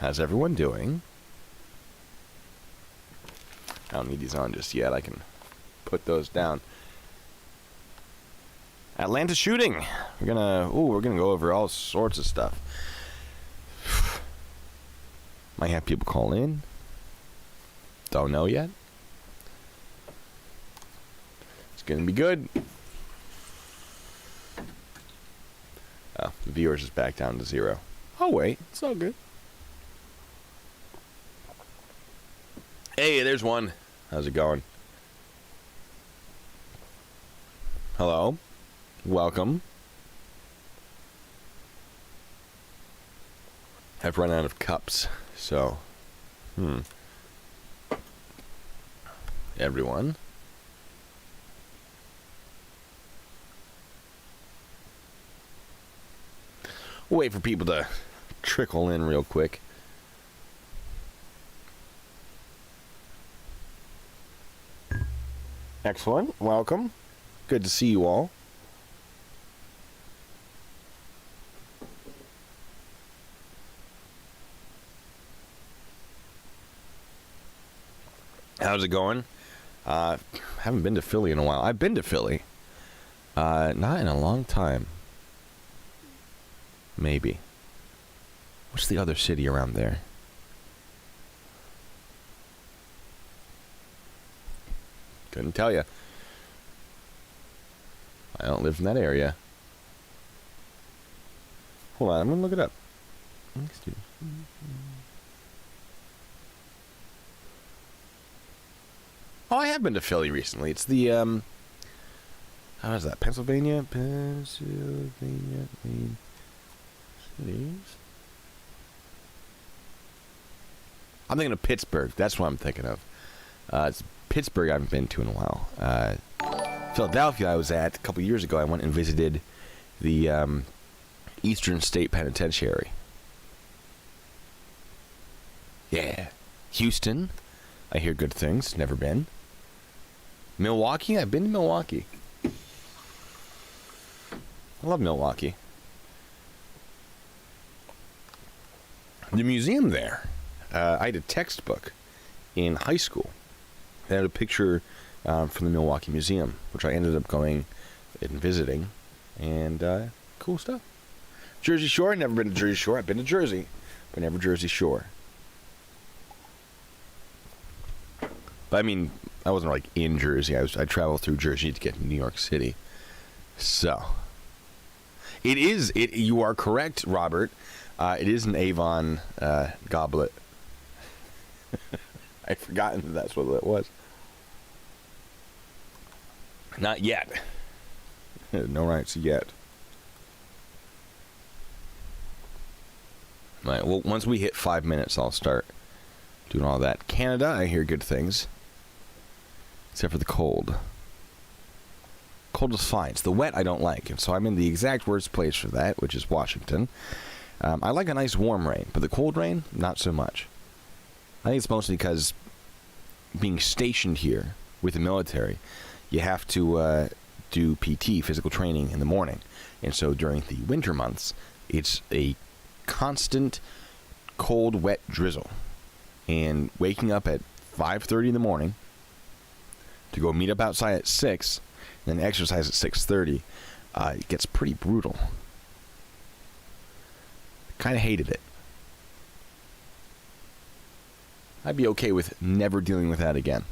How's everyone doing? I don't need these on just yet. I can put those down. Atlanta shooting. We're gonna go over all sorts of stuff. Might have people call in. Don't know yet. It's gonna be good. Oh, the viewers is back down to 0. Oh wait, it's all good. Hey, there's one. How's it going? Hello. Welcome. I've run out of cups, so everyone. We'll wait for people to trickle in real quick. Excellent. Welcome. Good to see you all. How's it going? Haven't been to Philly in a while. I've been to Philly. Not in a long time. Maybe. What's the other city around there? Couldn't tell you. I don't live in that area. Hold on, I'm gonna look it up. Oh, I have been to Philly recently. It's the how is that? Pennsylvania main cities. I'm thinking of Pittsburgh. That's what I'm thinking of. It's Pittsburgh I haven't been to in a while. Philadelphia I was at a couple years ago. I went and visited the Eastern State Penitentiary. Yeah. Houston, I hear good things. Never been. Milwaukee, I've been to Milwaukee. I love Milwaukee. The museum there. I had a textbook in high school. They had a picture from the Milwaukee Museum, which I ended up going and visiting, and cool stuff. Jersey Shore, never been to Jersey Shore. I've been to Jersey, but never Jersey Shore. But I mean, I wasn't like in Jersey. I traveled through Jersey to get to New York City. So, it is. You are correct, Robert. It is an Avon goblet. I'd forgotten that that's what it was. Not yet. No rights yet. All right, well, once we hit 5 minutes, I'll start doing all that. Canada, I hear good things. Except for the cold. Cold is fine. It's the wet I don't like. And so I'm in the exact worst place for that, which is Washington. I like a nice warm rain, but the cold rain, not so much. I think it's mostly because being stationed here with the military, you have to do PT, physical training, in the morning. And so during the winter months, it's a constant cold, wet drizzle. And waking up at 5:30 in the morning to go meet up outside at 6, and then exercise at 6:30, it gets pretty brutal. Kind of hated it. I'd be okay with never dealing with that again.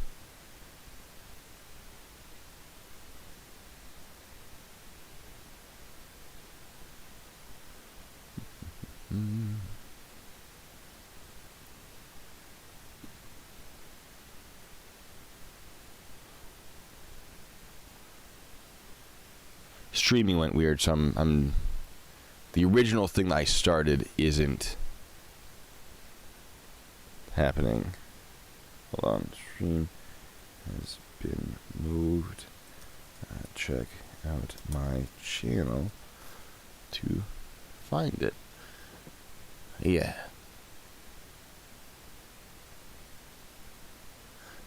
Streaming went weird, so I'm the original thing that I started isn't happening. Hold on, stream has been moved. Check out my channel to find it. Yeah.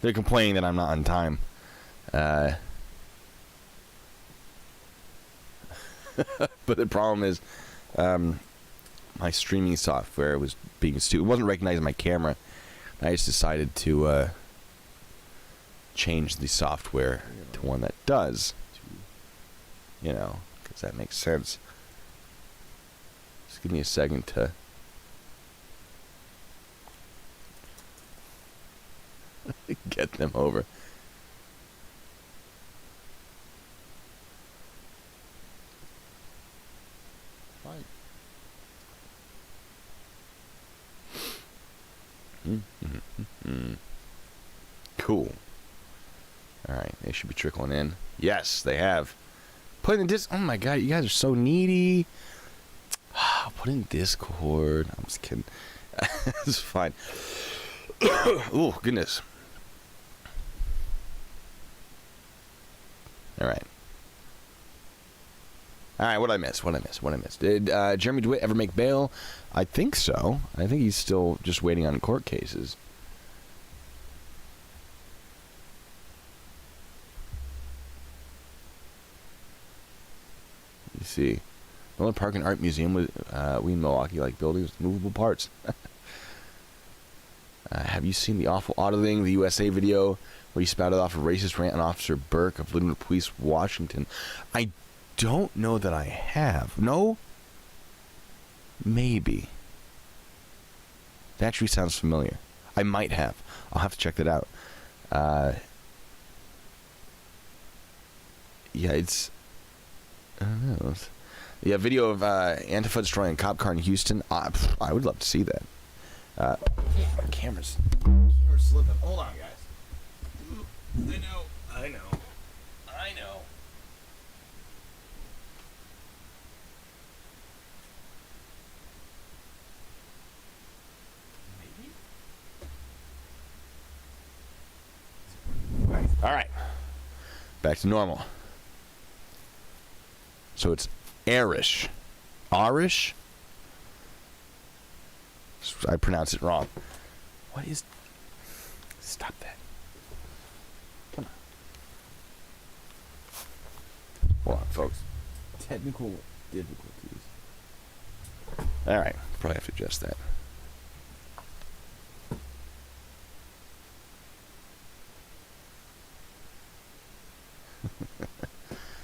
They're complaining that I'm not on time. But the problem is, my streaming software was being stupid. It wasn't recognizing my camera. I just decided to change the software to one that does. You know, because that makes sense. Just give me a second to get them over. Cool. Alright, they should be trickling in. Yes, they have. Put in this. Oh my god, you guys are so needy. Put in Discord. I'm just kidding. It's fine. Oh, goodness. Alright. Alright, what did I miss? Did Jeremy DeWitt ever make bail? I think so. I think he's still just waiting on court cases. You see. Miller Park and Art Museum, we in Milwaukee like buildings with movable parts. Have you seen the awful auditing, the USA video where he spouted off a racist rant on Officer Burke of Livermore Police, Washington? I don't know that I have. No? Maybe. That actually sounds familiar. I might have. I'll have to check that out. Yeah, it's... I don't know. Yeah, video of Antifa destroying a cop car in Houston. I would love to see that. My camera's slipping. Hold on, guys. I know. Maybe? All right. Back to normal. So it's Irish. Irish? I pronounced it wrong. What is... Stop that. Come on. Hold on, folks. Technical difficulties. Alright. Probably have to adjust that.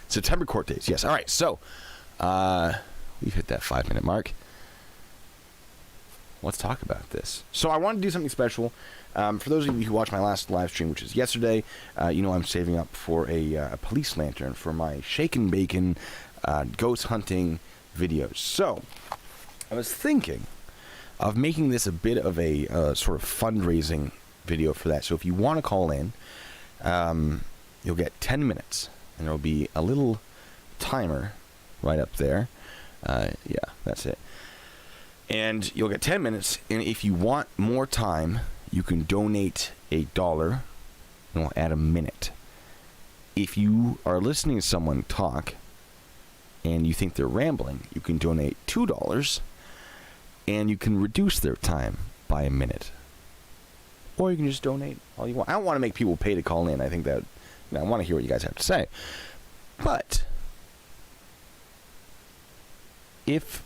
September court dates. Yes. All right. So, we've hit that 5-minute mark. Let's talk about this. So, I want to do something special. For those of you who watched my last live stream, which is yesterday, you know I'm saving up for a police lantern for my shake and bacon ghost hunting videos. So, I was thinking of making this a bit of a sort of fundraising video for that. So, if you want to call in, you'll get 10 minutes. And there will be a little timer right up there. Yeah, that's it. And you'll get 10 minutes. And if you want more time, you can donate $1 and we'll add a minute. If you are listening to someone talk and you think they're rambling, you can donate $2 and you can reduce their time by a minute. Or you can just donate all you want. I don't want to make people pay to call in. I think that... I want to hear what you guys have to say. But if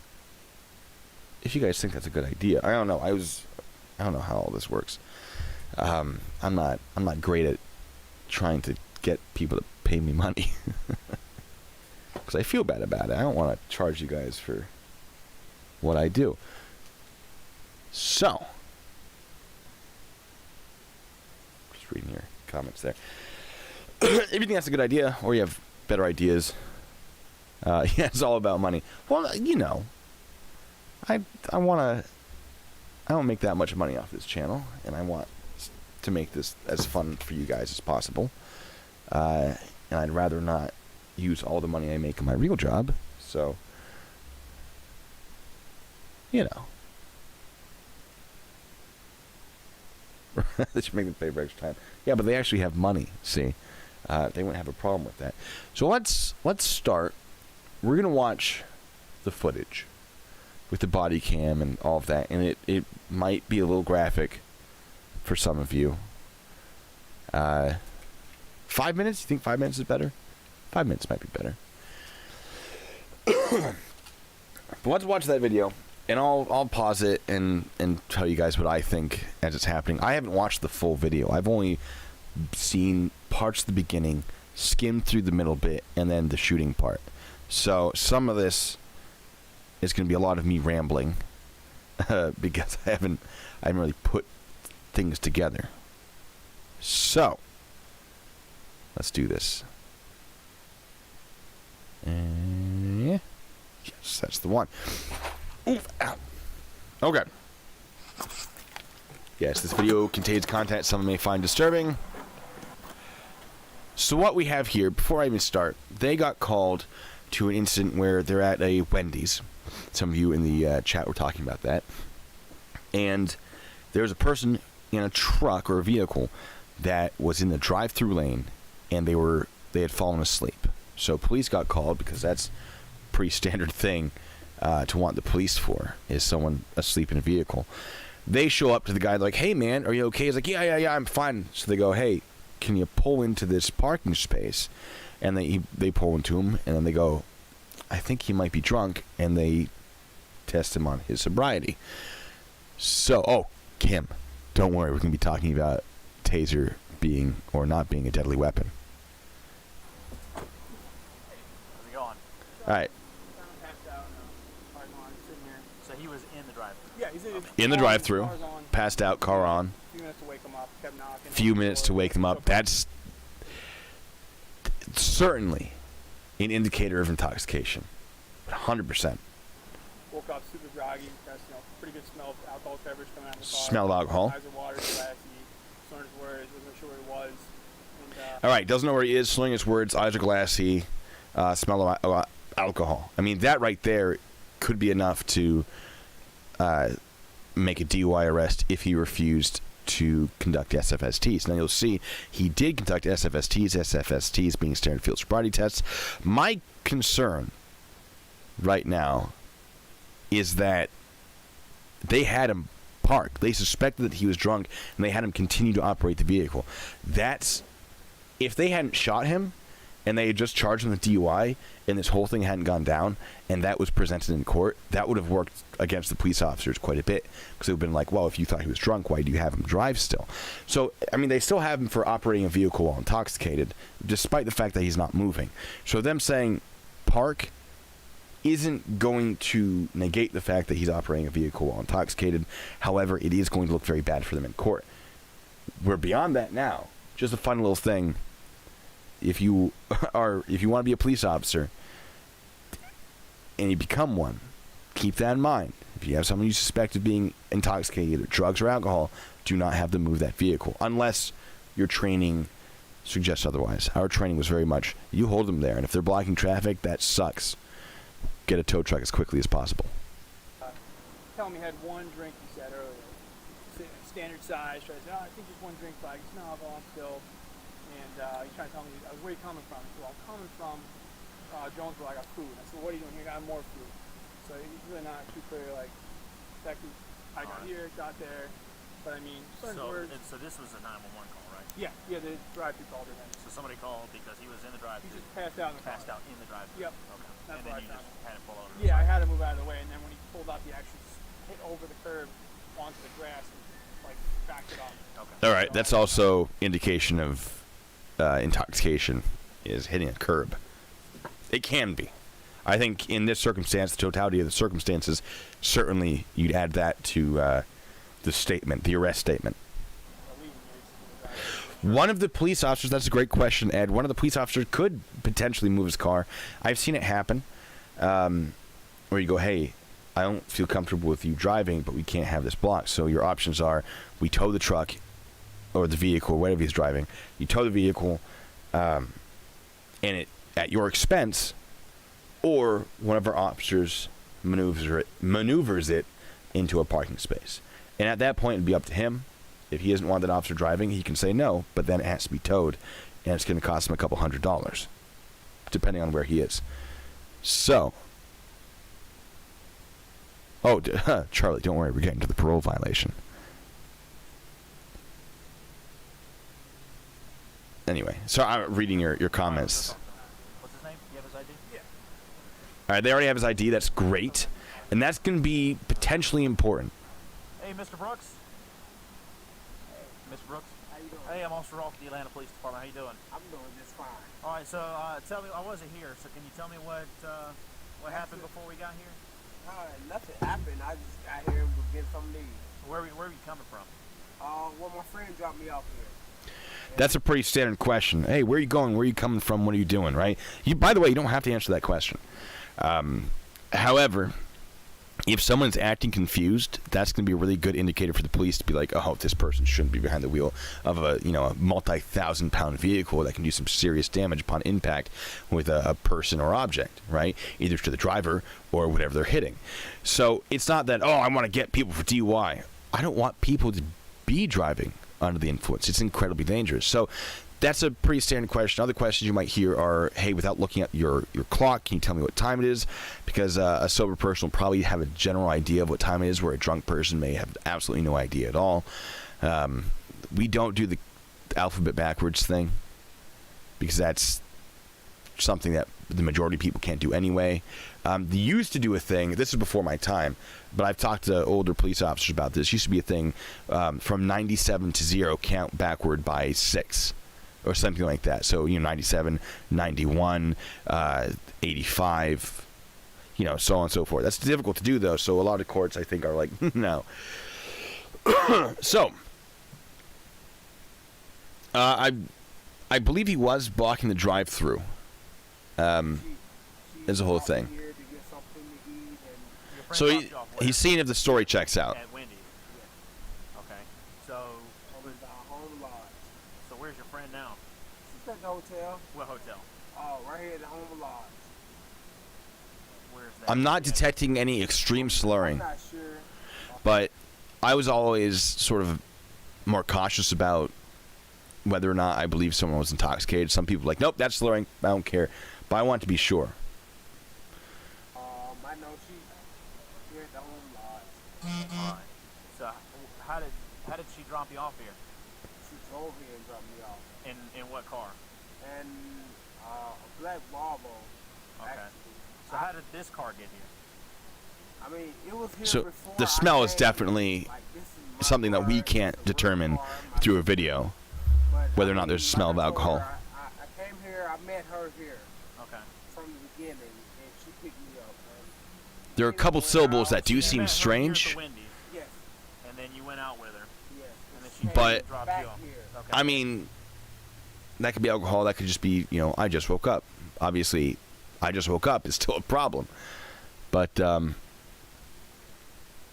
you guys think that's a good idea, I don't know. I don't know how all this works. I'm not great at trying to get people to pay me money because I feel bad about it. I don't want to charge you guys for what I do. So, just reading your comments there. If you think that's a good idea, or you have better ideas, yeah, it's all about money. Well, you know, I don't make that much money off this channel, and I want to make this as fun for you guys as possible. And I'd rather not use all the money I make in my real job. So, you know, they should make them pay for extra time. Yeah, but they actually have money. See. They wouldn't have a problem with that. So let's start. We're gonna watch the footage with the body cam and all of that, and it might be a little graphic for some of you. 5 minutes? You think 5 minutes is better? 5 minutes might be better. But let's watch that video. And I'll pause it and tell you guys what I think as it's happening. I haven't watched the full video. I've only seen parts of the beginning, skimmed through the middle bit, and then the shooting part. So some of this is going to be a lot of me rambling because I haven't really put things together. So let's do this. And yes, that's the one. Oof, ow. Okay. Yes, this video contains content some may find disturbing. So what we have here, before I even start, they got called to an incident where they're at a Wendy's. Some of you in the chat were talking about that. And there's a person in a truck or a vehicle that was in the drive-through lane, and they had fallen asleep. So police got called because that's a pretty standard thing to want the police for, is someone asleep in a vehicle. They show up to the guy, they're like, hey man, are you okay? He's like, yeah, I'm fine. So they go, hey, can you pull into this parking space? And they pull into him, and then they go, I think he might be drunk, and they test him on his sobriety. So, Kim, don't worry, we're going to be talking about taser being or not being a deadly weapon. How's it going? All right. So he was in the drive-thru. Yeah, he's In the drive-thru, passed out, car on. A few minutes to wake him up, kept knocking. Few minutes to wake them up. That's certainly an indicator of intoxication. 100%. Woke up super groggy. That's, pretty good smell of alcohol beverage coming out of the car. Smell of alcohol. Eyes are watery, glassy. Slurring his words, wasn't sure where he was. And, All right, doesn't know where he is, slurring his words, eyes are glassy, smell of alcohol. I mean, that right there could be enough to make a DUI arrest if he refused to conduct SFSTs. Now you'll see he did conduct SFSTs being standard field sobriety tests. My concern right now is that they had him parked. They suspected that he was drunk, and they had him continue to operate the vehicle. That's, if they hadn't shot him and they had just charged him with DUI and this whole thing hadn't gone down and that was presented in court, that would have worked against the police officers quite a bit, because it would have been like, well, if you thought he was drunk, why do you have him drive still? So, I mean, they still have him for operating a vehicle while intoxicated, despite the fact that he's not moving. So them saying park isn't going to negate the fact that he's operating a vehicle while intoxicated. However, it is going to look very bad for them in court. We're beyond that now. Just a fun little thing. If you want to be a police officer and you become one, keep that in mind. If you have someone you suspect of being intoxicated, either drugs or alcohol, do not have them move that vehicle unless your training suggests otherwise. Our training was very much, you hold them there, and if they're blocking traffic, that sucks. Get a tow truck as quickly as possible. tell him he had one drink, he said earlier. Standard size. Try to say, I think just one drink, but I can smell alcohol still. And he's trying to tell me, where are you coming from? Well, I'm coming from Jonesboro, I got food. I said, what are you doing here? I got more food. So he's really not too clear, like, exactly, I got here, got there. But I mean, certain words. So this was a 911 call, right? Yeah, the drive-thru called it. So somebody called because he was in the drive-thru. He just passed out in the car. Passed out in the drive-thru. Yep. Okay. That's and then you what I just had him pull over. Yeah, I had to move out of the way, and then when he pulled up, he actually hit over the curb onto the grass and like backed it off. Okay. All right, that's also indication of intoxication, is hitting a curb. It can be. I think in this circumstance, the totality of the circumstances, certainly you'd add that to the statement, the arrest statement. One of the police officers, that's a great question, Ed. One of the police officers could potentially move his car. I've seen it happen where you go, hey, I don't feel comfortable with you driving, but we can't have this blocked. So your options are we tow the truck or the vehicle, whatever he's driving. You tow the vehicle and it at your expense, or one of our officers maneuvers it into a parking space. And at that point, it'd be up to him. If he doesn't want that officer driving, he can say no, but then it has to be towed, and it's going to cost him a couple $100s, depending on where he is. So, Charlie, don't worry, we're getting to the parole violation. Anyway, so I'm reading your comments. What's his name? Do you have his ID? Yeah. All right, they already have his ID. That's great. And that's going to be potentially important. Hey, Mr. Brooks. Mr. Brooks. How you doing? Hey, I'm Officer Rolfe with the Atlanta Police Department. How you doing? I'm doing just fine. All right, so tell me, I wasn't here, so can you tell me what happened before we got here? Nothing happened. I just got here and was getting something to eat. Where were you coming from? Well, my friend dropped me off here. That's a pretty standard question. Hey, where are you going? Where are you coming from? What are you doing, right? By the way, you don't have to answer that question. However, if someone's acting confused, that's going to be a really good indicator for the police to be like, oh, this person shouldn't be behind the wheel of a multi-thousand-pound vehicle that can do some serious damage upon impact with a person or object, right? Either to the driver or whatever they're hitting. So it's not that, oh, I want to get people for DUI. I don't want people to be driving under the influence. It's incredibly dangerous. So that's a pretty standard question. Other questions you might hear are, hey, without looking at your clock, can you tell me what time it is? Because a sober person will probably have a general idea of what time it is, where a drunk person may have absolutely no idea at all. We don't do the alphabet backwards thing because that's something that the majority of people can't do anyway. They used to do a thing, this is before my time, but I've talked to older police officers about this. Used to be a thing from 97 to 0, count backward by 6. Or something like that. So, 97, 91, 85, so on and so forth. That's difficult to do, though. So a lot of courts, I think, are like, no. So, I believe he was blocking the drive-through. Is the whole thing. Here to get something to eat and Your friend So dropped you off where? he's seeing if the story checks out. At Wendy's. Okay. So, over the home lodge. so where's your friend now? She's at the hotel. What hotel? Right here at the home lodge. Where's that? I'm not detecting any extreme slurring, I'm not sure. but I was always sort of more cautious about whether or not I believe someone was intoxicated. Some people are like, nope, that's slurring. I don't care. But I want to be sure. I know she's here at the home lodge. All right. So, how did she drop you off here? She drove here and dropped me off. In what car? And a black Volvo. Okay. Actually. So how did this car get here? I mean, it was here So before the I smell is came. definitely Like, this is my something that we car, can't it's a rental determine car, my through a video. But, whether I or not mean, there's a smell of like I told alcohol. her, I came here, I met her here Okay. from the beginning, and she picked me up. And There are a couple syllables that do You seem met her here at strange. the Wendy's, yes, and then you went out with her, yes. and then she she came But- dropped back you off. here. Okay. I mean, that could be alcohol. That could just be, I just woke up. Obviously, I just woke up is still a problem. But,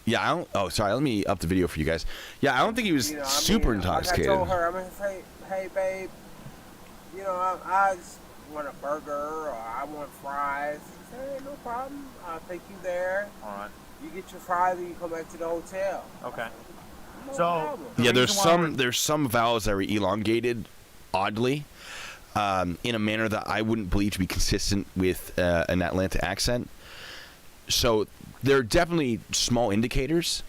yeah, I don't... Oh, sorry. Let me up the video for you guys. Yeah, I don't think he was You know, I super mean, intoxicated. Like I told her, I'm gonna say, hey, babe, I just want a burger or I want fries. She said, hey, no problem. I'll take you there. All right. You get your fries and you come back to the hotel. Okay. No So- problem. The Yeah, there's reason why we're- there's some vowels that are elongated, oddly, in a manner that I wouldn't believe to be consistent with an Atlanta accent. So there are definitely small indicators.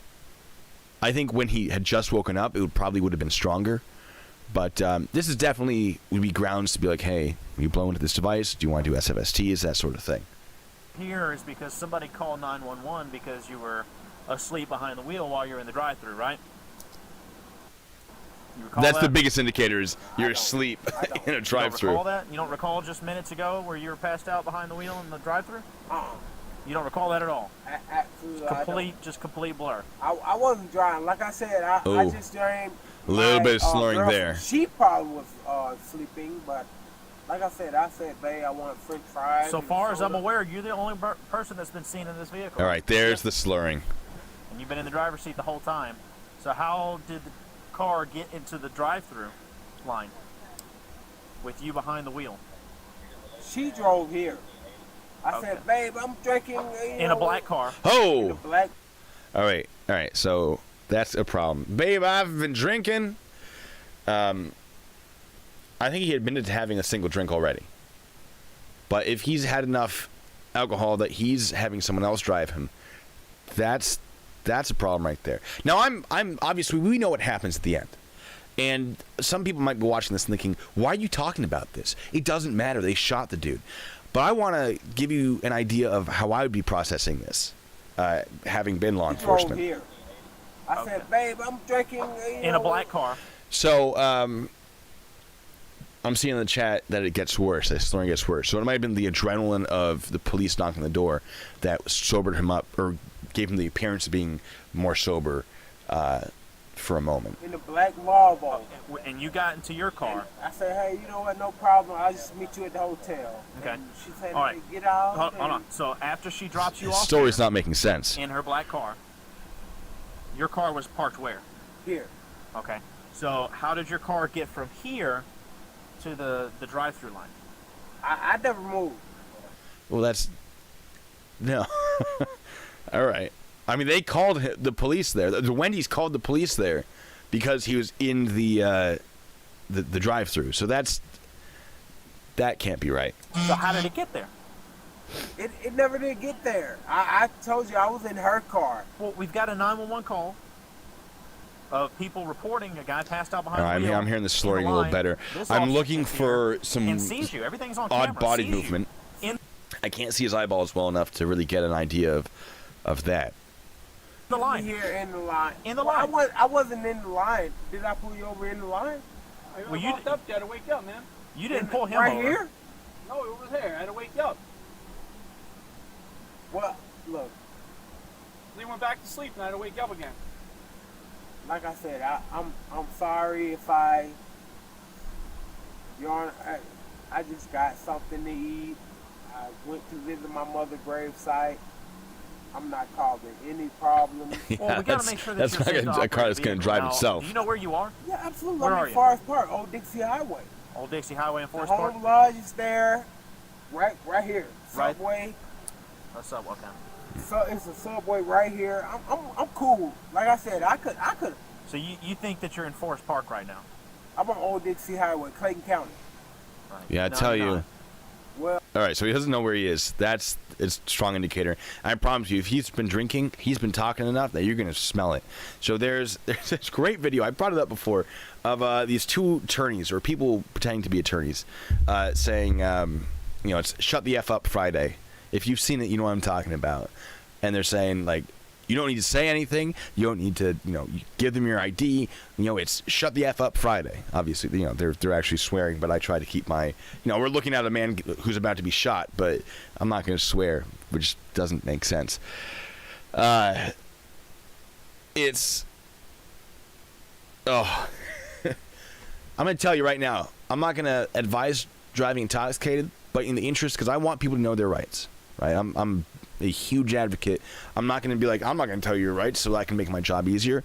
I think when he had just woken up, it probably would have been stronger. But this is definitely would be grounds to be like, hey, are you blowing into this device? Do you want to do SFSTs? That sort of thing. Here is because somebody called 911 because you were asleep behind the wheel while you were in the drive-thru, right? You recall That's that? the biggest indicator is you're don't. asleep I don't. in a You don't drive-through. recall that? You don't recall just minutes ago where you were passed out behind the wheel in the drive-thru? You don't recall that at all? Absolutely, I don't. Complete blur. I wasn't driving. Like I said, I Oh. just dreamed. A little bit of my, slurring girlfriend, there. She probably was sleeping, but like I said, babe, I want French fries. So and far as I'm soda." aware, you're the only person that's been seen in this vehicle. All right, there's the slurring. And you've been in the driver's seat the whole time. So how did the car get into the drive-thru line with you behind the wheel? She drove here. I Okay. said, babe, I'm drinking. In a black car. In a Oh! black. All right. So that's a problem. Babe, I've been drinking. I think he admitted to having a single drink already. But if he's had enough alcohol that he's having someone else drive him, that's a problem right there. Now, I'm obviously, we know what happens at the end. And some people might be watching this and thinking, why are you talking about this? It doesn't matter. They shot the dude. But I want to give you an idea of how I would be processing this. having been law He drove enforcement. here. I Okay. said, babe, I'm drinking. In a black car. So, I'm seeing in the chat that it gets worse. The story gets worse. So it might have been the adrenaline of the police knocking on the door that sobered him up, or gave him the appearance of being more sober for a moment. In the black Volvo. And you got into your car. I said, hey, you know what? No problem. I'll just meet you at the hotel. Okay. And she said, All right. hey, get out. Hold on. So after she drops you His off story's here not making sense. in her black car, your car was parked where? Here. Okay. So how did your car get from here to the drive-through line? I never moved. Well, that's no. All right. I mean, they called the police there. The Wendy's called the police there because he was in the drive-through. So that can't be right. So how did it get there? It never did get there. I told you I was in her car. Well, we've got a 911 call of people reporting a guy passed out behind All right, the wheel. I'm hearing the in story a line. little better. This I'm officer looking gets here for some and sees you. Everything's on odd camera. body Sees you. movement. In I can't see his eyeballs well enough to really get an idea of that. the line. Here in the line. In the Well, line. I wasn't in the line. Did I pull you over in the line? Well, you you walked up, you had to wake up, man. You didn't pull him right over. here? No, it was there. I had to wake up. Well, look, Then he went back to sleep, and I had to wake up again. like I said, I'm sorry if Your Honor, I just got something to eat. I went to visit my mother's gravesite. I'm not causing any problems. Well, we got to make sure that that's you're not safe to a car operate that's the going to vehicle. drive Now, itself. Do you know where you are? Yeah, absolutely. Where I'm are in you? Forest Park, Old Dixie Highway. Old Dixie Highway in The Forest Park? Home Lodge is there, right here. Right. Subway. What's up? Okay. So it's a Subway right here. I'm cool. Like I said, I could. So you think that you're in Forest Park right now? I'm on Old Dixie Highway, Clayton County. Right. Yeah, I No, tell you're you. not. Well, All right, so he doesn't know where he is. It's a strong indicator. I promise you, if he's been drinking, he's been talking enough that you're going to smell it. So there's this great video, I brought it up before, of these two attorneys, or people pretending to be attorneys, saying, it's Shut the F Up Friday. If you've seen it, you know what I'm talking about. And they're saying, like, you don't need to say anything. You don't need to, you give them your ID. It's Shut the F Up Friday. Obviously, they're actually swearing, but I try to keep my, we're looking at a man who's about to be shot, but I'm not going to swear, which doesn't make sense. It's, I'm going to tell you right now, I'm not going to advise driving intoxicated, but in the interest, because I want people to know their rights, right? I'm a huge advocate. I'm not going to be like, I'm not going to tell you your rights so I can make my job easier.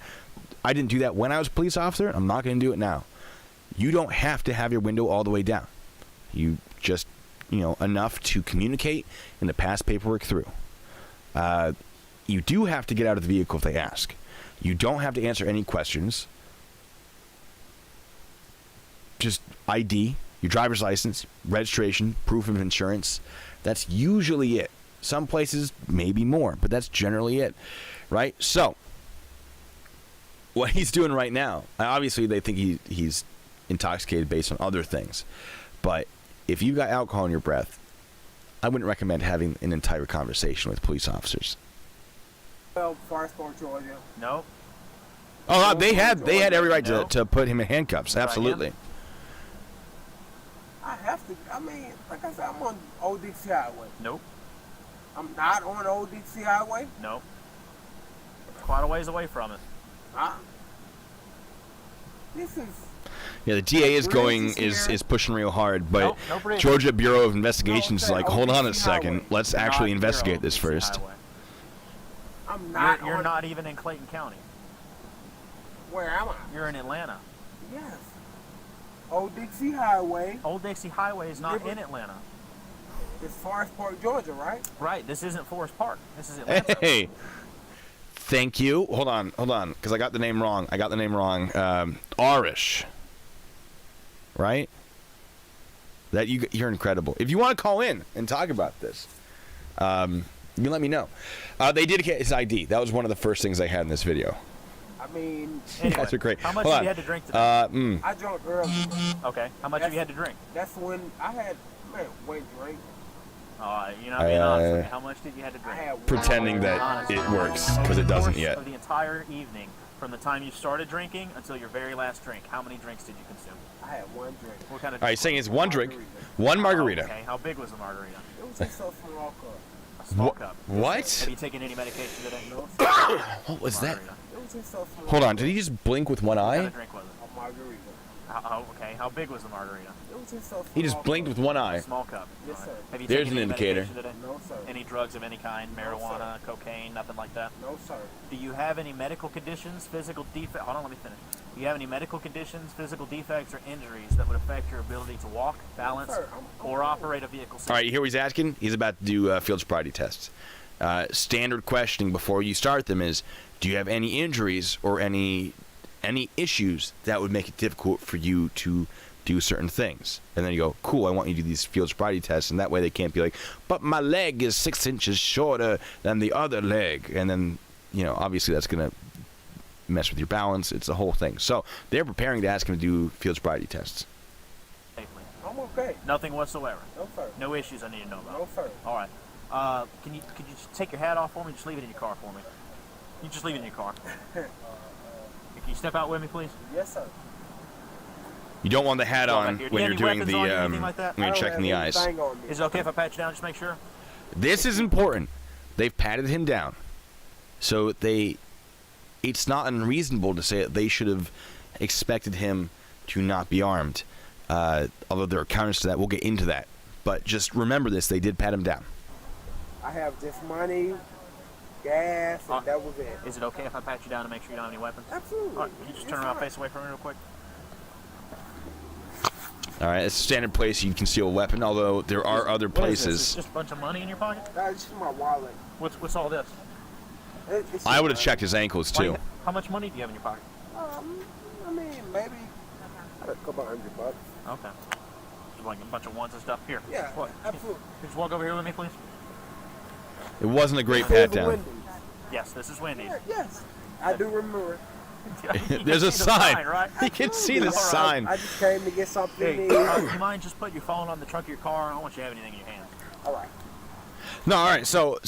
I didn't do that when I was a police officer. I'm not going to do it now. You don't have to have your window all the way down. You just, enough to communicate and to pass paperwork through. You do have to get out of the vehicle if they ask. You don't have to answer any questions. Just ID, your driver's license, registration, proof of insurance. That's usually it. Some places, maybe more, but that's generally it, right? So, what he's doing right now, obviously they think he's intoxicated based on other things, but if you've got alcohol in your breath, I wouldn't recommend having an entire conversation with police officers. Forest Park, Georgia. No. Oh, they had every right No. to put him in handcuffs, absolutely. I have to. I mean, like I said, I'm on Old Dixie Highway. Nope. I'm not on Old Dixie Highway. Nope. Quite a ways away from it. This is. Yeah, the DA is Bridge is here. is pushing real hard, but Nope, no bridge. Georgia Bureau of Investigations is No, like, okay, hold on a ODC second, Highway. let's You're actually not- investigate you're this on Dixie first. Highway. I'm not. You're on, not even in Clayton County. Where am I? You're in Atlanta. Yes. Old Dixie Highway. Old Dixie Highway is not River- in Atlanta. It's Forest Park, Georgia, right? Right. This isn't Forest Park. This is Atlanta. Hey, thank you. Hold on, because I got the name wrong. Arish, right? You're incredible. If you want to call in and talk about this, you can let me know. They did get his ID. That was one of the first things I had in this video. I mean, You guys are great. How much Hold have on. you had to drink today? I drunk early. Okay. How much have you had to drink? That's when I had, wait, drink. You're not being honest with me. How much did you have to I drink? had one. Pretending that Honest. it works, because it doesn't Course yet. Of the entire evening, from the time you started drinking until your very last drink, how many drinks did you consume? I had one drink. What kind of? All right, saying it's one drink, one margarita. Okay, how big was the margarita? It was just a small cup. A small What? cup. What? Have you taken any medication today? No, sir. What was that? Margarita. It was just a small Hold on, did he just blink with one What kind eye? of drink was it? A margarita. Okay, how big was the margarita? It was just a small He just blinked cup. with one eye. Small cup. Yes, All sir. Have you There's taken an any indicator. medication today? No, sir. Any drugs of any kind? No, Marijuana, cocaine, nothing like that? No, sir. Do you have any medical conditions, physical defects? Hold on, let me finish. Do you have any medical conditions, physical defects, or injuries that would affect your ability to walk, balance, sir. or operate a vehicle safely? All right, you hear what he's asking? He's about to do field sobriety tests. Standard questioning before you start them is, do you have any injuries or any issues that would make it difficult for you to do certain things? And then you go, cool, I want you to do these field sobriety tests, and that way they can't be like, but my leg is 6 inches shorter than the other leg. And then, obviously that's going to mess with your balance. It's the whole thing. So they're preparing to ask him to do field sobriety tests. Safely. I'm okay. Nothing whatsoever. No, sir. No issues I need to know about. No, sir. All right. Could you just take your hat off for me? Just leave it in your car for me. You just leave it in your car. Can you step out with me, please? Yes, sir. You don't want the hat Go on back here. Do when you you're have any doing weapons the on you, anything like that? when I you're don't checking the have eyes. anything on me. Is it okay if I pat you down? Just make sure. This is important. They've patted him down. So it's not unreasonable to say that they should have expected him to not be armed. Although there are counters to that. We'll get into that. But just remember this, they did pat him down. I have just money, gas, and that was it. Is it okay if I pat you down to make sure you don't have any weapons? Absolutely. All right. Can you just turn around, face away from me real quick? All right, it's a standard place you conceal a weapon, although there are other What is this? places. It's just a bunch of money in your pocket? That's just my wallet. What's all this? It's I would have just checked his ankles too. How much money do you have in your pocket? I mean, maybe a couple $100. Okay. Just like a bunch of ones and stuff. Here. Yeah, What? absolutely. Just walk over here with me, please. It wasn't a great Here's pat the down. Wendy's. Yes, this is Wendy's. Yes, I do remember it. You can There's a see the sign. right? You can see the All right. sign. I just came to get something Hey, to eat. you mind just putting your phone on the trunk of your car? I don't want you to have anything in your hand. All right. No, all right. So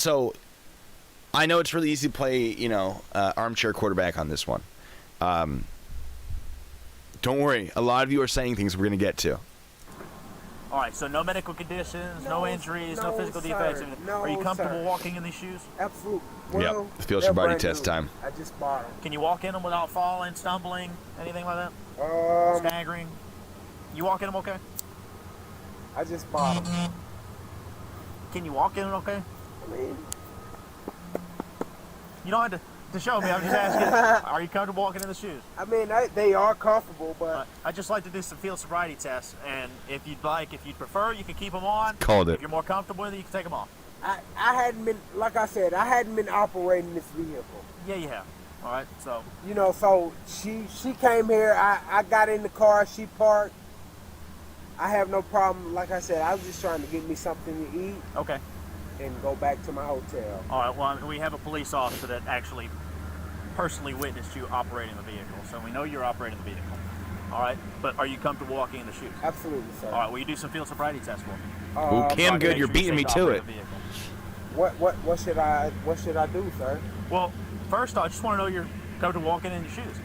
I know it's really easy to play, armchair quarterback on this one. Don't worry. A lot of you are saying things we're going to get to. All right, so no medical conditions, no No, injuries, no no, physical sir. defects. Anything. No, Are you comfortable sir. walking in these shoes? Absolutely. Yep, Well, the field they're sobriety brand test new. time. I just bought Can you walk in them without falling, stumbling, anything like that? them. Staggering? You walk in them okay? I just bought them. Can you walk in them okay? I mean, You don't have to show me. I'm just asking. Are you comfortable walking in the shoes? they are comfortable, but I'd just like to do some field sobriety tests, and if you'd prefer, you can keep them on. Called it. If you're more comfortable with it, you can take them off. I hadn't been, like I said, I hadn't been operating this vehicle. Yeah, you have. All right, so So she came here. I got in the car. She parked. I have no problem. Like I said, I was just trying to get me something to eat okay. and go back to my hotel. All right. Well, we have a police officer that actually personally witnessed you operating the vehicle, so we know you're operating the vehicle. All right. But are you comfortable walking in the shoes? Absolutely, sir. All right. Will you do some field sobriety tests for me? Ooh, Kim, good. Make You're sure beating me safe to operating it. the vehicle. What should I do, sir? Well, first, I just want to know you're comfortable walking in your shoes.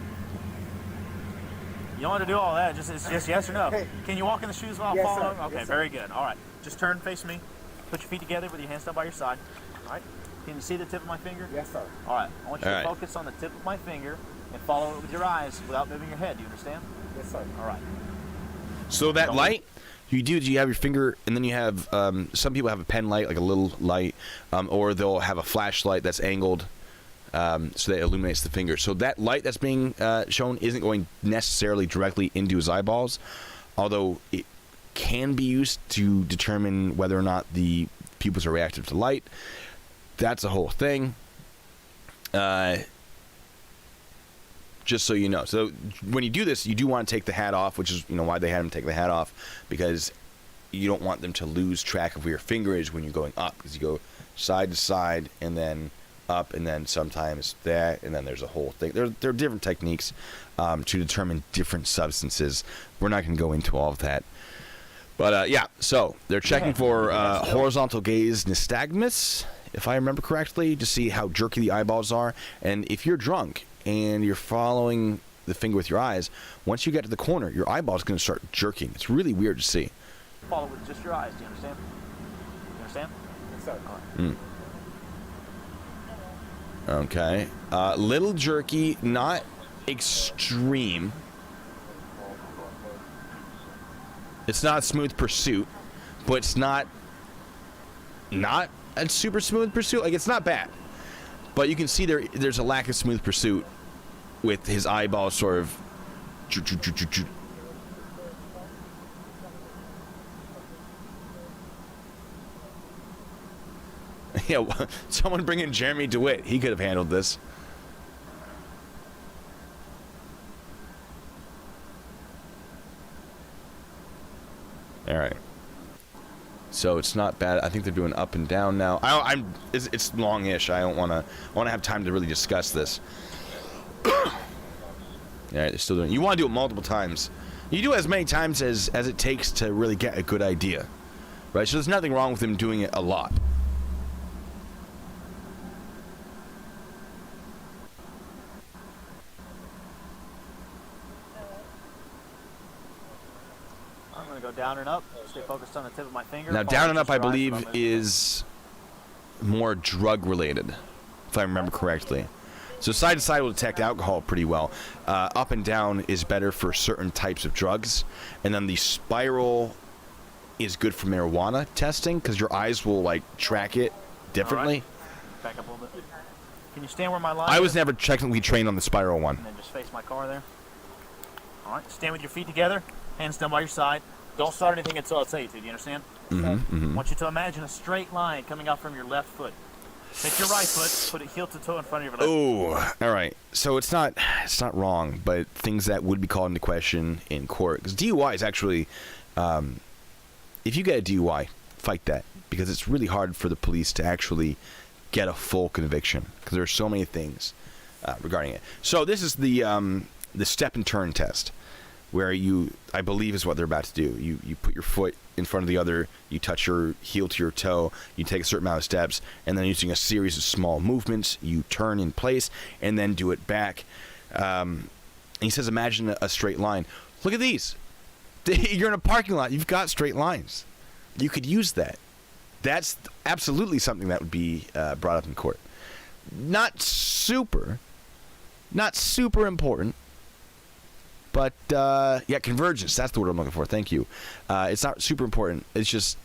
You don't have to do all that. It's just yes or no. Hey. Can you walk in the shoes without Yes, falling? sir. Okay, Yes, sir. very good. All right. Just turn, face me. Put your feet together with your hands down by your side. All right. Can you see the tip of my finger? Yes, sir. All right. I want you All to right. focus on the tip of my finger and follow it with your eyes without moving your head. Do you understand? Yes, sir. All right. So that Don't- light, you have your finger, and then you have some people have a pen light, like a little light, or they'll have a flashlight that's angled so that it illuminates the finger. So that light that's being shown isn't going necessarily directly into his eyeballs, although it can be used to determine whether or not the pupils are reactive to light. That's a whole thing. Just so you know. So when you do this, you do want to take the hat off, which is why they had him take the hat off, because you don't want them to lose track of where your finger is when you're going up, because you go side to side and then up, and then sometimes that, and then there's a whole thing. There are different techniques to determine different substances. We're not going to go into all of that. But yeah, so they're checking for horizontal gaze nystagmus, if I remember correctly, to see how jerky the eyeballs are. And if you're drunk and you're following the finger with your eyes, once you get to the corner, your eyeball's going to start jerking. It's really weird to see. Follow with just your eyes. Do you understand? You understand? Yes, sir. Okay. Little jerky, not extreme. It's not a smooth pursuit, but it's not a super smooth pursuit. Like, it's not bad. But you can see there's a lack of smooth pursuit with his eyeballs sort of... Yeah, someone bring in Jeremy DeWitt. He could have handled this. All right. So it's not bad. I think they're doing up and down now. It's long-ish. I want to have time to really discuss this. All right, they're still doing. You want to do it multiple times. You do it as many times as it takes to really get a good idea, right? So there's nothing wrong with them doing it a lot. I'm going to go down and up. Stay focused on the tip of my finger. Now, Follow down and just up, I your eyes believe, when I'm moving. is more drug-related, if I remember correctly. So side to side will detect alcohol pretty well. Up and down is better for certain types of drugs. And then the spiral is good for marijuana testing because your eyes will, like, track it differently. All right. Back up a little bit. Can you stand where my line I is? was never technically trained on the spiral one. And then just face my car there. All right. Stand with your feet together. Hands down by your side. Don't start anything until I tell you to. Do you understand? I want you to imagine a straight line coming out from your left foot. Take your right foot, put it heel to toe in front of your left. Oh, all right. So it's not wrong, but things that would be called into question in court. Because DUI is actually, if you get a DUI, fight that. Because it's really hard for the police to actually get a full conviction. Because there are so many things regarding it. So this is the step and turn test. Where I believe is what they're about to do. You put your foot in front of the other, you touch your heel to your toe, you take a certain amount of steps, and then using a series of small movements, you turn in place, and then do it back. And he says, imagine a straight line. Look at these. You're in a parking lot. You've got straight lines. You could use that. That's absolutely something that would be brought up in court. Not super important. But, yeah, convergence. That's the word I'm looking for. Thank you. It's not super important. It's just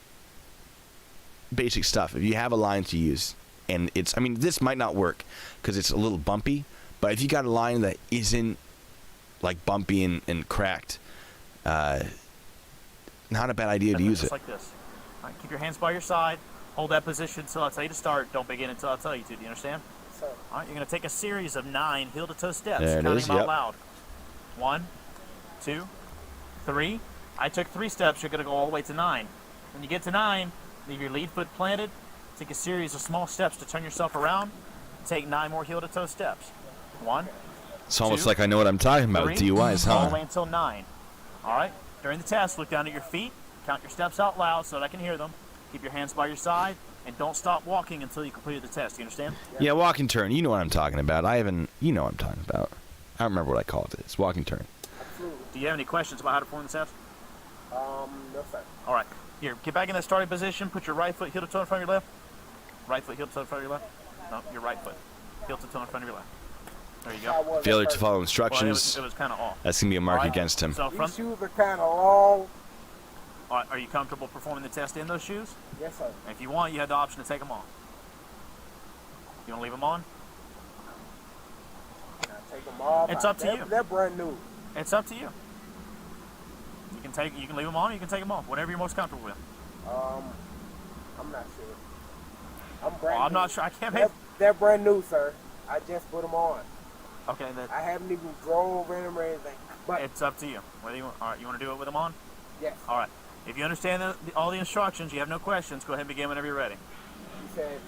basic stuff. If you have a line to use, and this might not work because it's a little bumpy, but if you got a line that isn't, like, bumpy and cracked, not a bad idea to use Just it. like this. All right, keep your hands by your side. Hold that position until I tell you to start. Don't begin until I tell you to. Do you understand? Sir. All right, you're going to take a series of 9 heel-to-toe steps, There it counting is, them out yep. loud. 1, 2, 3. I took 3 steps. You're going to go all the way to 9. When you get to 9, leave your lead foot planted. Take a series of small steps to turn yourself around. Take 9 more heel-to-toe steps. 1, It's almost 2, like I know what I'm talking about with 3, DUIs, all the huh? way until 9. All right. During the test, look down at your feet. Count your steps out loud so that I can hear them. Keep your hands by your side. And don't stop walking until you completed the test. You understand? Yeah, walk and turn. You know what I'm talking about. You know what I'm talking about. I don't remember what I called it. It's walk and turn. Absolutely. Do you have any questions about how to perform the test? No, sir. All right. Here, get back in that starting position. Put your right foot heel to toe in front of your left. Right foot heel to toe in front of your left. No, your right foot heel to toe in front of your left. There you How go. was Failure that to first? follow Well, instructions. it was kind of off. That's going to be a mark All right. against him. So from, These shoes are kind of long. all right, are you comfortable performing the test in those shoes? Yes, sir. And if you want, you have the option to take them off. You want to leave them on? Can I take them off? It's up to you. They're brand new. It's up to you. You can leave them on, or you can take them off. Whatever you're most comfortable with. I'm not sure. I'm brand Well, I'm new. not sure. I can't make. They're brand new, sir. I just put them on. Okay, I haven't even drove in them or anything. But it's up to you. Whether you want. All right, you want to do it with them on? yes, All right. If you understand all the instructions, you have no questions. Go ahead and begin whenever you're ready. you said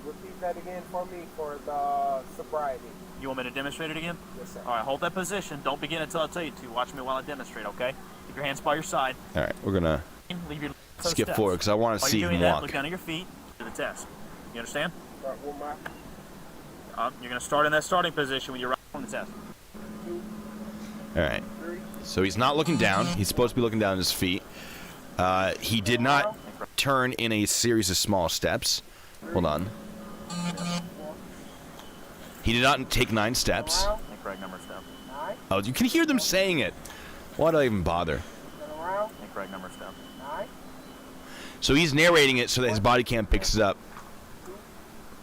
repeat that again for me for the sobriety. You want me to demonstrate it again? Yes, sir. All right. Hold that position. Don't begin until I tell you to. Watch me while I demonstrate. Okay? Keep your hands by your side. All right, we're gonna Leave your skip steps. forward because I want to While see you're him doing that, walk. look down at your feet. Do the test. You understand? Start with my You're going to start in that starting position when you're right on the test. All right. 3, So he's not looking down. He's supposed to be looking down at his feet. He did not turn in a series of small steps. Hold on. He did not take 9 steps. Incorrect number of steps. 9, Oh, you can hear them saying it. Why do I even bother? turn around, Incorrect number of steps. 9, So he's narrating it so that his body cam picks it up.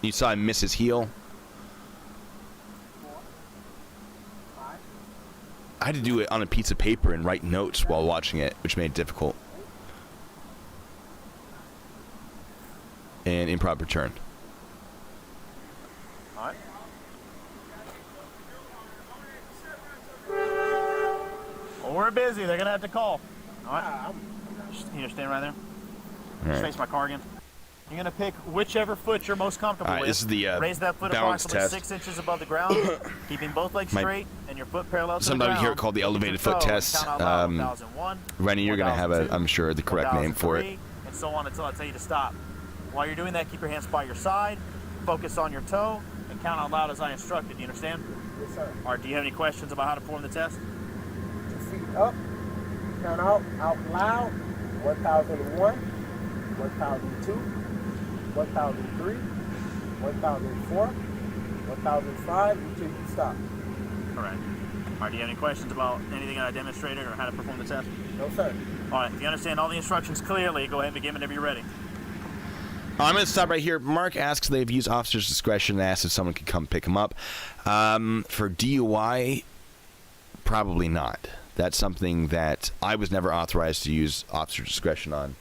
You saw him miss his heel. 4, 5, I had to do it on a piece of paper and write notes while watching it, which made it difficult. And improper turn. All right. Well, we're busy. They're going to have to call. All right. Can you stand right there? All right. Face my car again. You're going to pick whichever foot you're most comfortable All right, with. this is the Raise that foot balance approximately test. 6 inches above the ground, keeping both legs straight and your foot parallel to the Sometimes ground. you hear it called the elevated foot Count out test. loud, 1001, Rennie, you're going to have, 1002, I'm sure, the correct name for it. 1003, and so on until I tell you to stop. While you're doing that, keep your hands by your side, focus on your toe, and count out loud as I instructed. Do you understand? yes sir. All right, do you have any questions about how to perform the test? 2 feet up, count out loud, 1001, 1002, 1003, 1004, 1005 until you stop. Correct. All right, do you have any questions about anything I demonstrated or how to perform the test? No sir. All right, if you understand all the instructions clearly, go ahead and begin whenever you're ready. I'm going to stop right here. Mark asks if they've used officer's discretion and asks if someone could come pick him up. For DUI, probably not. That's something that I was never authorized to use officer's discretion on.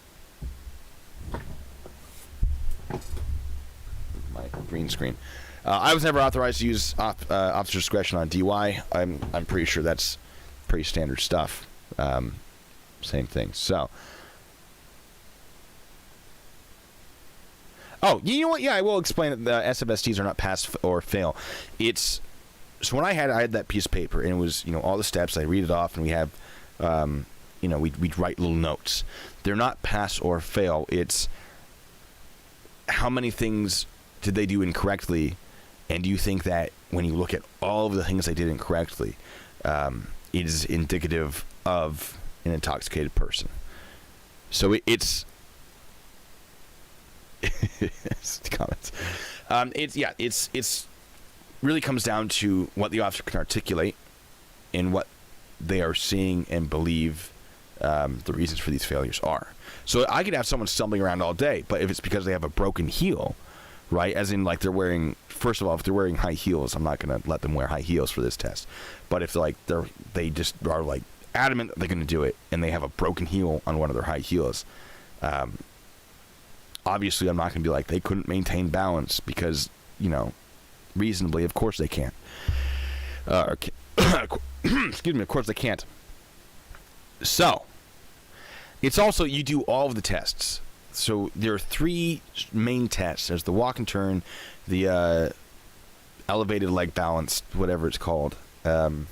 My green screen. I was never authorized to use officer's discretion on DUI. I'm pretty sure that's pretty standard stuff. Same thing. So. Oh, you know what? Yeah, I will explain that the SFSTs are not pass or fail. It's so when I had that piece of paper and it was all the steps. I read it off and we have we'd write little notes. They're not pass or fail. It's how many things did they do incorrectly, and do you think that when you look at all of the things they did incorrectly, it is indicative of an intoxicated person? So it's. Comments. It's really comes down to what the officer can articulate and what they are seeing and believe the reasons for these failures are. So I could have someone stumbling around all day, but if it's because they have a broken heel, right? As in, like, they're wearing. First of all, if they're wearing high heels, I'm not going to let them wear high heels for this test. But if they just are like adamant that they're going to do it, and they have a broken heel on one of their high heels. Obviously, I'm not going to be like, they couldn't maintain balance because, reasonably, of course they can't. Excuse me, of course they can't. So, it's also, you do all of the tests. So, there are 3 main tests. There's the walk and turn, the elevated leg balance, whatever it's called. And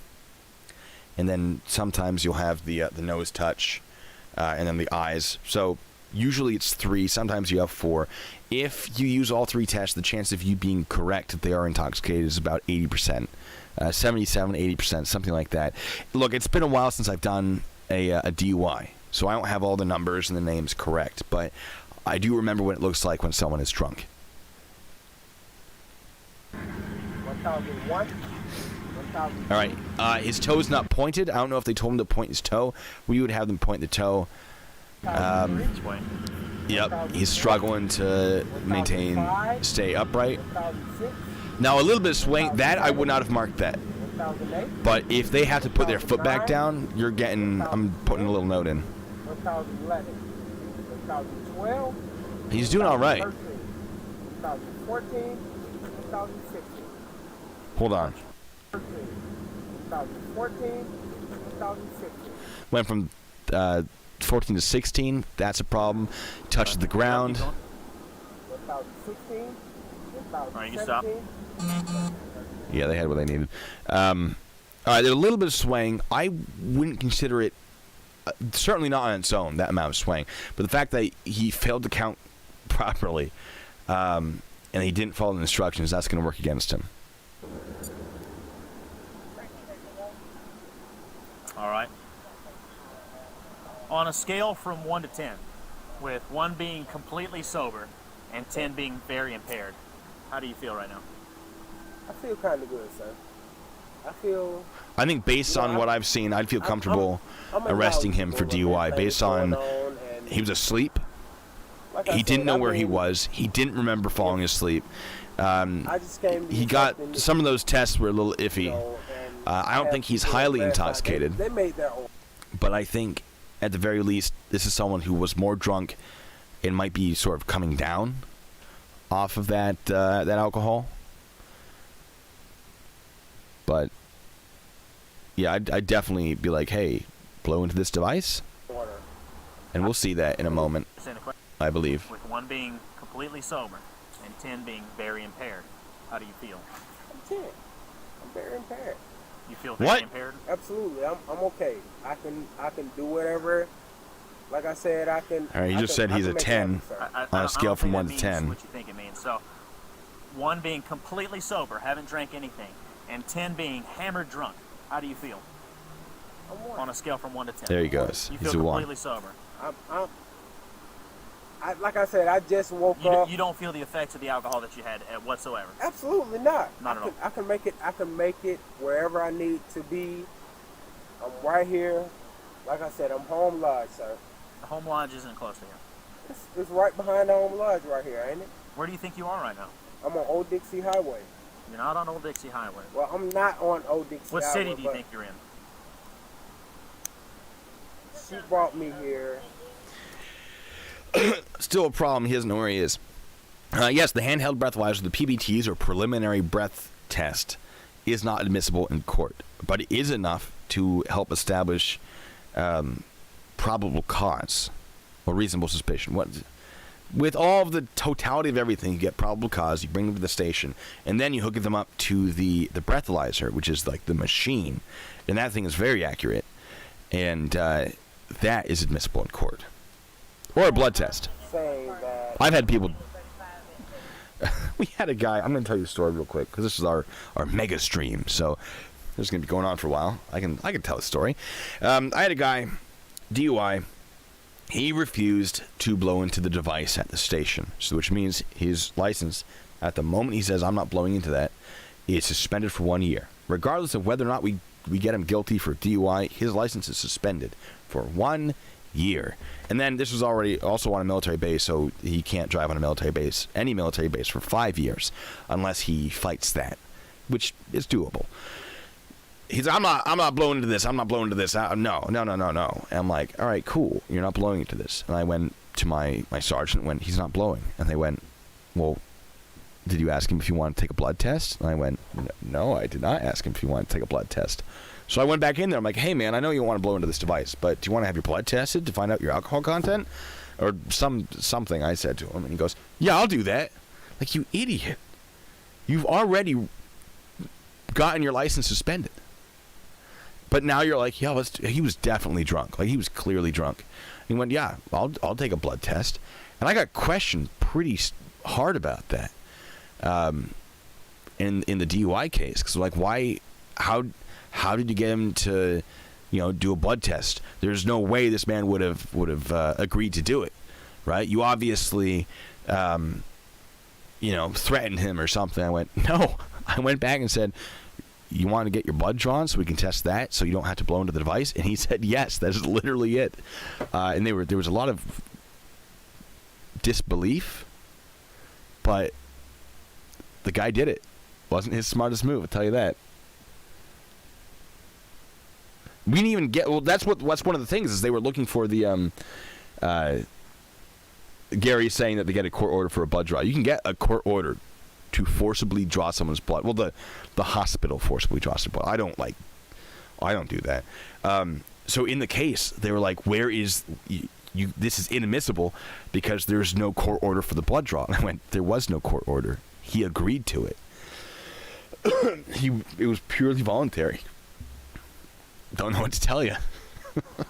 then sometimes you'll have the nose touch, and then the eyes. So, usually it's 3, sometimes you have 4. If you use all 3 tests, the chance of you being correct if they are intoxicated is about 80%. 77, 80%, something like that. Look, it's been a while since I've done a DUI, so I don't have all the numbers and the names correct, but I do remember what it looks like when someone is drunk. 1001, 1002. All right, his toe's not pointed. I don't know if they told him to point his toe. We would have them point the toe. This way. Yep, he's struggling to stay upright. 1006, Now, a little bit of swing, that I would not have marked that. 1008, But if they have to put their foot back down, I'm putting a little note in. 1011, 1012. He's doing all right. 2014, 2016. Hold on. 2014, 2016. Went from 14 to 16. That's a problem. Touches the ground. 2016, Alright, you stop. 2017. Yeah, they had what they needed. All right, there's a little bit of swaying. I wouldn't consider it certainly not on its own, that amount of swaying. But the fact that he failed to count properly, and he didn't follow the instructions, that's going to work against him. All right. On a scale from 1 to 10, with 1 being completely sober and 10 being very impaired, how do you feel right now? I feel kind of good, sir. I think based on what I've seen, I'd feel comfortable I'm arresting him for knowledgeable DUI of based everything on going on, and he was asleep. like I He said, didn't know I where he mean, was. He didn't remember falling asleep. I just came to He do got something, some of those tests were a little you iffy, know, and I don't have think he's people highly verify. intoxicated. They made their own. but I think at the very least, this is someone who was more drunk and might be sort of coming down off of that alcohol. But yeah, I'd definitely be like, hey, blow into this device, Order. and we'll see that in a moment, I believe. With 1 being completely sober and 10 being very impaired, how do you feel? I'm 10. I'm very impaired. You feel very What? impaired? Absolutely, I'm okay. I can do whatever. Like I said, I can. All right, you just said he's a 10. On a scale from 1 to 10. What you think it means. So, 1 being completely sober, haven't drank anything, and 10 being hammered drunk. How do you feel? I'm one. On a scale from 1 to 10. There he goes. You He's feel a 1. completely sober. Like I said, I just woke up. You don't feel the effects of the alcohol that you had whatsoever. Absolutely not. Not at all. I can make it. I can make it wherever I need to be. I'm right here. Like I said, I'm home lodge, sir. The home lodge isn't close to here. It's right behind the home lodge right here, ain't it? Where do you think you are right now? I'm on Old Dixie Highway. You're not on Old Dixie Highway. Well, I'm not on Old Dixie What Highway. city do you but think you're in? She brought me here. Still a problem. He doesn't know where he is. Yes, the handheld breathalyzer, the PBTs, or preliminary breath test, is not admissible in court, but it is enough to help establish probable cause or reasonable suspicion. With all of the totality of everything, you get probable cause, you bring them to the station, and then you hook them up to the breathalyzer, which is like the machine, and that thing is very accurate, and that is admissible in court. Or a blood test. Saying that I've had people... We had a guy... I'm going to tell you a story real quick, because this is our mega stream, so this is going to be going on for a while. I can tell a story. I had a guy, DUI. He refused to blow into the device at the station, so which means his license, at the moment he says, I'm not blowing into that, is suspended for 1 year. Regardless of whether or not we get him guilty for DUI, his license is suspended for 1 year. And then this was also on a military base, so he can't drive on a military base, any military base, for 5 years unless he fights that, which is doable. He's I'm not blowing into this. I'm not blowing into this. No. And I'm like, all right, cool. You're not blowing into this. And I went to my sergeant, went, he's not blowing. And they went, well, did you ask him if he wanted to take a blood test? And I went, no, I did not ask him if he wanted to take a blood test. So I went back in there. I'm like, hey, man, I know you don't want to blow into this device, but do you want to have your blood tested to find out your alcohol content? Or something I said to him. And he goes, yeah, I'll do that. Like, you idiot. You've already gotten your license suspended. But now you're like, yeah, he was definitely drunk. Like, he was clearly drunk. He went, yeah, I'll take a blood test. And I got questioned pretty hard about that in the DUI case. Because, like, why, how did you get him to, do a blood test? There's no way this man would have agreed to do it, right? You obviously, threatened him or something. I went, no. I went back and said, you want to get your blood drawn so we can test that so you don't have to blow into the device? And he said, yes, that is literally it. And there was a lot of disbelief, but the guy did it. Wasn't his smartest move, I'll tell you that. We didn't even get... Well, that's one of the things is they were looking for the... Gary's saying that they get a court order for a blood draw. You can get a court order to forcibly draw someone's blood. Well, the hospital forcibly draws their blood. I don't do that. So in the case, they were like, where is... this is inadmissible because there's no court order for the blood draw. And I went, there was no court order. He agreed to it. It was purely voluntary. Don't know what to tell you.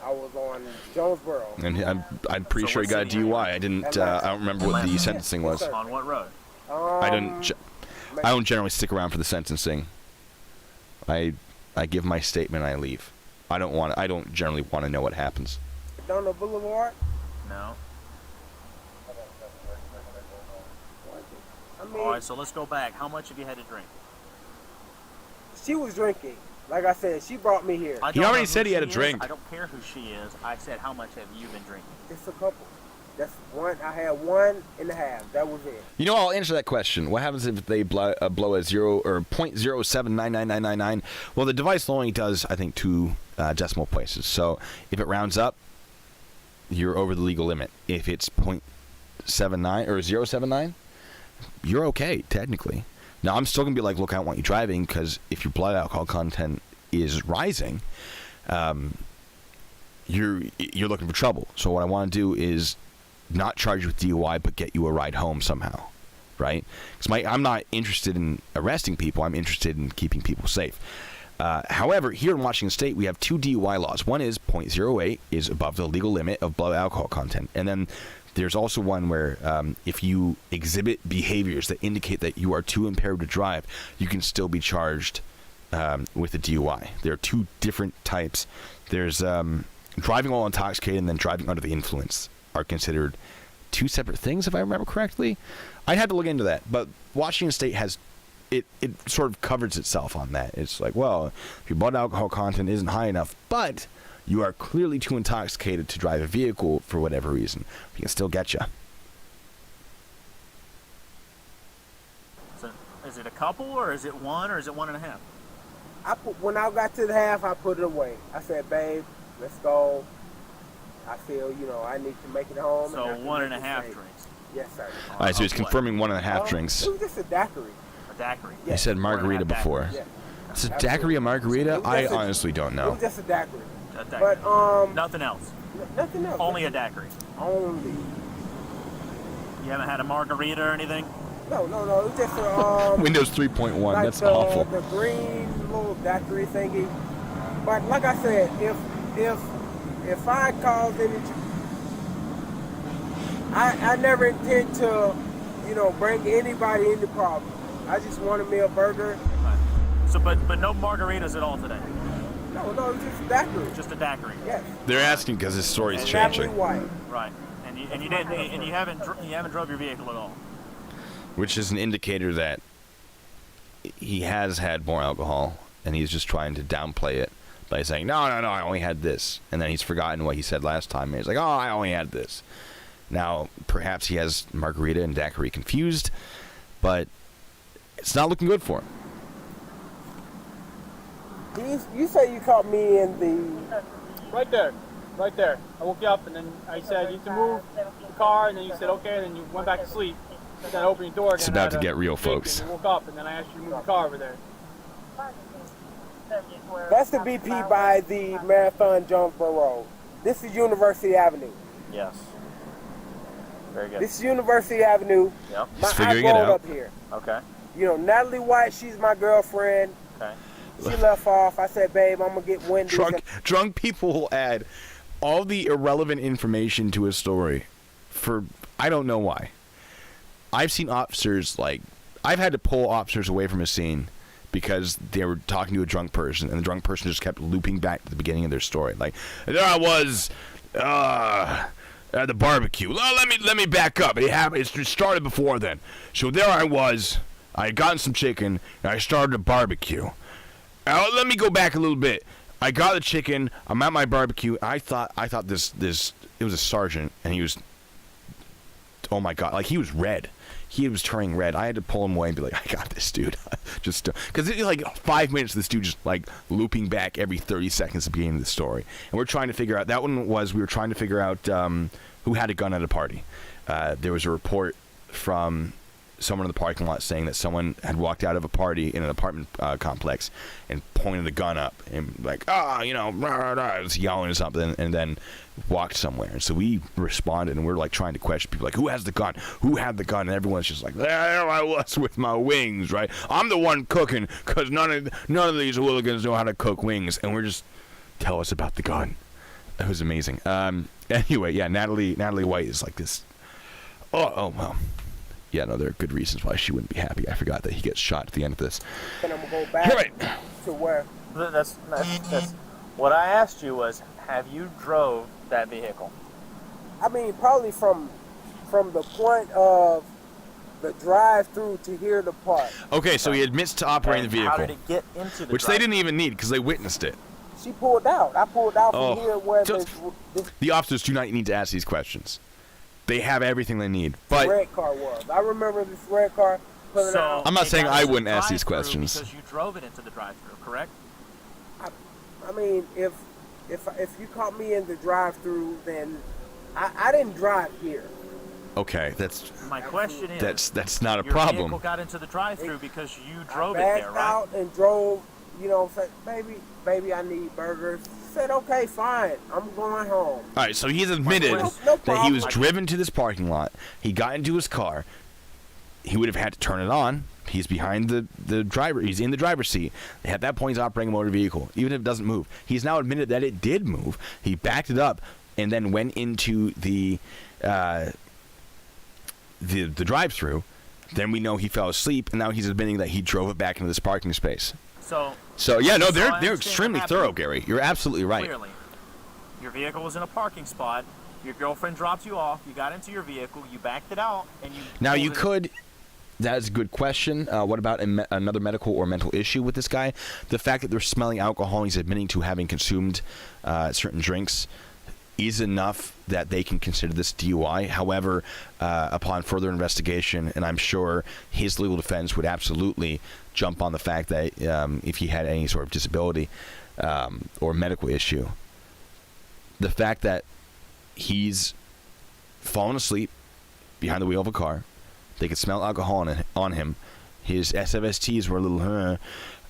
I was on Jonesboro. And I'm pretty So sure he what got a city are you DUI. in? I didn't. I don't remember what the sentencing was. Yes, sir. On what road? I don't. I don't generally stick around for the sentencing. I give my statement. I leave. I don't generally want to know what happens. Donald Boulevard. No. I mean, All right, so let's go back. How much have you had to drink? she was drinking. Like I said, she brought me here. I He don't already know who said he had she a is. drink. I don't care who she is. I said, how much have you been drinking? It's a couple. That's one. I had 1.5. That was it. You know, I'll answer that question. What happens if they blow a 0 or 0.0799999? Well, the device only does, I think, 2 decimal places. So if it rounds up, you're over the legal limit. If it's 0.79 or 0.79, you're okay, technically. Now, I'm still going to be like, look, I don't want you driving, because if your blood alcohol content is rising, you're looking for trouble. So what I want to do is not charge you with DUI, but get you a ride home somehow, right? Because I'm not interested in arresting people. I'm interested in keeping people safe. However, here in Washington State, we have 2 DUI laws. One is 0.08 is above the legal limit of blood alcohol content. And then there's also one where if you exhibit behaviors that indicate that you are too impaired to drive, you can still be charged with a DUI. There are 2 different types. There's driving while intoxicated and then driving under the influence are considered 2 separate things, if I remember correctly. I'd have to look into that. But Washington State has... It sort of covers itself on that. It's like, well, if your blood alcohol content isn't high enough, but you are clearly too intoxicated to drive a vehicle for whatever reason, we can still get you. So, is it a couple, or is it 1, or is it 1.5? When I got to the half, I put it away. I said, babe, let's go. I feel, I need to make it home. So and 1.5 drinks. Yes, sir. All right, so he's Of what? confirming 1.5 drinks. It was just a daiquiri. A daiquiri. You said margarita 1.5 before. daiquiris. Yeah. Is a daiquiri a margarita? I honestly don't It know. was just a daiquiri. A daiquiri. But, Nothing else. nothing else. Only a daiquiri. Only. You haven't had a margarita or anything? No. It was just a, Windows 3.1. like That's the, awful. the green little daiquiri thingy. But like I said, if I cause any, I never intend to, bring anybody into problem. I just wanted me a burger. So, but no margaritas at all today. No, it's just a daiquiri. Just a daiquiri. Yes. They're asking because his story's And changing, white. Right. And you didn't, and you haven't drove your vehicle at all. which is an indicator that he has had more alcohol, and he's just trying to downplay it by saying, no, I only had this. And then he's forgotten what he said last time, and he's like, oh, I only had this. Now, perhaps he has margarita and daiquiri confused, but it's not looking good for him. You say you caught me in the... Right there. I woke you up and then I said, you need to move the car, and then you said, okay, and then you went back to sleep. And then I opened your door again. It's about to get real, folks. And you woke up, and then I asked you to move the car over there. That's the BP by the Marathon Jonesboro Road. This is University Avenue. Yes. Very good. This is University Avenue. Yep. He's figuring it I out. rolled up here. Okay. Natalie White, she's my girlfriend. Okay. She left off. I said, babe, I'm going to get Wendy's. Drunk people will add all the irrelevant information to a story for I don't know why. I've seen officers, I've had to pull officers away from a scene because they were talking to a drunk person, and the drunk person just kept looping back to the beginning of their story. Like, there I was at the barbecue. Let me back up. It started before then. So there I was. I had gotten some chicken, and I started a barbecue. Let me go back a little bit. I got the chicken. I'm at my barbecue. I thought this it was a sergeant, and he was, oh my god, he was red. He was turning red. I had to pull him away and be like, I got this, dude. Just because it's 5 minutes. This dude just looping back every 30 seconds at the beginning of the story, and we're trying to figure out. That one was we were trying to figure out who had a gun at a party. There was a report from someone in the parking lot saying that someone had walked out of a party in an apartment complex and pointed the gun up and was yelling or something, and then walked somewhere. And so we responded, and we're trying to question people who has the gun, who had the gun, and everyone's just there I was with my wings, right? I'm the one cooking because none of these hooligans know how to cook wings, and we're just, tell us about the gun. It was amazing. Anyway, yeah, Natalie White is like this. Oh well. Yeah, no, there are good reasons why she wouldn't be happy. I forgot that he gets shot at the end of this. And I'm gonna go back Right. to where. That's what I asked you was, have you drove that vehicle? I mean, probably from the point of the drive-through to here to park. Okay, so he admits to operating the And how vehicle, did it get into the which they didn't even need because they witnessed it. She pulled out. I pulled out from here where So this the officers do not need to ask these questions. They have everything they need. But red car was. I remember this red car pulling So out. I'm not it saying got I into the wouldn't ask these drive-through questions. because you drove it into the drive-through, correct? I mean, if you caught me in the drive-through, then I didn't drive here. okay, that's My question is, that's not a your problem. vehicle got into the drive-through because you drove I it backed there, right? out and drove. You know, said, baby, I need burgers. Said, okay, fine. I'm going home. All right, so he's admitted No that he was problem. driven to this parking lot. He got into his car. He would have had to turn it on. He's behind the driver. He's in the driver's seat. At that point, he's operating a motor vehicle, even if it doesn't move. He's now admitted that it did move. He backed it up and then went into the drive-through. Then we know he fell asleep, and now he's admitting that he drove it back into this parking space. So Yeah, no, I they're understand extremely what thorough, happened. Gary. You're absolutely right. Clearly, your vehicle was in a parking spot. Your girlfriend dropped you off. You got into your vehicle. You backed it out, and you. Now pulled you it- could. That is a good question. What about another medical or mental issue with this guy? The fact that they're smelling alcohol, he's admitting to having consumed certain drinks, is enough that they can consider this DUI. However, upon further investigation, and I'm sure his legal defense would absolutely jump on the fact that if he had any sort of disability or medical issue, the fact that he's fallen asleep behind the wheel of a car, they could smell alcohol on him, his SFSTs were a little,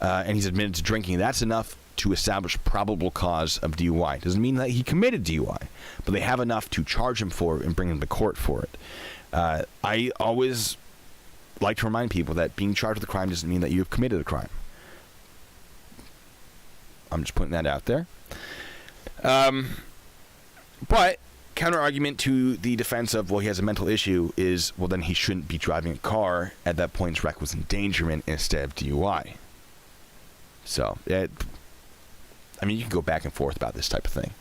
and he's admitted to drinking. That's enough to establish probable cause of DUI. Doesn't mean that he committed DUI, but they have enough to charge him for it and bring him to court for it. I always like to remind people that being charged with a crime doesn't mean that you have committed a crime. I'm just putting that out there. But counter argument to the defense of, well, he has a mental issue is, well, then he shouldn't be driving a car. At that point, it's reckless endangerment instead of DUI. So, I mean, you can go back and forth about this type of thing.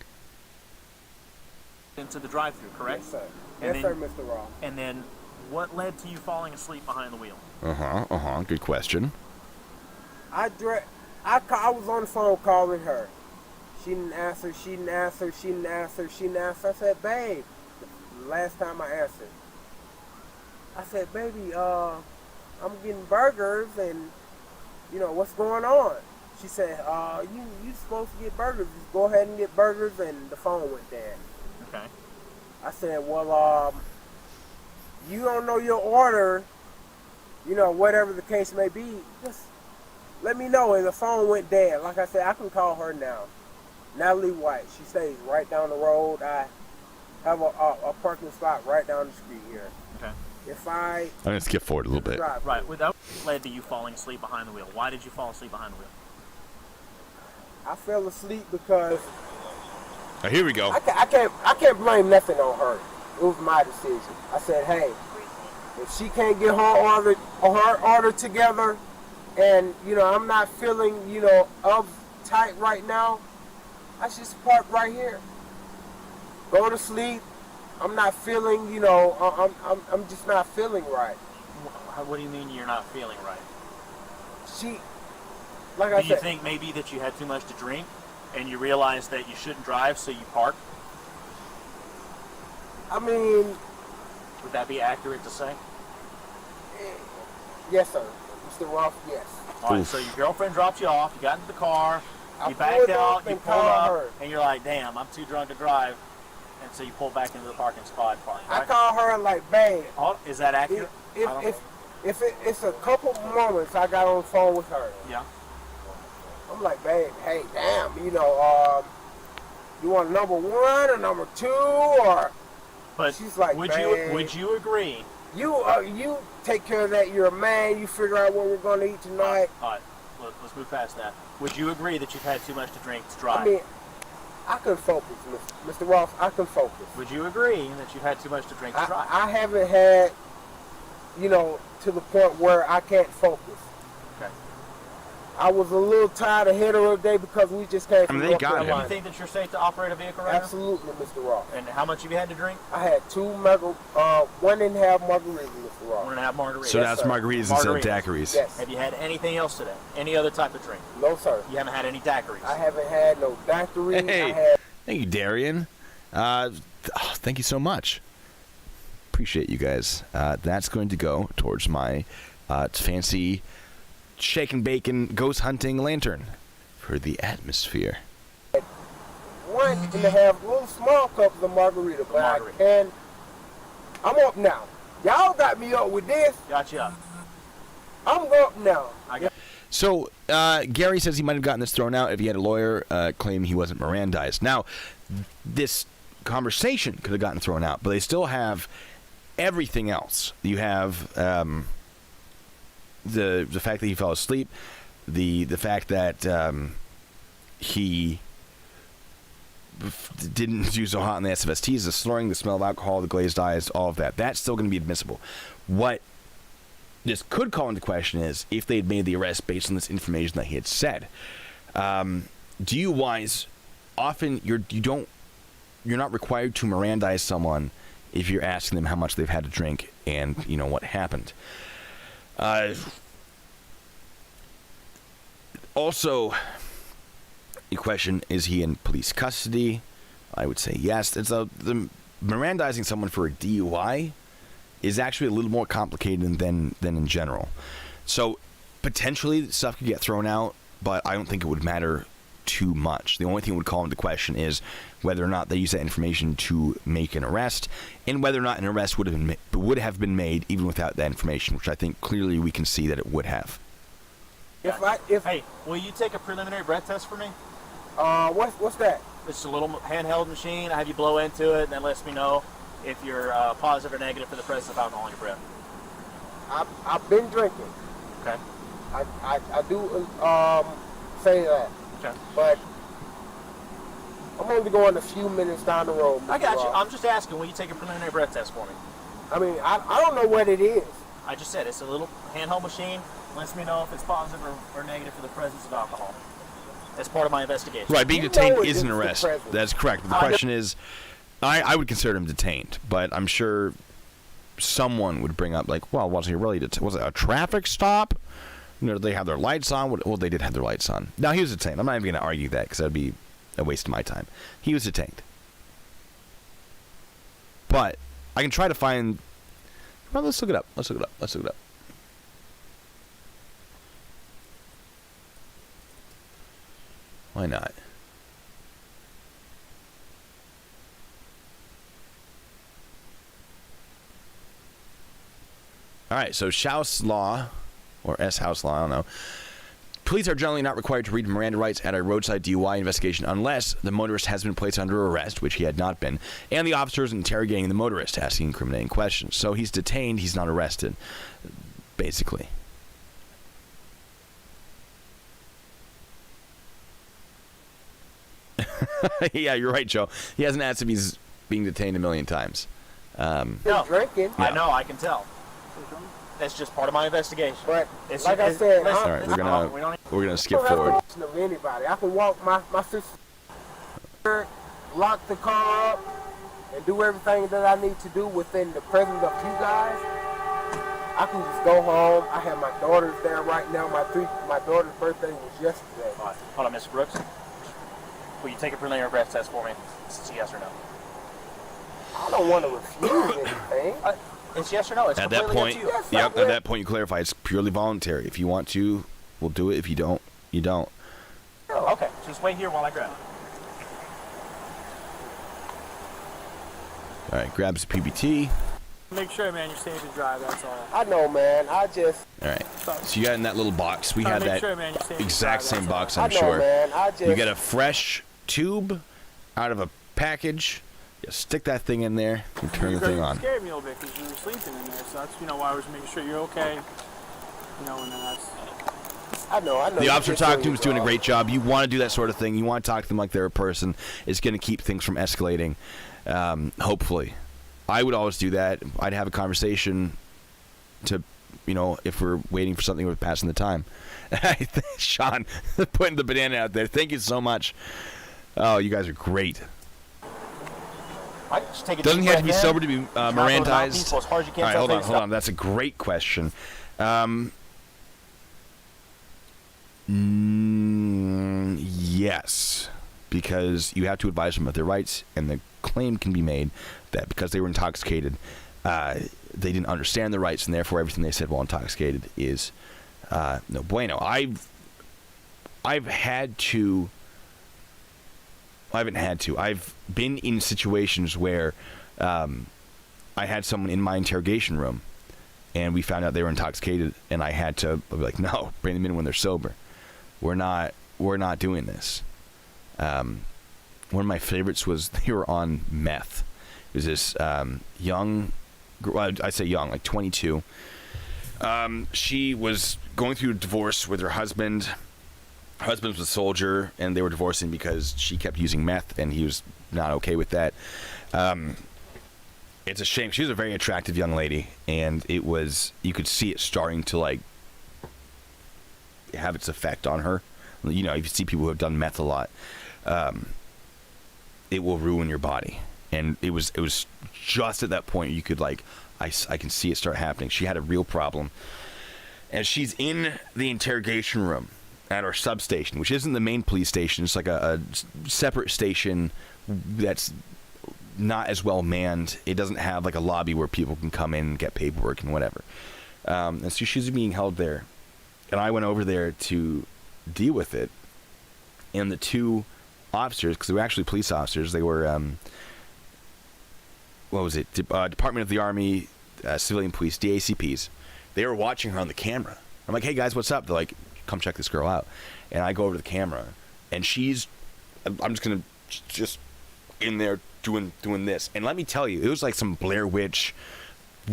into the drive-through, correct? Yes, sir. And Yes, then- sir, Mr. Ross. And then, what led to you falling asleep behind the wheel? Good question. I was on the phone calling her. She didn't answer. I said, babe, the last time I answered, I said, baby, I'm getting burgers and, you know, what's going on? She said, you supposed to get burgers. Just go ahead and get burgers, and the phone went dead. Okay. I said, well, you don't know your order, you know, whatever the case may be, just let me know. And the phone went dead. Like I said, I can call her now. Natalie White. She stays right down the road. I have a parking spot right down the street here. Okay. If I I'm going to skip forward a little bit. drive, Right. Without led to you falling asleep behind the wheel. Why did you fall asleep behind the wheel? I fell asleep because Oh, here we go. I can't blame nothing on her. It was my decision. I said, hey, if she can't get her order together, and you know I'm not feeling uptight right now, I should park right here. Go to sleep. I'm not feeling, I'm just not feeling right. What do you mean you're not feeling right? Like I Do you said, think maybe that you had too much to drink and you realized that you shouldn't drive, so you parked? I mean, Would that be accurate to say? yes, sir, Mr. Roth, yes. All right, Oof. so your girlfriend dropped you off, you got into the car, I you backed pulled out, up you and pulled called up, her. and you're like, damn, I'm too drunk to drive. And so you pull back into the parking spot and park, I right? call her like, babe. Oh, is that accurate? I don't know. If it's a couple moments I got on the phone with her. Yeah. I'm like, babe, hey, damn, you want number one or number two, or But she's like, would "Babe." you agree? you take care of that. You're a man. You figure out what we're gonna eat tonight. All right, let's move past that. Would you agree that you've had too much to drink to drive? I mean, I can focus, Mr. Ross. I can focus. Would you agree that you've had too much to drink to drive? I haven't had, to the point where I can't focus. Okay. I was a little tired of hetero day because we just came from North Do Carolina. you think that you're safe to operate a vehicle right Absolutely, Mr. Ross. now? And how much have you had to drink? I had 1.5 margaritas, Mr. Ross. 1.5 margaritas. So that's sir. margaritas instead of Margaritas. daiquiris. Yes. Have you had anything else today? Any other type of drink? No, sir. You haven't had any daiquiris? I haven't had no daiquiris. Hey, thank you, Darian. Thank you so much. Appreciate you guys. That's going to go towards my fancy shake and bacon ghost hunting lantern for the atmosphere. 1.5 little small cups of margarita, but Margarita. I'm up now. Y'all got me up with this. Got you up. I'm up now. So, Gary says he might have gotten this thrown out if he had a lawyer claim he wasn't Mirandized. Now, this conversation could have gotten thrown out, but they still have everything else. You have the fact that he fell asleep, the fact that he didn't do so hot in the SFSTs, the slurring, the smell of alcohol, the glazed eyes, all of that. That's still going to be admissible. What this could call into question is if they had made the arrest based on this information that he had said. DUIs, often you're not required to Mirandize someone if you're asking them how much they've had to drink and what happened. Also, the question, is he in police custody? I would say yes. The Mirandizing someone for a DUI is actually a little more complicated than in general. So potentially stuff could get thrown out, but I don't think it would matter too much. The only thing that would call into question is whether or not they use that information to make an arrest, and whether or not an arrest would have been made even without that information, which I think clearly we can see that it would have. Hey, will you take a preliminary breath test for me? What's that? It's a little handheld machine. I have you blow into it, and that lets me know if you're positive or negative for the presence of alcohol in your breath. I've been drinking. Okay. I do say that. Okay. But I'm only going a few minutes down the road. I got you. I'm just asking, will you take a preliminary breath test for me? I mean, I don't know what it is. I just said it's a little handheld machine. Lets me know if it's positive or negative for the presence of alcohol. That's part of my investigation. Right, being detained is an arrest. That's correct. The question is, I would consider him detained, but I'm sure someone would bring up, like, well, was he really detained? Was it a traffic stop? Did they have their lights on? Well, they did have their lights on. No, he was detained. I'm not even going to argue that because that would be a waste of my time. He was detained. But I can try to find... Well, let's look it up. Let's look it up. Why not? All right, so Schaus law, or S-House law, I don't know. Police are generally not required to read Miranda rights at a roadside DUI investigation unless the motorist has been placed under arrest, which he had not been, and the officer is interrogating the motorist, asking incriminating questions. So he's detained, he's not arrested, basically. Yeah, you're right, Joe. He hasn't asked if he's being detained a million times. No. Drinking. I know, I can tell. That's just part of my investigation. But like I said, All right, we're gonna skip forward. Of anybody, I can walk my sister, lock the car up, and do everything that I need to do within the presence of you guys. I can just go home. I have my daughters there right now. My daughter's birthday was yesterday. All right. Hold on, Mr. Brooks. Will you take a preliminary breath test for me? It's yes or no. I don't want to refuse anything. It's yes or no. It's At that completely point, up to you. Yes, at that point, you clarify it's purely voluntary. If you want to, we'll do it. If you don't, you don't. Okay, just wait here while I grab it. All right, grabs the PBT. Make sure, man, you're safe to drive. That's all. I know, man. I just. All right. So you got in that little box. We had Make that sure, man, you're safe to exact drive, same that's box, I I'm know, sure. man. I just. You get a fresh tube out of a package. You stick that thing in there and turn the thing on. You scared me a little bit because you were sleeping in there, so that's why I was making sure you're okay. And then that's. I know. The You officer just talking to doing him is doing a your great job. job. You want to do that sort of thing. You want to talk to them like they're a person. It's going to keep things from escalating, hopefully. I would always do that. I'd have a conversation to, if we're waiting for something, we're passing the time. Sean, putting the banana out there. Thank you so much. Oh, you guys are great. Right, just take a Doesn't deep he have to be breath in. sober to be Knock over the mouthpiece Mirandized? go as hard as you can All right, till hold they on. stop. That's a great question. Yes, because you have to advise them of their rights, and the claim can be made that because they were intoxicated, they didn't understand the rights, and therefore everything they said while intoxicated is no bueno. I've been in situations where I had someone in my interrogation room, and we found out they were intoxicated, and I had to be like, no, bring them in when they're sober. We're not doing this. One of my favorites was they were on meth. It was this young, I say young, like 22. She was going through a divorce with her husband. Her husband was a soldier, and they were divorcing because she kept using meth, and he was not okay with that. It's a shame. She was a very attractive young lady, and it was, you could see it starting to like have its effect on her. If you see people who have done meth a lot, it will ruin your body. And it was just at that point you could like, I can see it start happening. She had a real problem, and she's in the interrogation room at our substation, which isn't the main police station. It's like a separate station that's not as well manned. It doesn't have like a lobby where people can come in and get paperwork and whatever. And so she's being held there, and I went over there to deal with it. And the two officers, because they were actually police officers, they were Department of the Army, Civilian Police, DACPs. They were watching her on the camera. I'm like, hey guys, what's up? They're like, come check this girl out. And I go over to the camera, and I'm just gonna just in there doing this. And let me tell you, it was like some Blair Witch.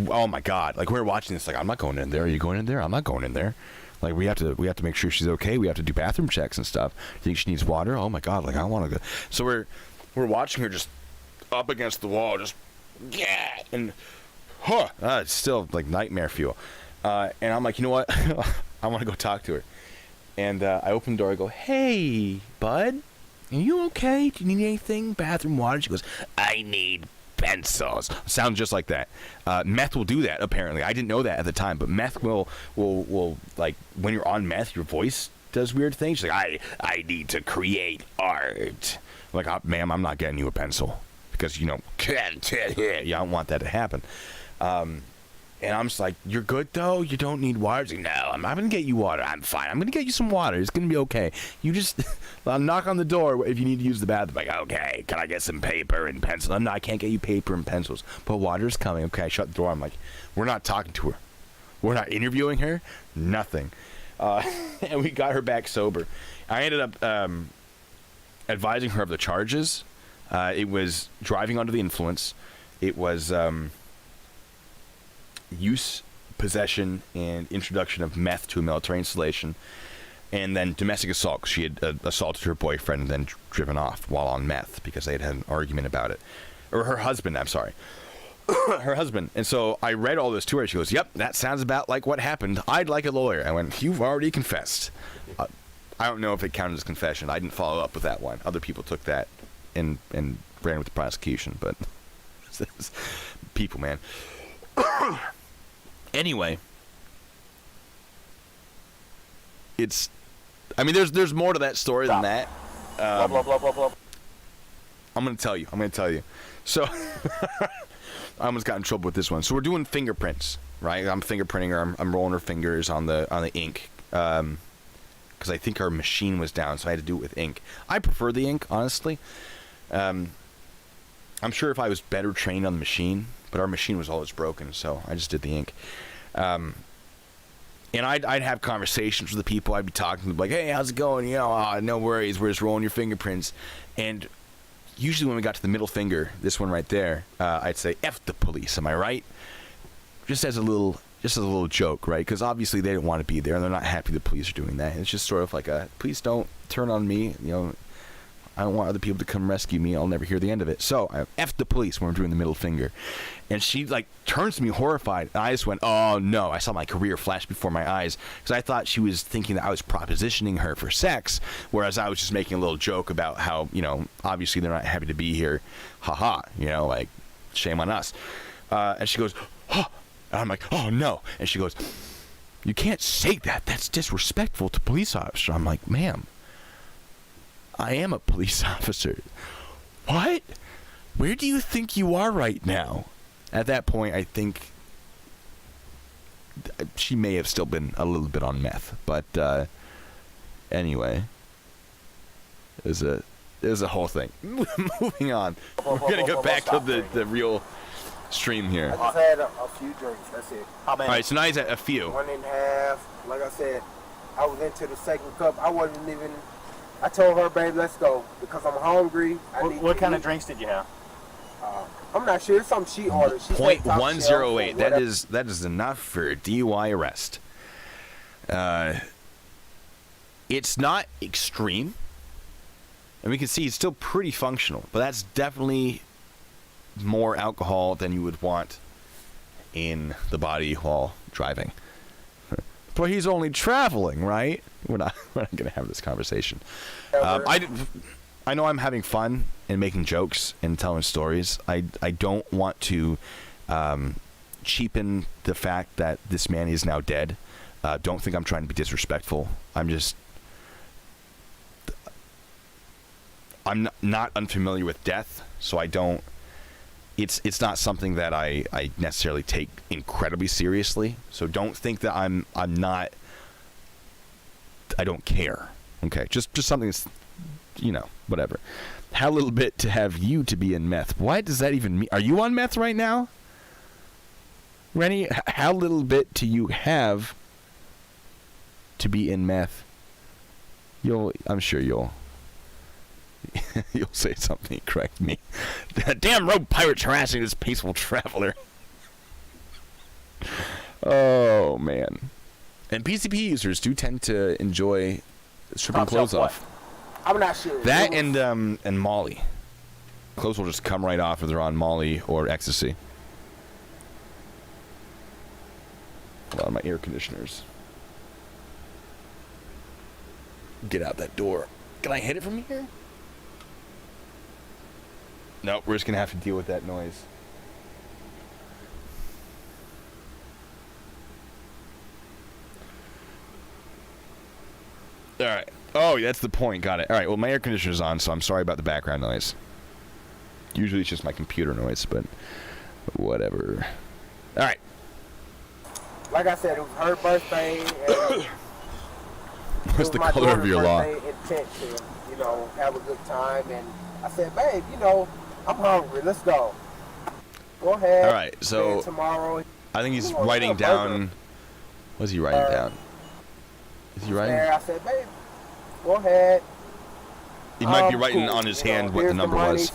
Oh my God! Like, we were watching this, like, I'm not going in there. Are you going in there? I'm not going in there. Like, we have to make sure she's okay. We have to do bathroom checks and stuff. You think she needs water? Oh my God! Like, I want to go. So we're watching her just up against the wall, just and it's still like nightmare fuel. And I'm like, you know what? I want to go talk to her. And I open the door. I go, hey, bud, are you okay? Do you need anything? Bathroom, water? She goes, I need pencils. Sounds just like that. Meth will do that, apparently. I didn't know that at the time, but meth will like, when you're on meth, your voice does weird things. She's like, I need to create art. I'm like, ma'am, I'm not getting you a pencil. Because, you don't want that to happen. And I'm just like, you're good, though? You don't need water? She's like, no, I'm not going to get you water. I'm fine. I'm going to get you some water. It's going to be okay. You just knock on the door if you need to use the bathroom. Like, okay, can I get some paper and pencil? No, I can't get you paper and pencils. But water's coming. Okay, I shut the door. I'm like, we're not talking to her. We're not interviewing her. Nothing. And we got her back sober. I ended up advising her of the charges. It was driving under the influence. It was use, possession, and introduction of meth to a military installation, and then domestic assault. She had assaulted her boyfriend and then driven off while on meth because they had had an argument about it. Or her husband, I'm sorry. Her husband. And so I read all this to her. She goes, yep, that sounds about like what happened. I'd like a lawyer. I went, you've already confessed. I don't know if it counted as confession. I didn't follow up with that one. Other people took that and ran with the prosecution, but people, man. Anyway, there's more to that story than that. Blah, blah, blah, blah, blah. I'm gonna tell you. So I almost got in trouble with this one. So we're doing fingerprints, right? I'm fingerprinting her. I'm rolling her fingers on the ink because I think her machine was down, so I had to do it with ink. I prefer the ink, honestly. I'm sure if I was better trained on the machine, but our machine was always broken, so I just did the ink. And I'd have conversations with the people. I'd be talking to them like, hey, how's it going? No worries. We're just rolling your fingerprints. And usually when we got to the middle finger, this one right there, I'd say, F the police. Am I right? Just as a little just as a little joke, right? Because obviously they didn't want to be there, and they're not happy the police are doing that. It's just sort of like a, please don't turn on me. You know, I don't want other people to come rescue me. I'll never hear the end of it. So I F the police when we're doing the middle finger. And she, like, turns to me horrified. And I just went, oh, no. I saw my career flash before my eyes. Because I thought she was thinking that I was propositioning her for sex. Whereas I was just making a little joke about how, you know, obviously they're not happy to be here. Ha-ha. You know, like, shame on us. And she goes, oh. And I'm like, oh, no. And she goes, you can't say that. That's disrespectful to police officers. I'm like, ma'am, I am a police officer. What? Where do you think you are right now? At that point, I think she may have still been a little bit on meth. But anyway, it was a whole thing. Moving on. We're going to go back to the real stream here. I just had a few drinks. That's it. How many? All right, so now he's at a few. 1.5. Like I said, I was into the second cup. I wasn't even. I told her, babe, let's go because I'm hungry. What kind of drinks did you have? I'm not sure. It's something she ordered. She said top shelf or .108. That is enough for a DUI arrest. It's not extreme, and we can see it's still pretty functional. But that's definitely more alcohol than you would want in the body while driving. But he's only traveling, right? We're not going to have this conversation. I know I'm having fun and making jokes and telling stories. I don't want to cheapen the fact that this man is now dead. Don't think I'm trying to be disrespectful. I'm not unfamiliar with death, so I don't. It's not something that I necessarily take incredibly seriously. So don't think that I'm not. I don't care. Okay, just something that's, you know, whatever. How little bit to have you to be in meth? What does that even mean? Are you on meth right now, Rennie? How little bit do you have to be in meth? I'm sure you'll say something. Correct me. Damn road pirates harassing this peaceful traveler. Oh man. And PCP users do tend to enjoy stripping clothes off. I'm not sure. That and Molly. Clothes will just come right off if they're on Molly or ecstasy. A lot of my air conditioners. Get out that door. Can I hit it from here? No, we're just going to have to deal with that noise. All right. Oh, that's the point. Got it. All right. Well, my air conditioner's on, so I'm sorry about the background noise. Usually it's just my computer noise, but whatever. All right. Like I said, it was her birthday. And What's the color of your law? Intent to, you know, have a good time. And I said, babe, you know, I'm hungry. Let's go. Go ahead. All right. So tomorrow. I think he's writing down. What's he writing down? Is he writing? I said, babe, go ahead. He might be writing on his hand what the number was.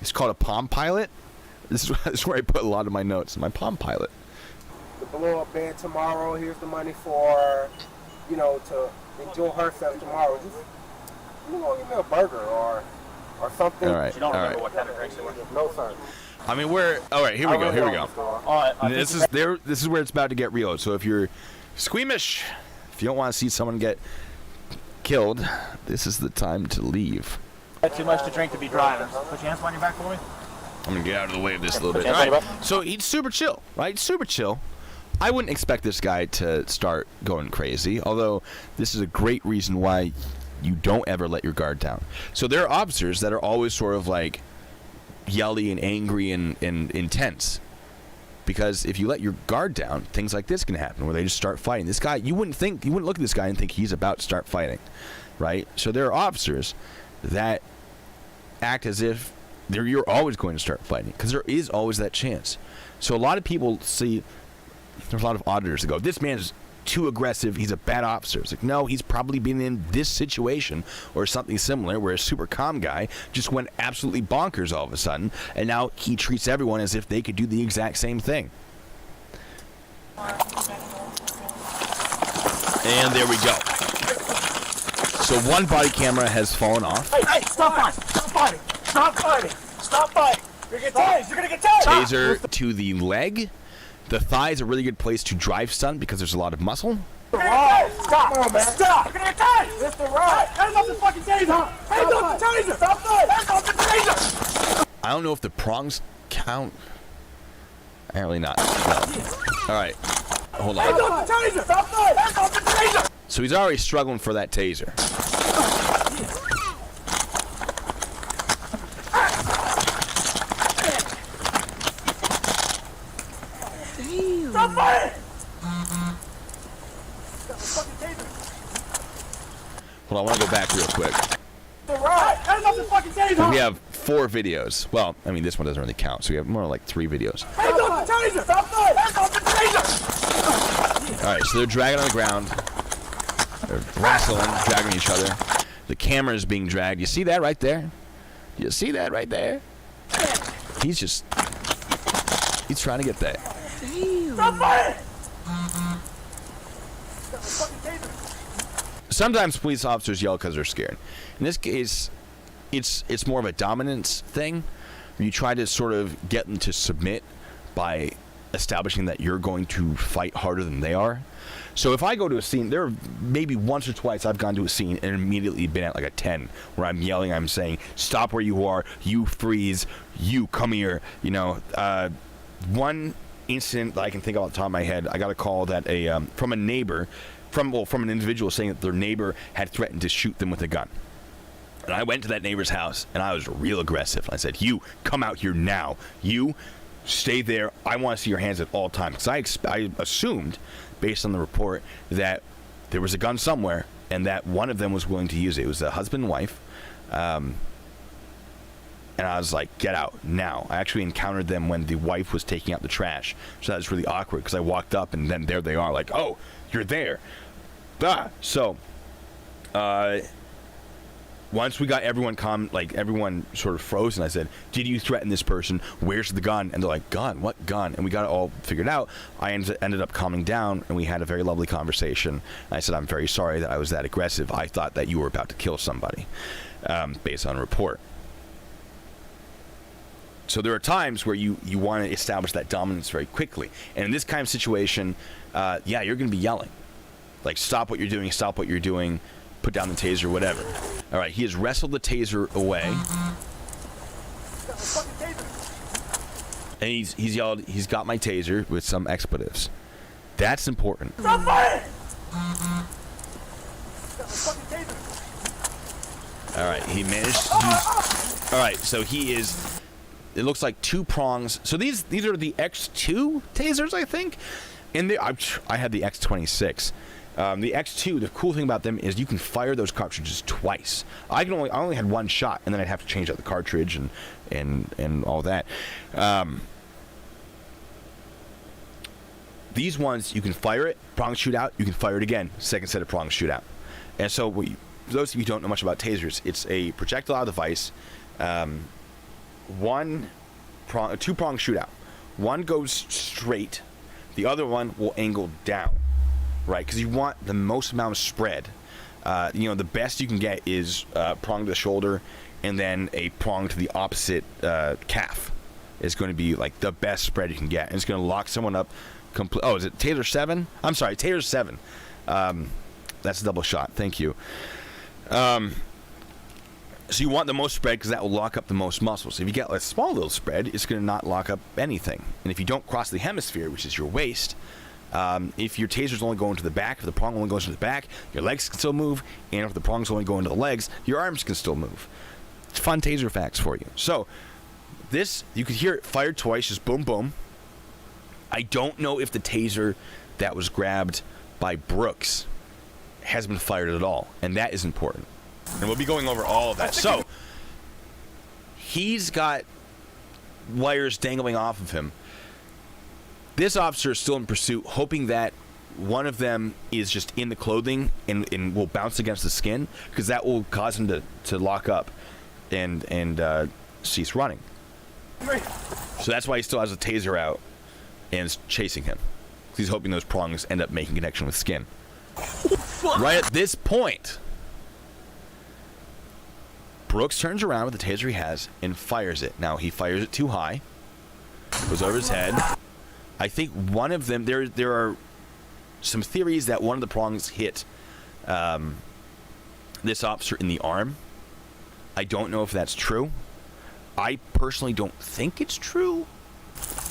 It's called a Palm Pilot. This is where I put a lot of my notes. My Palm Pilot. The blow up bed tomorrow. Here's the money for, you know, to enjoy herself tomorrow. Just, you know, give me a burger or something. All right. You don't all remember right. what kind of drinks it were? No, sir. I mean, all right. Here we go. Here we go. This is where it's about to get real. So if you're squeamish, if you don't want to see someone get killed, this is the time to leave. Too much to drink to be driving. Put your hands behind your back for me. I'm gonna get out of the way of this a little bit. Okay, All right. So he's super chill, right? Super chill. I wouldn't expect this guy to start going crazy, although this is a great reason why you don't ever let your guard down. So there are officers that are always sort of like yelly and angry and intense. Because if you let your guard down, things like this can happen where they just start fighting. This guy, you wouldn't look at this guy and think he's about to start fighting, right? So there are officers that act as if you're always going to start fighting because there is always that chance. So a lot of people see, there's a lot of auditors that go, this man's too aggressive, he's a bad officer. It's like, no, he's probably been in this situation or something similar where a super calm guy just went absolutely bonkers all of a sudden, and now he treats everyone as if they could do the exact same thing. And there we go. So one body camera has fallen off. Hey, stop fighting! Stop fighting! Stop fighting! Stop fighting! You're gonna get tased! You're gonna get tased! Taser to the leg. The thigh is a really good place to drive stunt because there's a lot of muscle. Stop! Come on, man. Stop! You're gonna get tased! Mr. Right! Hands off the fucking taser! Hands off the taser! Stop fighting! Hands off the taser! I don't know if the prongs count. Apparently not. No. All right. Hold Hands on. off the taser! Stop fighting! Hands off the taser! So he's already struggling for that taser. Stop fighting! Hold on, I want to go back real quick. Right! Hands off the fucking taser! We have 4 videos. Well, I mean, this one doesn't really count, so we have more like 3 videos. Hands off the taser! Stop fighting! Hands off the taser! All right, so they're dragging on the ground. They're wrestling, dragging each other. The camera is being dragged. You see that right there? You see that right there? He's trying to get that. Stop fighting! Sometimes police officers yell because they're scared. In this case, it's more of a dominance thing. You try to sort of get them to submit by establishing that you're going to fight harder than they are. So if I go to a scene, there are maybe once or twice I've gone to a scene and immediately been at like a 10 where I'm yelling, I'm saying, stop where you are, you freeze, you come here. You know, one incident that I can think of off the top of my head, I got a call that from a neighbor, from an individual saying that their neighbor had threatened to shoot them with a gun. And I went to that neighbor's house and I was real aggressive. I said, you come out here now. You stay there. I want to see your hands at all times. Because I assumed, based on the report, that there was a gun somewhere and that one of them was willing to use it. It was a husband and wife. And I was like, get out now. I actually encountered them when the wife was taking out the trash. So that was really awkward because I walked up and then there they are like, oh, you're there. So, once we got everyone calm, like everyone sort of frozen, I said, did you threaten this person? Where's the gun? And they're like, gun? What gun? And we got it all figured out. I ended up calming down and we had a very lovely conversation. I said, I'm very sorry that I was that aggressive. I thought that you were about to kill somebody, based on a report. So there are times where you want to establish that dominance very quickly. And in this kind of situation, yeah, you're going to be yelling. Like, stop what you're doing, stop what you're doing, put down the taser, whatever. All right, he has wrestled the taser away. And he's yelled, he's got my taser with some expletives. That's important. Stop fighting! All right, he managed to... All right, so he is... It looks like 2 prongs. So these are the X2 tasers, I think. And I had the X26. The X2, the cool thing about them is you can fire those cartridges twice. I only had 1 shot, and then I'd have to change out the cartridge and all that. These ones, you can fire it, prongs shoot out, you can fire it again, second set of prongs shoot out. And so, for those of you who don't know much about tasers, it's a projectile device. 2 prong shootout. One goes straight, the other one will angle down, right? Because you want the most amount of spread. The best you can get is prong to the shoulder, and then a prong to the opposite calf. Is going to be like the best spread you can get, and it's going to lock someone up. Oh, is it Taser 7? I'm sorry, Taser 7. That's a double shot. Thank you. So you want the most spread because that will lock up the most muscles. If you get a small little spread, it's going to not lock up anything. And if you don't cross the hemisphere, which is your waist, if your taser's only going to the back, if the prong only goes to the back, your legs can still move. And if the prong's only going to the legs, your arms can still move. It's fun taser facts for you. So this, you could hear it fired twice, just boom, boom. I don't know if the taser that was grabbed by Brooks has been fired at all. And that is important. And we'll be going over all of that. So, he's got wires dangling off of him. This officer is still in pursuit, hoping that one of them is just in the clothing and will bounce against the skin, because that will cause him to lock up and cease running. So that's why he still has a taser out and is chasing him. He's hoping those prongs end up making connection with skin. Right at this point, Brooks turns around with the taser he has and fires it. Now, he fires it too high. Goes over his head. I think one of them, there are some theories that one of the prongs hit this officer in the arm. I don't know if that's true. I personally don't think it's true.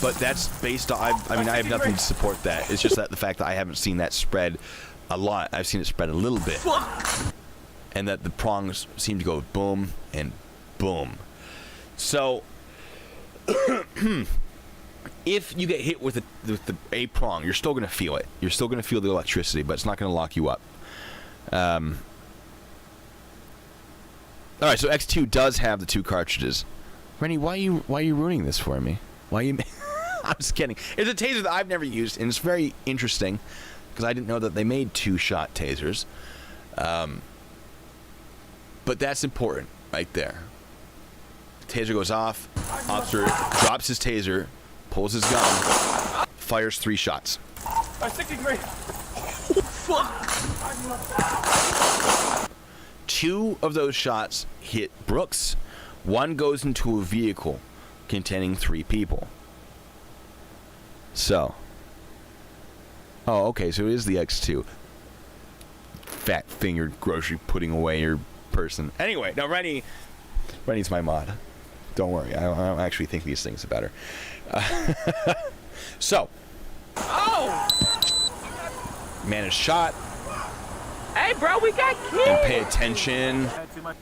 But that's based on, I mean, I have nothing to support that. It's just that the fact that I haven't seen that spread a lot. I've seen it spread a little bit. And that the prongs seem to go boom and boom. So, if you get hit with a prong, you're still going to feel it. You're still going to feel the electricity, but it's not going to lock you up. All right, so X2 does have the 2 cartridges. Rennie, why are you ruining this for me? Why are you... I'm just kidding. It's a taser that I've never used, and it's very interesting because I didn't know that they made 2-shot tasers. But that's important right there. The taser goes off. Officer drops his taser, pulls his gun, fires 3 shots. 63. 2 of those shots hit Brooks. 1 goes into a vehicle containing 3 people. So. Oh, okay, so it is the X2. Fat-fingered grocery putting away your person. Anyway, now Rennie's my mod. Don't worry, I don't actually think these things are better. So. Oh! Man is shot. Hey, bro, we got kids. And pay attention. Too much.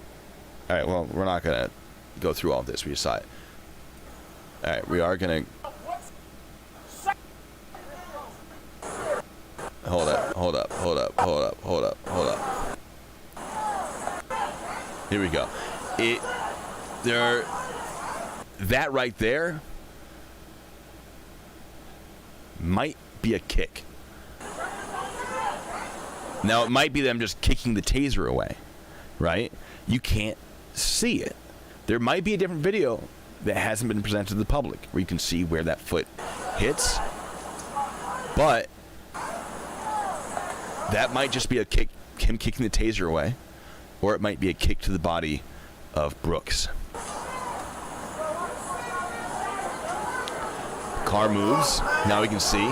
All right, well, we're not going to go through all of this. We just saw it. All right, we are going to... Hold up. Here we go. That right there might be a kick. Now, it might be them just kicking the taser away, right? You can't see it. There might be a different video that hasn't been presented to the public where you can see where that foot hits. But that might just be a kick, him kicking the taser away, or it might be a kick to the body of Brooks. Car moves. Now we can see.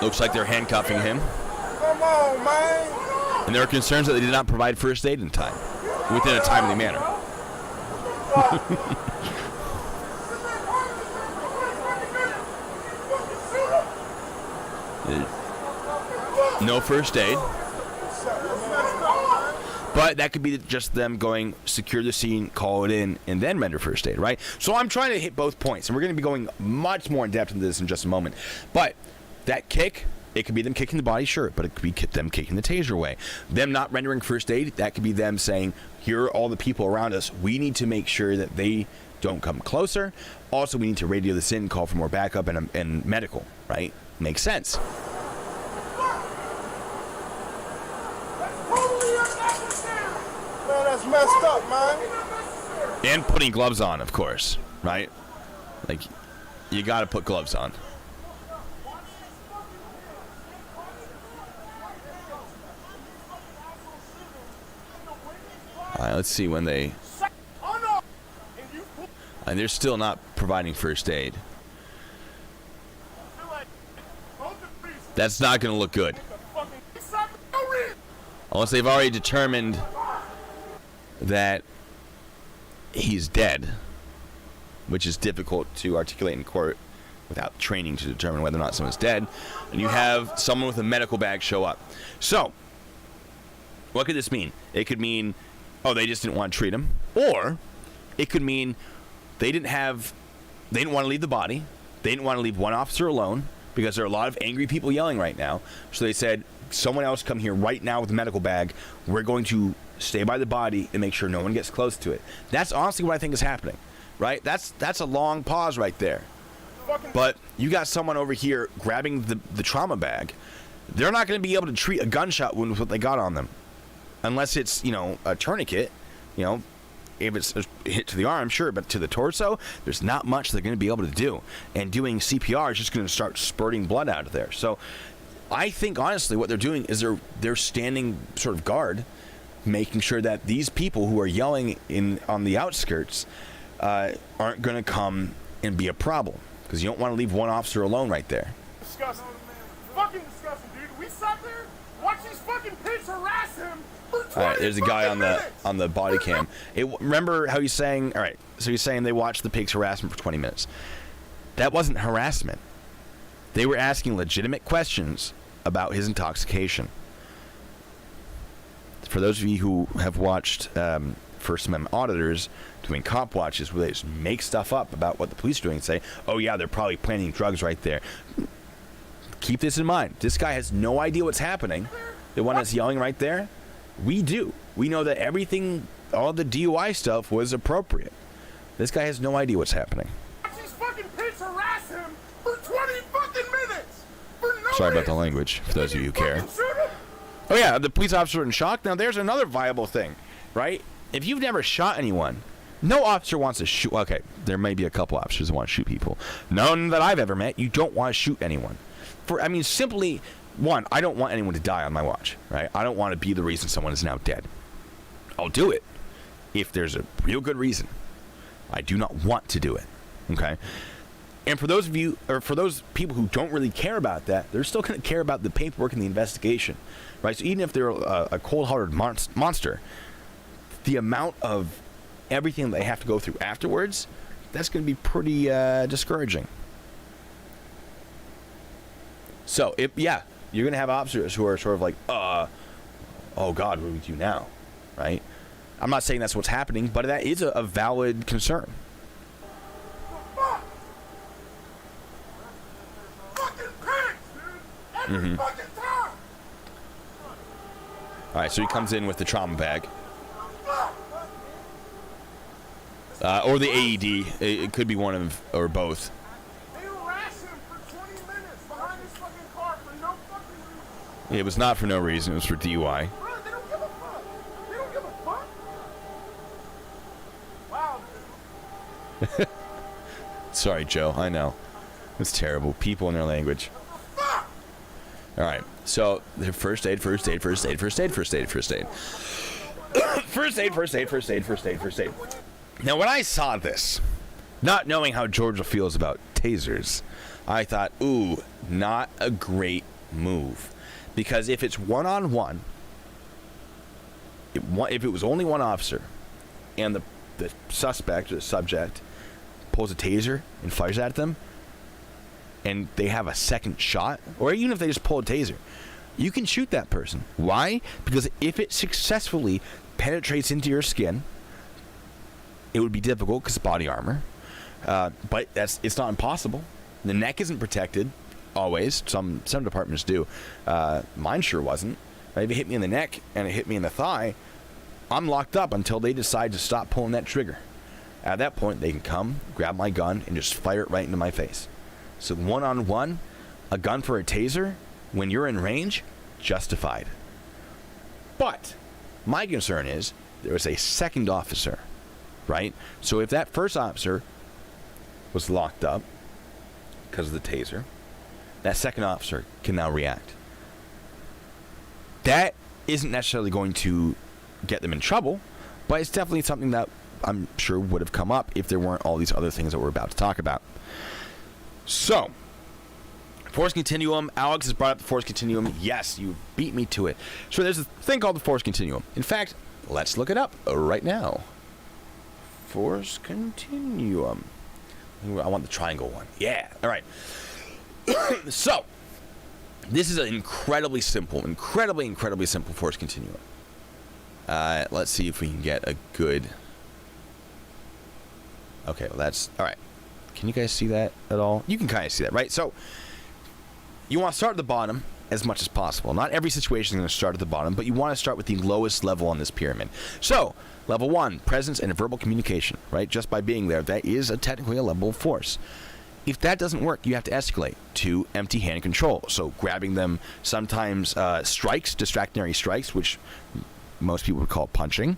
Looks like they're handcuffing him. Come on, man. And there are concerns that they did not provide first aid in time, within a timely manner. No first aid. But that could be just them going, secure the scene, call it in, and then render first aid, right? So I'm trying to hit both points, and we're going to be going much more in depth into this in just a moment. But that kick, it could be them kicking the body, sure, but it could be them kicking the taser away. Them not rendering first aid, that could be them saying, here are all the people around us. We need to make sure that they don't come closer. Also, we need to radio this in, call for more backup and medical, right? Makes sense. Man, that's messed up, man. And putting gloves on, of course, right? Like, you got to put gloves on. All right, let's see when they... And they're still not providing first aid. That's not going to look good. Unless they've already determined that he's dead, which is difficult to articulate in court without training to determine whether or not someone's dead. And you have someone with a medical bag show up. So, what could this mean? It could mean, oh, they just didn't want to treat him. Or it could mean they didn't want to leave the body. They didn't want to leave one officer alone because there are a lot of angry people yelling right now. So they said, someone else come here right now with a medical bag. We're going to stay by the body and make sure no one gets close to it. That's honestly what I think is happening, right? That's a long pause right there. But you got someone over here grabbing the trauma bag. They're not going to be able to treat a gunshot wound with what they got on them. Unless it's, a tourniquet, if it's a hit to the arm, sure, but to the torso, there's not much they're going to be able to do. And doing CPR is just going to start spurting blood out of there. So I think, honestly, what they're doing is they're standing sort of guard, making sure that these people who are yelling on the outskirts aren't going to come and be a problem. Because you don't want to leave one officer alone right there. Disgusting. Fucking disgusting, dude. We sat there, watched these fucking pigs harass him for 20 All right, there's a guy minutes. on the body cam. Remember how he's saying, all right, so he's saying they watched the pigs harass him for 20 minutes. That wasn't harassment. They were asking legitimate questions about his intoxication. For those of you who have watched First Amendment auditors doing cop watches where they just make stuff up about what the police are doing and say, oh yeah, they're probably planting drugs right there. Keep this in mind. This guy has no idea what's happening. The one that's yelling right there, we do. We know that everything, all the DUI stuff was appropriate. This guy has no idea what's happening. These fucking pigs harass him for 20 fucking minutes. For no Sorry about the reason. language, for those of you who care. Fucking shoot him. Oh yeah, the police officer in shock. Now there's another viable thing, right? If you've never shot anyone, no officer wants to shoot. Okay, there may be a couple officers that want to shoot people. None that I've ever met. You don't want to shoot anyone. Simply, one, I don't want anyone to die on my watch, right? I don't want to be the reason someone is now dead. I'll do it if there's a real good reason. I do not want to do it, okay? And for those of you, or for those people who don't really care about that, they're still going to care about the paperwork and the investigation, right? So even if they're a cold-hearted monster, the amount of everything they have to go through afterwards, that's going to be pretty discouraging. So, you're going to have officers who are sort of like, oh God, what do we do now, right? I'm not saying that's what's happening, but that is a valid concern. Fuck. Fucking pigs, dude. Every fucking time. All right, so he comes in with the trauma bag. Or the AED. It could be one of, or both. They harassed him for 20 minutes behind his fucking car for no fucking reason. It was not for no reason. It was for DUI. Bro, they don't give a fuck. They don't give a fuck. Wow, dude. Sorry, Joe. I know. It's terrible. People in their language. All right. So, the first aid. Now, when I saw this, not knowing how Georgia feels about tasers, I thought, ooh, not a great move. Because if it's one-on-one, if it was only one officer, and the suspect or the subject pulls a taser and fires at them, and they have a second shot, or even if they just pull a taser, you can shoot that person. Why? Because if it successfully penetrates into your skin, it would be difficult because body armor, but it's not impossible. The neck isn't protected always. Some departments do. Mine sure wasn't. If it hit me in the neck and it hit me in the thigh, I'm locked up until they decide to stop pulling that trigger. At that point, they can come, grab my gun, and just fire it right into my face. So one-on-one, a gun for a taser, when you're in range, justified. But my concern is there was a second officer, right? So if that first officer was locked up because of the taser, that second officer can now react. That isn't necessarily going to get them in trouble, but it's definitely something that I'm sure would have come up if there weren't all these other things that we're about to talk about. So, force continuum. Alex has brought up the force continuum. Yes, you beat me to it. So there's a thing called the force continuum. In fact, let's look it up right now. Force continuum. I want the triangle one. Yeah. All right. So, this is an incredibly simple force continuum. Let's see if we can get a good... Okay, well that's... All right. Can you guys see that at all? You can kind of see that, right? So, you want to start at the bottom as much as possible. Not every situation is going to start at the bottom, but you want to start with the lowest level on this pyramid. So, level 1, presence and verbal communication, right? Just by being there, that is technically a level of force. If that doesn't work, you have to escalate to empty hand control. So, grabbing them, sometimes strikes, distractionary strikes, which most people would call punching.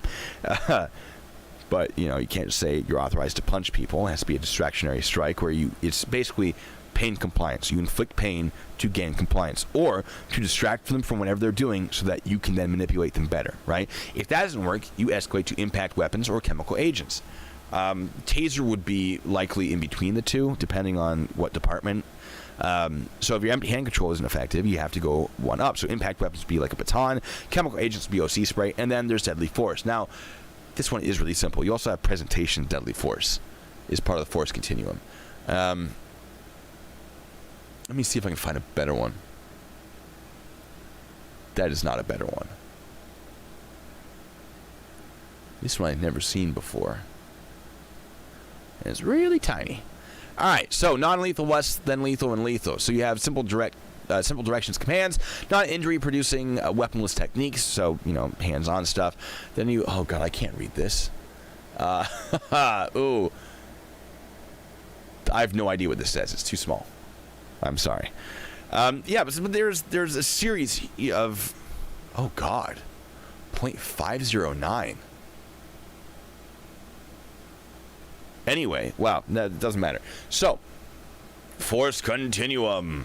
But, you know, you can't just say you're authorized to punch people. It has to be a distractionary strike where it's basically pain compliance. You inflict pain to gain compliance or to distract them from whatever they're doing so that you can then manipulate them better, right? If that doesn't work, you escalate to impact weapons or chemical agents. Taser would be likely in between the two, depending on what department. So if your empty hand control isn't effective, you have to go one up. So impact weapons would be like a baton, chemical agents would be OC spray, and then there's deadly force. Now, this one is really simple. You also have presentation deadly force is part of the force continuum. Let me see if I can find a better one. That is not a better one. This one I've never seen before. And it's really tiny. All right, so non-lethal, less than lethal, and lethal. So you have simple directions commands, non-injury producing weaponless techniques, so, you know, hands-on stuff. Then you, oh god, I can't read this. Ooh. I have no idea what this says. It's too small. I'm sorry. Yeah, but there's a series of, oh god, 0.509. Anyway, wow, that doesn't matter. So, force continuum.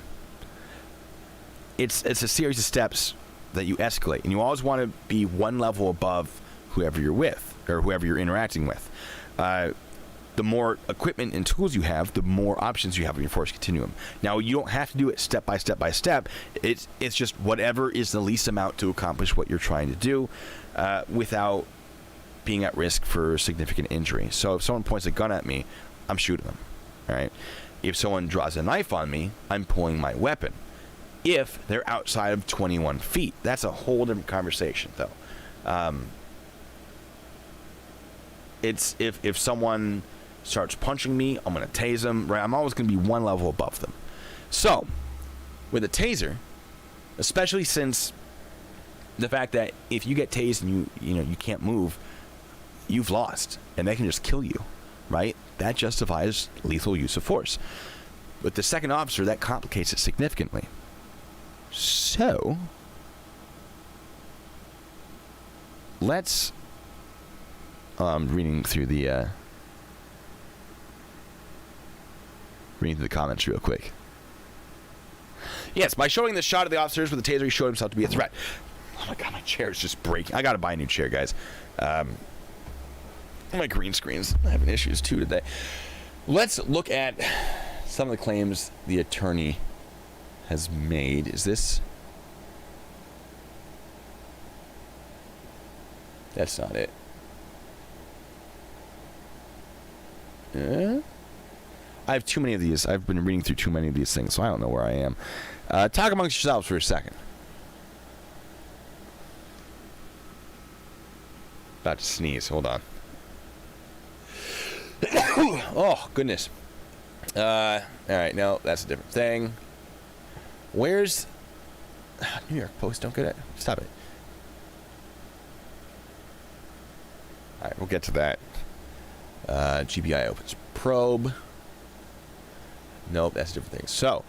It's a series of steps that you escalate, and you always want to be one level above whoever you're with or whoever you're interacting with. The more equipment and tools you have, the more options you have in your force continuum. Now, you don't have to do it step by step by step. It's just whatever is the least amount to accomplish what you're trying to do without being at risk for significant injury. So if someone points a gun at me, I'm shooting them. All right. If someone draws a knife on me, I'm pulling my weapon. If they're outside of 21 feet, that's a whole different conversation, though. It's if someone starts punching me, I'm going to tase them. Right. I'm always going to be one level above them. So with a taser, especially since the fact that if you get tased and you can't move, you've lost, and they can just kill you, right? That justifies lethal use of force. With the second officer, that complicates it significantly. So, let's... I'm reading through the comments real quick. Yes, by showing the shot of the officers with the taser, he showed himself to be a threat. Oh my god, my chair is just breaking. I gotta buy a new chair, guys. My green screen's having issues too today. Let's look at some of the claims the attorney has made. Is this? That's not it. I have too many of these. I've been reading through too many of these things, so I don't know where I am. Talk amongst yourselves for a second. About to sneeze. Hold on. Oh, goodness. All right, no, that's a different thing. Where's... New York Post, don't get it. Stop it. All right, we'll get to that. GBI opens probe. Nope, that's a different thing. So, all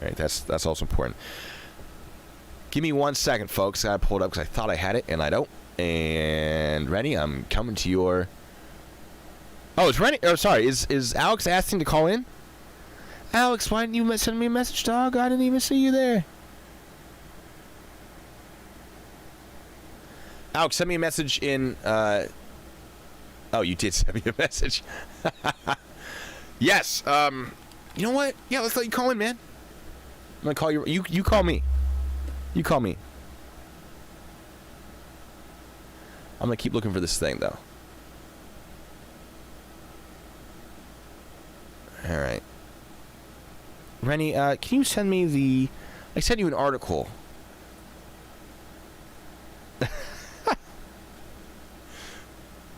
right, that's also important. Give me 1 second, folks. I pulled it up because I thought I had it, and I don't. And ready? I'm coming to your... Oh, it's Rennie. Oh, sorry. Is Alex asking to call in? Alex, why didn't you send me a message, dog? I didn't even see you there. Alex, send me a message in... Oh, you did send me a message. Yes. You know what? Yeah, let's let you call in, man. I'm going to call you... You call me. You call me. I'm going to keep looking for this thing, though. All right. Rennie, can you send me the... I sent you an article.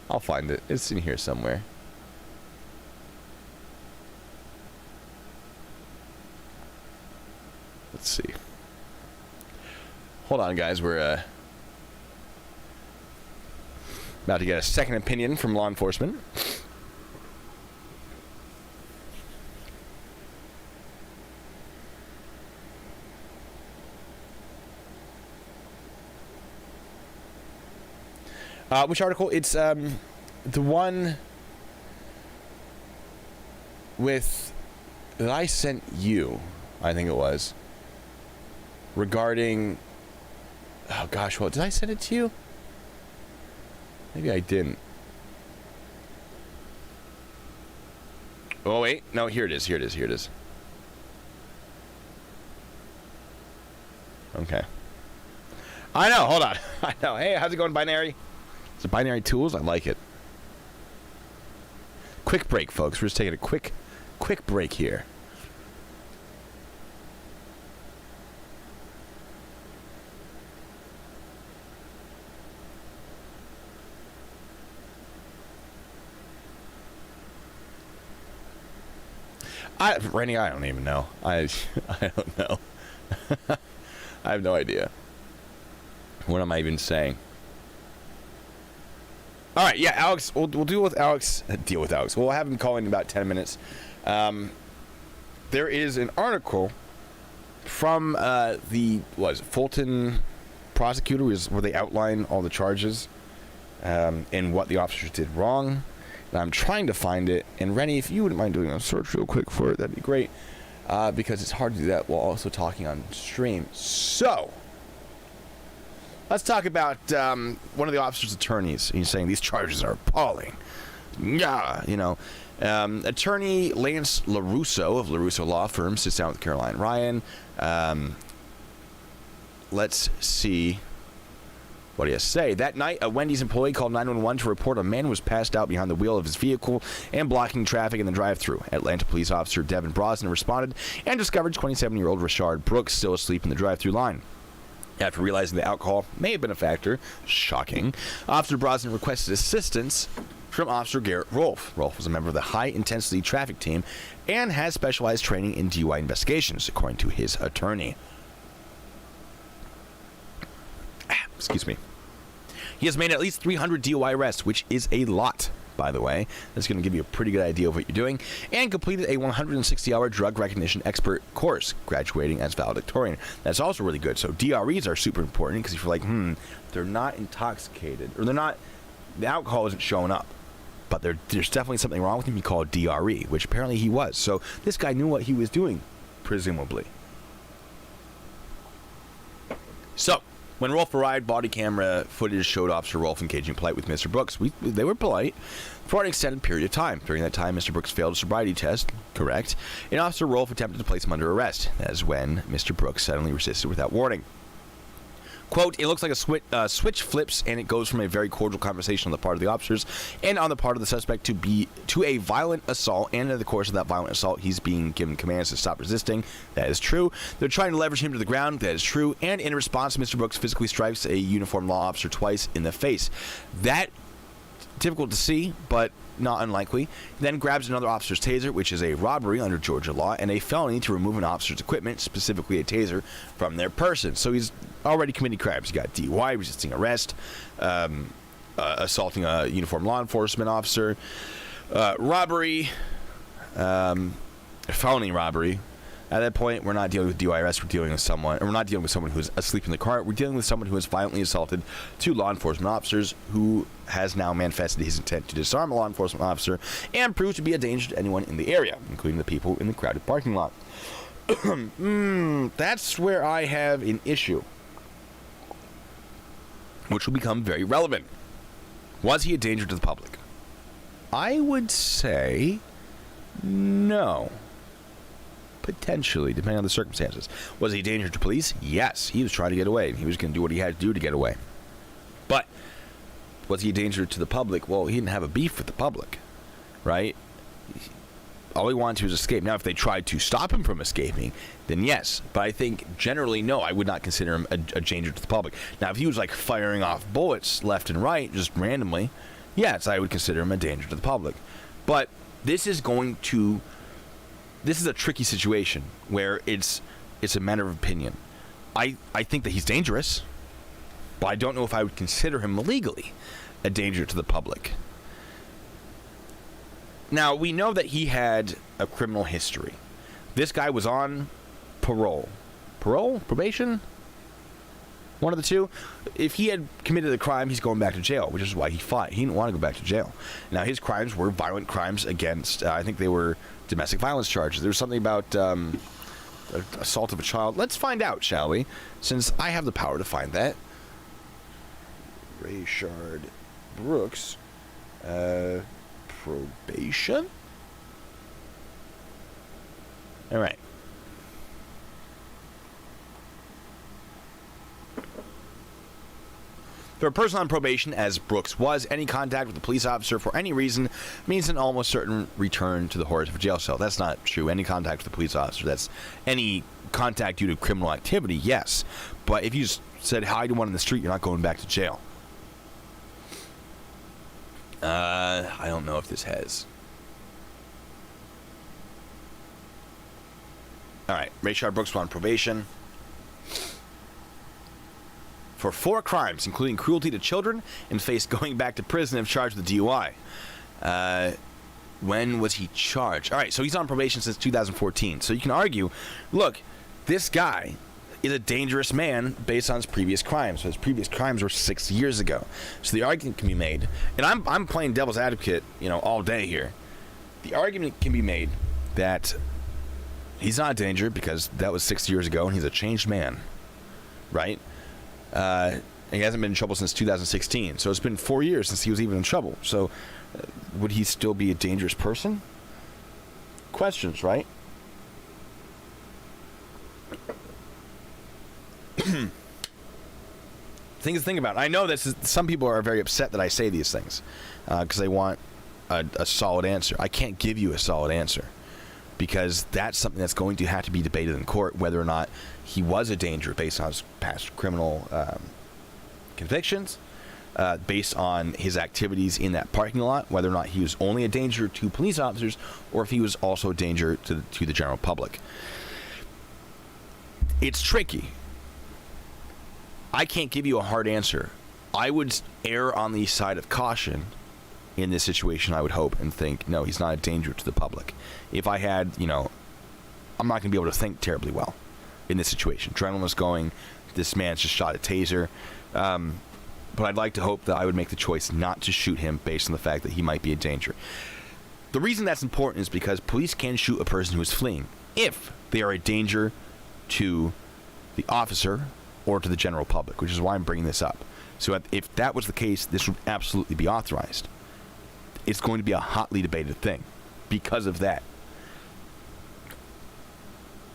I'll find it. It's in here somewhere. Let's see. Hold on, guys. We're about to get a second opinion from law enforcement. Which article? It's the one with that I sent you, I think it was, regarding, oh gosh, well, did I send it to you? Maybe I didn't. Oh, wait. No, here it is. Okay. I know. Hold on. I know. Hey, how's it going, Binary? Is it Binary Tools? I like it. Quick break, folks. We're just taking a quick break here. Randy, I don't even know. I don't know. I have no idea. What am I even saying? All right, yeah, Alex. We'll deal with Alex. We'll have him call in about 10 minutes. There is an article from the Fulton prosecutor, where they outline all the charges and what the officers did wrong. And I'm trying to find it. And Rennie, if you wouldn't mind doing a search real quick for it, that'd be great. Because it's hard to do that while also talking on stream. So, let's talk about one of the officer's attorneys. He's saying these charges are appalling. Yeah, Attorney Lance LaRusso of LaRusso Law Firm sits down with Caroline Ryan. Let's see what he has to say. That night, a Wendy's employee called 911 to report a man was passed out behind the wheel of his vehicle and blocking traffic in the drive-thru. Atlanta police officer Devin Brosnan responded and discovered 27-year-old Rashard Brooks still asleep in the drive-thru line. After realizing the alcohol may have been a factor, shocking, Officer Brosnan requested assistance from Officer Garrett Rolfe. Rolfe was a member of the high-intensity traffic team and has specialized training in DUI investigations, according to his attorney. Excuse me. He has made at least 300 DUI arrests, which is a lot, by the way. That's going to give you a pretty good idea of what you're doing. And completed a 160-hour drug recognition expert course, graduating as valedictorian. That's also really good. So DREs are super important because if you're like, they're not intoxicated, or they're not, the alcohol isn't showing up, but there's definitely something wrong with him, you call it DRE, which apparently he was. So this guy knew what he was doing, presumably. So, when Rolfe arrived, body camera footage showed Officer Rolfe engaging polite with Mr. Brooks. They were polite for an extended period of time. During that time, Mr. Brooks failed a sobriety test, correct, and Officer Rolfe attempted to place him under arrest. That is when Mr. Brooks suddenly resisted without warning. Quote, it looks like a switch flips and it goes from a very cordial conversation on the part of the officers and on the part of the suspect to a violent assault, and in the course of that violent assault, he's being given commands to stop resisting. That is true. They're trying to leverage him to the ground. That is true. And in response, Mr. Brooks physically strikes a uniformed law officer twice in the face. That, difficult to see, but not unlikely. Then grabs another officer's taser, which is a robbery under Georgia law, and a felony to remove an officer's equipment, specifically a taser, from their person. So he's already committed crimes. He got DUI, resisting arrest, assaulting a uniformed law enforcement officer, robbery, felony robbery. At that point, we're not dealing with DUI arrest. We're dealing with someone who's asleep in the car. We're dealing with someone who has violently assaulted two law enforcement officers, who has now manifested his intent to disarm a law enforcement officer and prove to be a danger to anyone in the area, including the people in the crowded parking lot. That's where I have an issue, which will become very relevant. Was he a danger to the public? I would say no. Potentially, depending on the circumstances. Was he a danger to police? Yes. He was trying to get away. He was going to do what he had to do to get away. But was he a danger to the public? Well, he didn't have a beef with the public, right? All he wanted to was escape. Now, if they tried to stop him from escaping, then yes. But I think generally, no, I would not consider him a danger to the public. Now, if he was like firing off bullets left and right, just randomly, yes, I would consider him a danger to the public. But this is a tricky situation where it's a matter of opinion. I think that he's dangerous, but I don't know if I would consider him legally a danger to the public. Now, we know that he had a criminal history. This guy was on parole. Parole? Probation? One of the two. If he had committed a crime, he's going back to jail, which is why he fought. He didn't want to go back to jail. Now, his crimes were violent crimes against, I think they were domestic violence charges. There was something about assault of a child. Let's find out, shall we? Since I have the power to find that. Rayshard Brooks. Probation? All right. For a person on probation, as Brooks was, any contact with a police officer for any reason means an almost certain return to the horrors of a jail cell. That's not true. Any contact with a police officer, that's any contact due to criminal activity, yes. But if you just said hi to one in the street, you're not going back to jail. I don't know if this has. All right, Rayshard Brooks was on probation for 4 crimes, including cruelty to children, and faced going back to prison if charged with DUI. When was he charged? All right, so he's on probation since 2014. So you can argue, look, this guy is a dangerous man based on his previous crimes. So his previous crimes were 6 years ago. So the argument can be made, and I'm playing devil's advocate, all day here. The argument can be made that he's not a danger because that was 6 years ago, and he's a changed man, right? And he hasn't been in trouble since 2016. So it's been 4 years since he was even in trouble. So would he still be a dangerous person? Questions, right? Things to think about. I know some people are very upset that I say these things because they want a solid answer. I can't give you a solid answer because that's something that's going to have to be debated in court, whether or not he was a danger based on his past criminal convictions, based on his activities in that parking lot, whether or not he was only a danger to police officers or if he was also a danger to the general public. It's tricky. I can't give you a hard answer. I would err on the side of caution in this situation, I would hope, and think, no, he's not a danger to the public. If I had, I'm not going to be able to think terribly well in this situation. Adrenaline was going. This man's just shot a taser. But I'd like to hope that I would make the choice not to shoot him based on the fact that he might be a danger. The reason that's important is because police can shoot a person who is fleeing if they are a danger to the officer or to the general public, which is why I'm bringing this up. So if that was the case, this would absolutely be authorized. It's going to be a hotly debated thing because of that.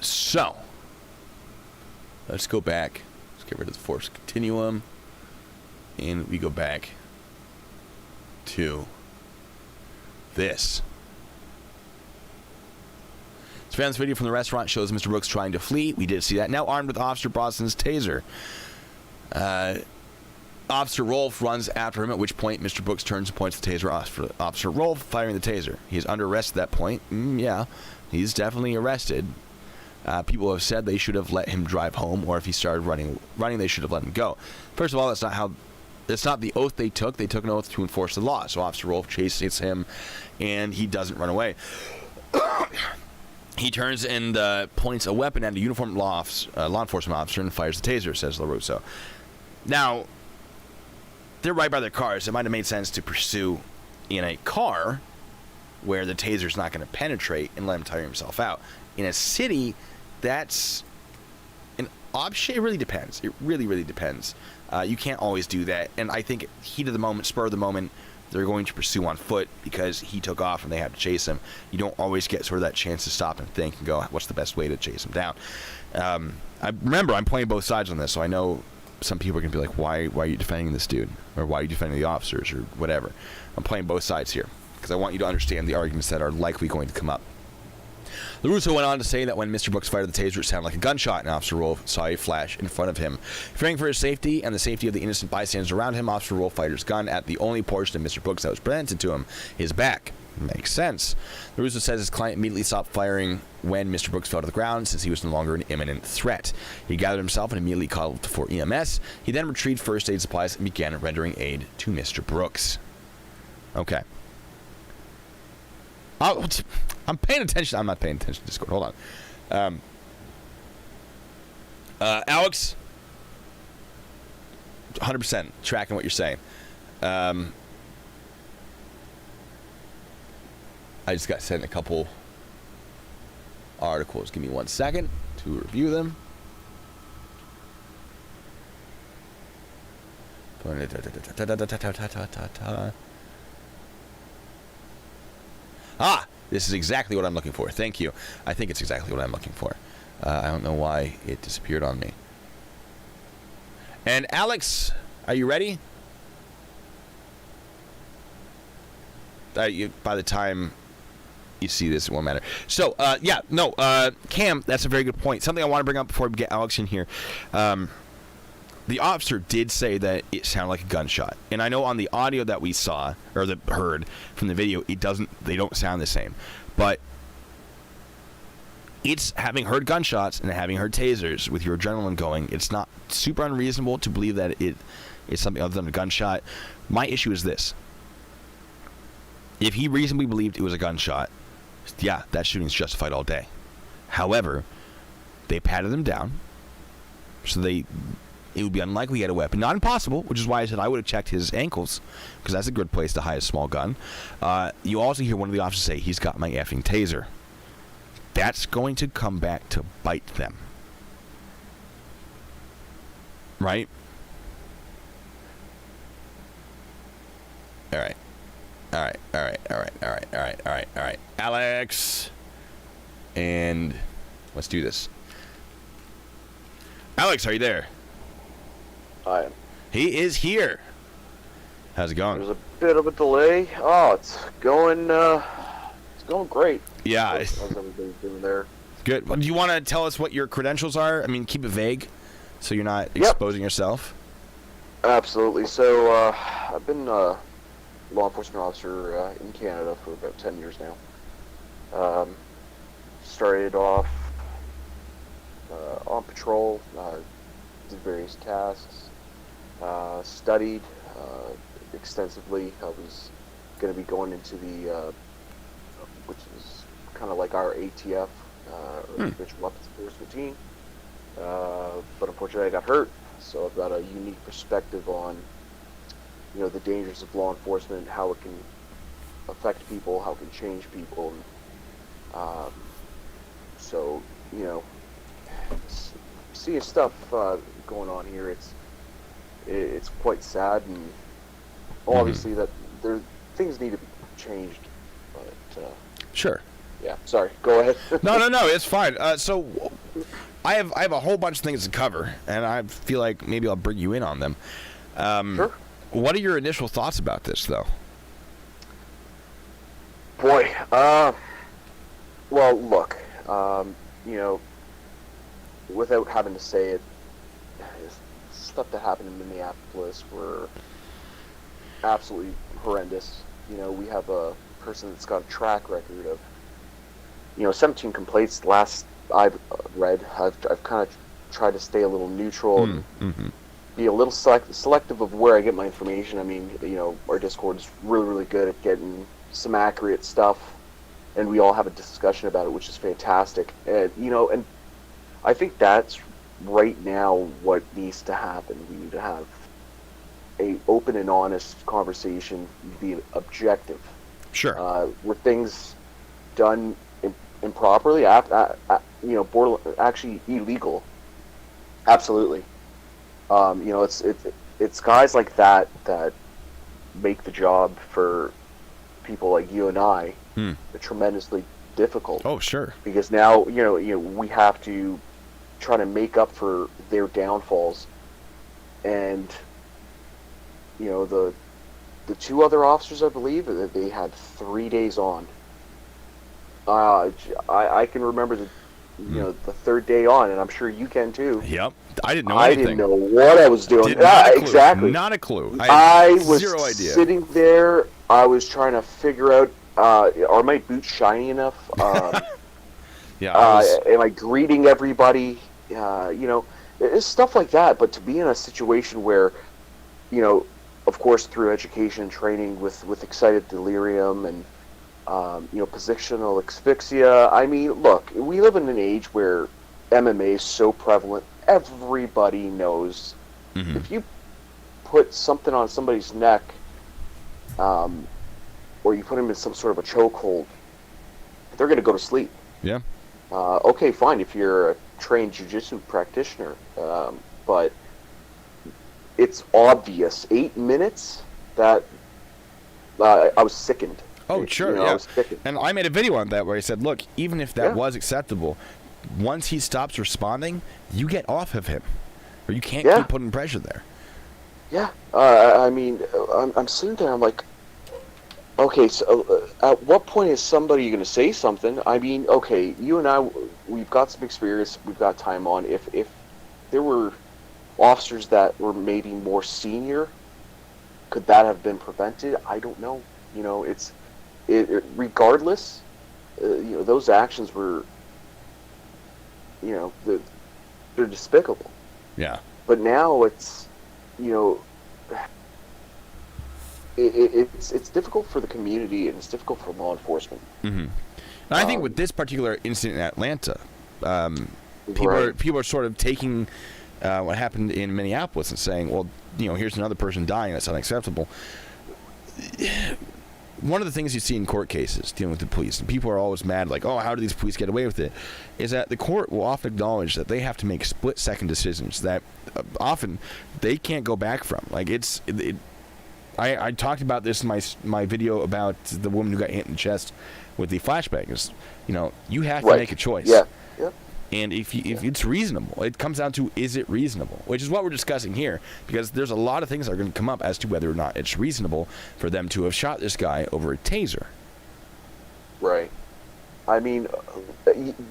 So, let's go back. Let's get rid of the force continuum. And we go back to this. This fans video from the restaurant shows Mr. Brooks trying to flee. We did see that. Now armed with Officer Brosnan's taser. Officer Rolfe runs after him, at which point Mr. Brooks turns and points the taser at Officer Rolfe, firing the taser. He is under arrest at that point. Yeah, he's definitely arrested. People have said they should have let him drive home, or if he started running, they should have let him go. First of all, that's not the oath they took. They took an oath to enforce the law. So Officer Rolfe chases him, and he doesn't run away. He turns and points a weapon at a uniformed law enforcement officer and fires the taser, says LaRusso. Now, they're right by their cars. It might have made sense to pursue in a car where the taser's not going to penetrate and let him tire himself out. In a city, that's an option. It really depends. It really, really depends. You can't always do that. And I think heat of the moment, spur of the moment, they're going to pursue on foot because he took off and they had to chase him. You don't always get sort of that chance to stop and think and go, what's the best way to chase him down? I'm playing both sides on this, so I know some people are going to be like, why are you defending this dude? Or why are you defending the officers or whatever? I'm playing both sides here because I want you to understand the arguments that are likely going to come up. LaRusso went on to say that when Mr. Brooks fired the taser, it sounded like a gunshot, and Officer Rolfe saw a flash in front of him. Fearing for his safety and the safety of the innocent bystanders around him, Officer Rolfe fired his gun at the only portion of Mr. Brooks that was presented to him, his back. Makes sense. LaRusso says his client immediately stopped firing when Mr. Brooks fell to the ground since he was no longer an imminent threat. He gathered himself and immediately called for EMS. He then retrieved first aid supplies and began rendering aid to Mr. Brooks. Okay. I'm paying attention. I'm not paying attention to Discord. Hold on. Alex, 100% tracking what you're saying. I just got sent a couple articles. Give me 1 second to review them. This is exactly what I'm looking for. Thank you. I think it's exactly what I'm looking for. I don't know why it disappeared on me. And Alex, are you ready? By the time you see this, it won't matter. So, Cam, that's a very good point. Something I want to bring up before we get Alex in here. The officer did say that it sounded like a gunshot, and I know on the audio that we saw or that heard from the video, it doesn't. They don't sound the same, but it's having heard gunshots and having heard tasers with your adrenaline going. It's not super unreasonable to believe that it is something other than a gunshot. My issue is this: if he reasonably believed it was a gunshot, yeah, that shooting's justified all day. However, they patted him down, so it would be unlikely he had a weapon. Not impossible, which is why I said I would have checked his ankles, because that's a good place to hide a small gun. You also hear one of the officers say, he's got my effing taser. That's going to come back to bite them. Right? All right. Alex. And let's do this. Alex, are you there? I am. He is here. How's it going? There's a bit of a delay. Oh, it's going great. Yeah. How's everything doing there? Good. Well, do you want to tell us what your credentials are? I mean, keep it vague, so you're not exposing yourself. Absolutely. So, I've been a law enforcement officer in Canada for about 10 years now. Started off on patrol, did various tasks, studied extensively. I was going to be going into the, which is kind of like our ATF, Special Weapons Enforcement Team. But unfortunately I got hurt, so I've got a unique perspective on, the dangers of law enforcement, how it can affect people, how it can change people. So, seeing stuff going on here, it's quite sad, and obviously that things need to be changed. But Sure. Yeah. Sorry. Go ahead. No, it's fine. So I have a whole bunch of things to cover, and I feel like maybe I'll bring you in on them. Sure. What are your initial thoughts about this, though? Boy. Well, look. Without having to say it, stuff that happened in Minneapolis were absolutely horrendous. We have a person that's got a track record of, 17 complaints. Last I've read, I've kind of tried to stay a little neutral and be a little selective of where I get my information. I mean, our Discord is really, really good at getting some accurate stuff, and we all have a discussion about it, which is fantastic. And and I think that's right now what needs to happen. We need to have a open and honest conversation, be objective. Sure. Were things done improperly, actually illegal? Absolutely. It's guys like that make the job for people like you and I tremendously difficult. Oh, sure. Because now we have to try to make up for their downfalls, and the two other officers, I believe, that they had 3 days on. I can remember the third day on, and I'm sure you can too. Yep. I didn't know anything. I didn't know what I was doing. Exactly. Not a clue. I was zero idea. Sitting there. I was trying to figure out, are my boots shiny enough? Yeah. Am I greeting everybody? It's stuff like that. But to be in a situation where, of course, through education and training with excited delirium and positional asphyxia. I mean, look, we live in an age where MMA is so prevalent. Everybody knows if you put something on somebody's neck, or you put them in some sort of a chokehold, they're going to go to sleep. Yeah. Okay, fine, if you're a trained jiu-jitsu practitioner, but it's obvious. 8 minutes, that I was sickened. Oh, sure, I yeah. was sickened. And I made a video on that where I said, look, even if that Yeah. was acceptable, once he stops responding, you get off of him. Or you can't Yeah. keep putting pressure there. Yeah, I mean, I'm sitting there, I'm like, okay, so at what point is somebody going to say something? I mean, okay, you and I, we've got some experience, we've got time on. If there were officers that were maybe more senior, could that have been prevented? I don't know. You know, regardless, those actions were, they're despicable. Yeah. But now it's, it's difficult for the community and it's difficult for law enforcement. Mm-hmm. And I think with this particular incident in Atlanta, people are sort of taking what happened in Minneapolis and saying, well, here's another person dying. That's unacceptable. One of the things you see in court cases dealing with the police, and people are always mad, like, oh, how do these police get away with it, is that the court will often acknowledge that they have to make split-second decisions that often they can't go back from. Like, I talked about this in my video about the woman who got hit in the chest with the flashbang. You have to make a choice. Yeah. Yep. And if it's reasonable, it comes down to, is it reasonable? Which is what we're discussing here, because there's a lot of things that are going to come up as to whether or not it's reasonable for them to have shot this guy over a taser. Right. I mean,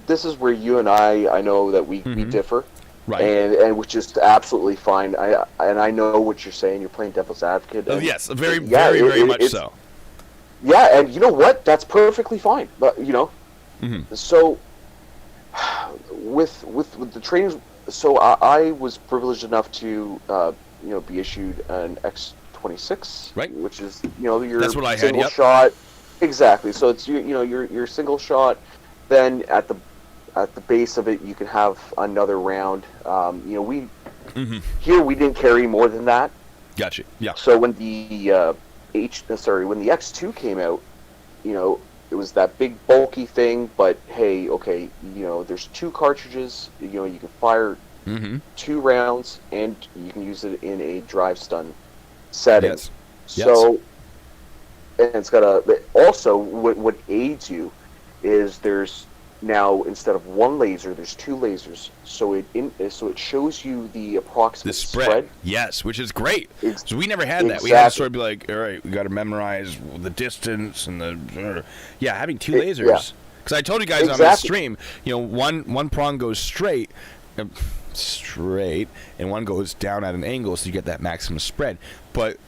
this is where you and I know that we differ. Right. And which is absolutely fine. I know what you're saying. You're playing devil's advocate. Oh, yes, very much so. Yeah, and you know what? That's perfectly fine. But so with the trainings, so I was privileged enough to be issued an X26, right? Which is your That's what I single had, yep. shot. Exactly. So it's your single shot. Then at the base of it, you can have another round. Here we didn't carry more than that. Gotcha. Yeah. So when the when the X2 came out, it was that big bulky thing. But hey, okay, there's 2 cartridges. You can fire 2 rounds, and you can use it in a drive stun setting. Yes. So, and it's got also what aids you is there's now, instead of 1 laser, there's 2 lasers, so it shows you the approximate spread. Yes, which is great. So we never had that. Exactly. We had to sort of be like, all right, we got to memorize the distance and having 2 lasers. Because I told you guys on the stream, one prong goes straight, and one goes down at an angle, so you get that maximum spread. But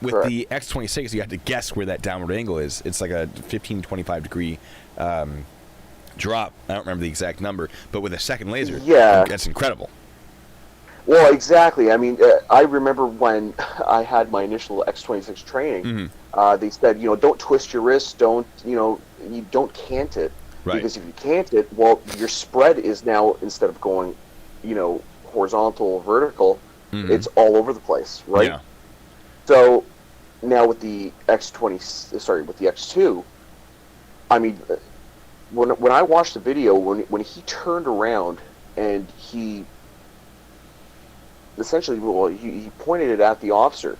with the X26, you have to guess where that downward angle is. It's like a 15-25 degree drop. I don't remember the exact number, but with a second laser, that's incredible. Well, exactly. I mean, I remember when I had my initial X26 training, they said, don't twist your wrist, you don't cant it. Right. Because if you cant it, well, your spread is now, instead of going, horizontal or vertical, it's all over the place, right? Yeah. So now with the X2, I mean, when I watched the video, when he turned around and he essentially, he pointed it at the officer.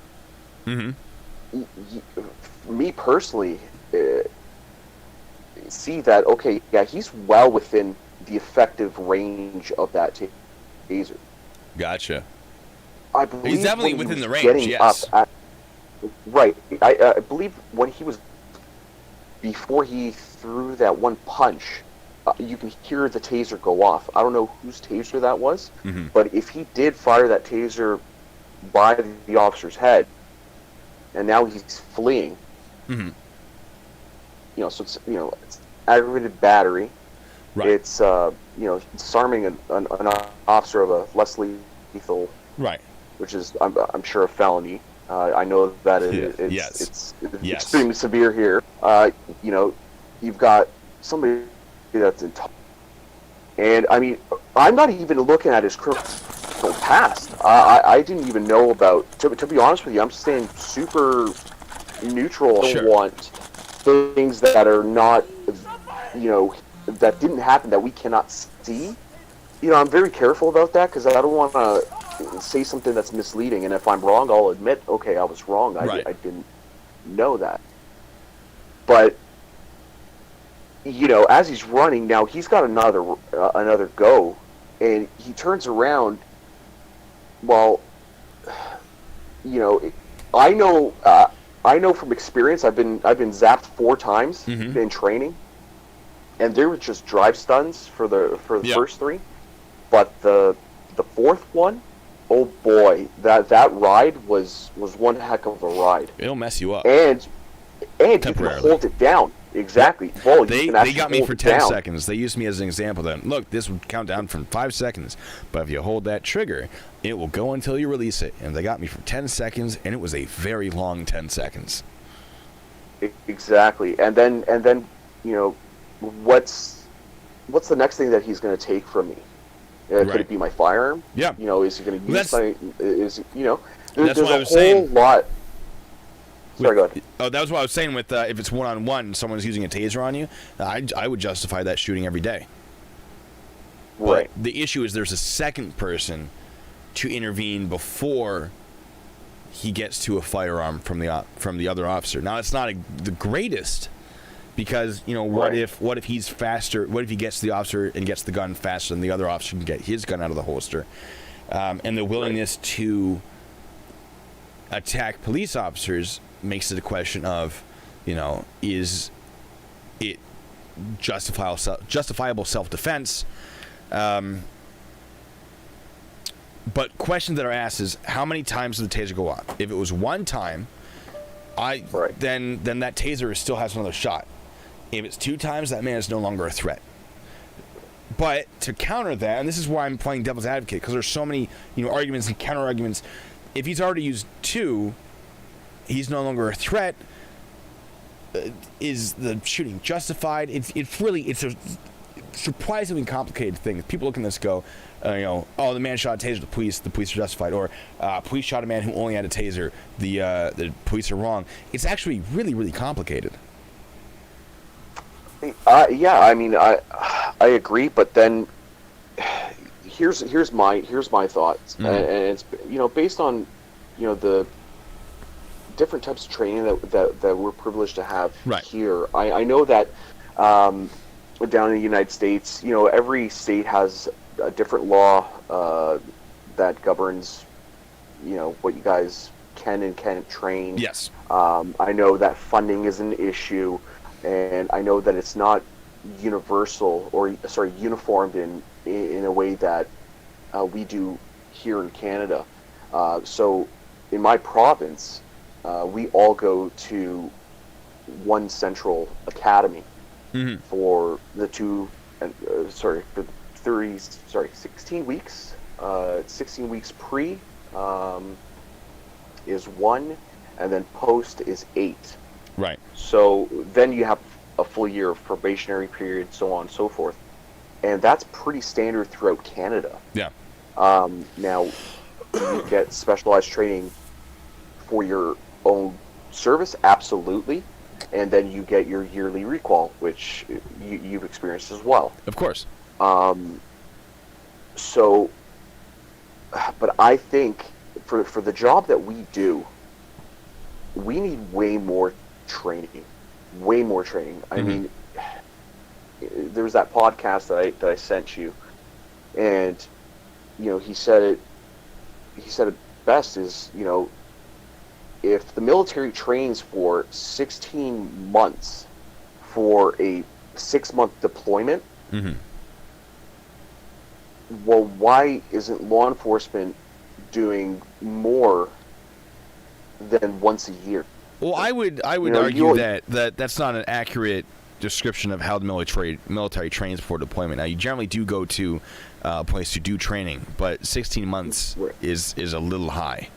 Me personally, see that, okay, yeah, he's well within the effective range of that taser. Gotcha. I believe he's definitely within the range, yes. Right. I believe when he was, before he threw that one punch, you can hear the taser go off. I don't know whose taser that was, but if he did fire that taser by the officer's head, and now he's fleeing, so it's it's aggravated battery. Right. It's disarming an officer of a less lethal, right, which is I'm sure a felony. I know that it's extremely severe here. You've got somebody that's in, and I mean, I'm not even looking at his criminal past. I didn't even know about. To be honest with you, I'm staying super neutral. I don't want things that are not, that didn't happen that we cannot see. I'm very careful about that because I don't want to say something that's misleading. And if I'm wrong, I'll admit, okay, I was wrong. I didn't know that. But as he's running now, he's got another go, and he turns around. Well, I know from experience. I've been zapped 4 times in training, and there were just drive stuns for the first 3, but the 4th one, oh boy, that ride was one heck of a ride. It'll mess you up, and you can hold it down. Exactly. Well, they got me for 10 seconds. They used me as an example. Then look, this would count down from 5 seconds, but if you hold that trigger, it will go until you release it. And they got me for 10 seconds, and it was a very long 10 seconds. Exactly. And then what's the next thing that he's going to take from me? Could it be my firearm? Yeah. Is he going to use my? There's that's what I was a whole lot. Sorry, go ahead. Oh, that was what I was saying with if it's one-on-one and someone's using a taser on you, I would justify that shooting every day. Right. But the issue is there's a second person to intervene before he gets to a firearm from the other officer. Now, it's not the greatest because, what if he's faster? What if he gets to the officer and gets the gun faster than the other officer can get his gun out of the holster? And the willingness to attack police officers makes it a question of, is it justifiable self-defense? But questions that are asked is, how many times does the taser go off? If it was one time, then that taser still has another shot. If it's 2 times, that man is no longer a threat. But to counter that, and this is why I'm playing devil's advocate, because there's so many arguments and counter arguments. If he's already used 2, he's no longer a threat. Is the shooting justified? It's a surprisingly complicated thing. People look at this go, the man shot a taser, the police are justified, or police shot a man who only had a taser, the police are wrong. It's actually really, really complicated. Yeah, I mean, I agree, but then here's my thoughts, and it's based on the different types of training that we're privileged to have here. I know that down in the United States, every state has a different law that governs what you guys can and can't train. Yes. I know that funding is an issue, and I know that it's not uniformed in a way that we do here in Canada. So in my province, we all go to one central academy for the 16 weeks. 16 weeks pre is 1, and then post is 8. Right. So then you have a full year of probationary period, so on and so forth. And that's pretty standard throughout Canada. Yeah. Now, you get specialized training for your own service, absolutely. And then you get your yearly requal, which you've experienced as well. Of course. So, but I think for the job that we do, we need way more training. Way more training. I mean, there was that podcast that I sent you, and he said it best is, if the military trains for 16 months for a 6-month deployment, well, why isn't law enforcement doing more than once a year? Well, I would argue that that's not an accurate description of how the military trains before deployment. Now, you generally do go to a place to do training, but 16 months is a little high.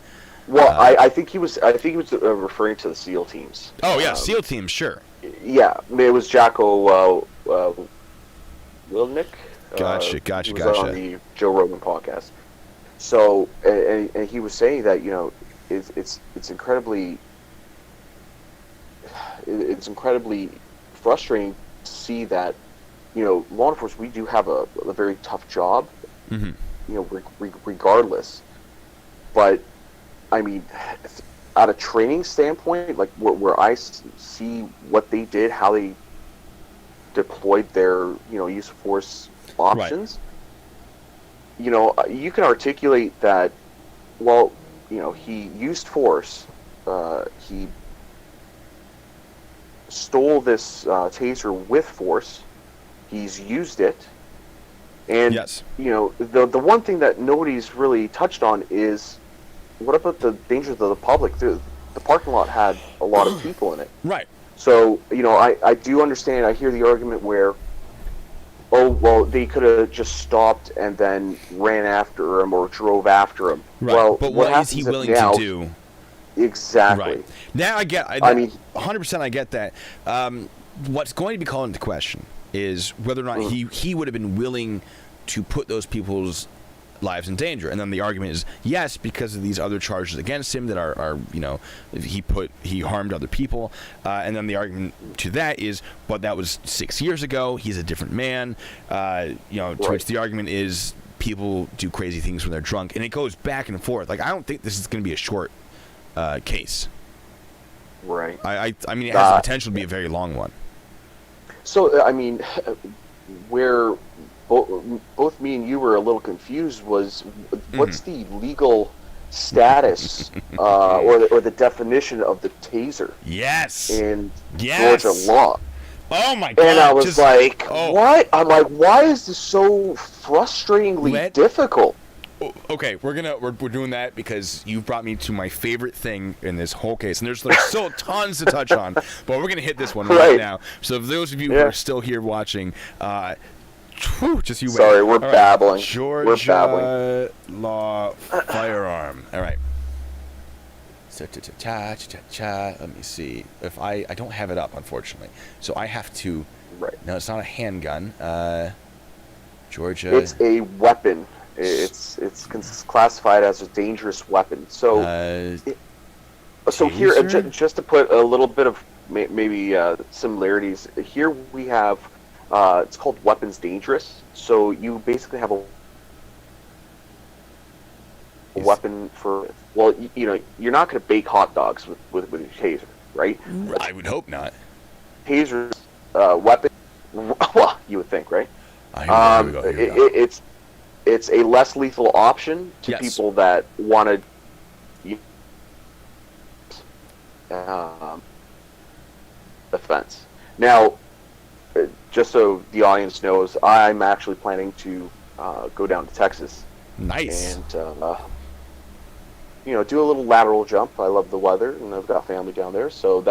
Well, I think he was referring to the SEAL teams. Oh yeah, SEAL teams, sure. Yeah, it was Jacko Wilnick. Gotcha. He was on the Joe Rogan podcast. So, and he was saying that, you know, it's incredibly frustrating to see that, you know, law enforcement, we do have a very tough job, Mm-hmm. you know, regardless. But I mean, at a training standpoint, like where I see what they did, how they deployed their, you know, use of force options, you know, you can articulate that, well, you know, he used force, he stole this taser with force, he's used it, and, Yes. you know, the one thing that nobody's really touched on is, what about the dangers of the public? The parking lot had a lot of people in it. Right. So, you know, I do understand, I hear the argument where, oh, well, they could have just stopped and then ran after him or drove after him. Right. Well, but what is he happens if willing now, to do? Exactly. Right. Now I mean, 100% I get that. What's going to be called into question is whether or not he would have been willing to put those people's lives in danger. And then the argument is yes, because of these other charges against him that are you know, he harmed other people. And then the argument to that is, but that was 6 years ago. He's a different man. You know, to which the argument is people do crazy things when they're drunk, and it goes back and forth. Like, I don't think this is going to be a short case. Right. I mean, it has the potential to be a very long one. So, I mean, where both me and you were a little confused was, what's the legal status or the definition of the taser Yes. in Yes. Georgia law? Oh my God! And I was like, oh. what? I'm like, why is this so frustratingly difficult? Okay, we're doing that because you brought me to my favorite thing in this whole case, and there's still tons to touch on, but we're gonna hit this one right now. So, for those of you who are still here watching, just you wait. Sorry, we're babbling. Georgia We're babbling. law firearm. All right. Let me see. If I don't have it up, unfortunately, so I have to. Right. No, it's not a handgun. Georgia. It's a weapon. It's classified as a dangerous weapon. So, so here, just to put a little bit of maybe similarities, here we have, it's called weapons dangerous. So you basically have a weapon for, well, you know, you're not going to bake hot dogs with your taser, right? I would hope not. Taser, weapon, well, you would think, right? Here we go. It's a less lethal option to people that want to defense. Now, just so the audience knows, I'm actually planning to go down to Texas. Nice. And you know, do a little lateral jump. I love the weather, and I've got family down there, so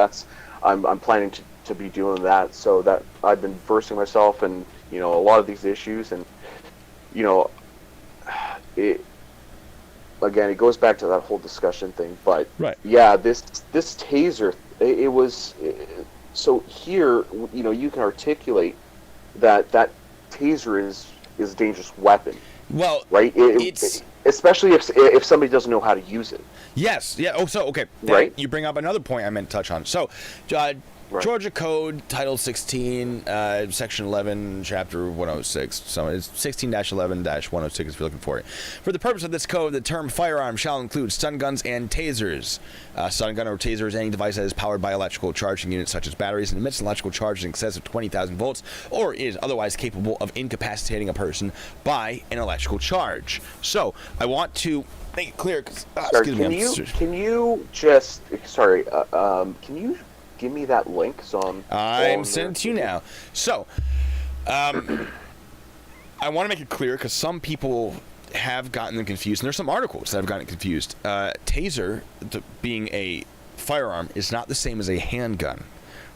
I'm planning to be doing that. So that I've been versing myself in, you know, a lot of these issues, and you know, it goes back to that whole discussion thing. But yeah, this taser, it was so here, you know, you can articulate that taser is a dangerous weapon. Well, right? It's especially if somebody doesn't know how to use it. Yes. Yeah. Oh, so okay. Right. You bring up another point I meant to touch on. So, Georgia Code, Title 16, Section 11, Chapter 106. So it's 16-11-106 if you're looking for it. For the purpose of this code, the term firearm shall include stun guns and tasers. Stun gun or taser is any device that is powered by electrical charging units such as batteries and emits an electrical charge in excess of 20,000 volts or is otherwise capable of incapacitating a person by an electrical charge. So I want to make it clear. Can you give me that link? So I'm sending it to you now. So, I want to make it clear because some people have gotten them confused, and there's some articles that have gotten confused. Taser, being a firearm, is not the same as a handgun.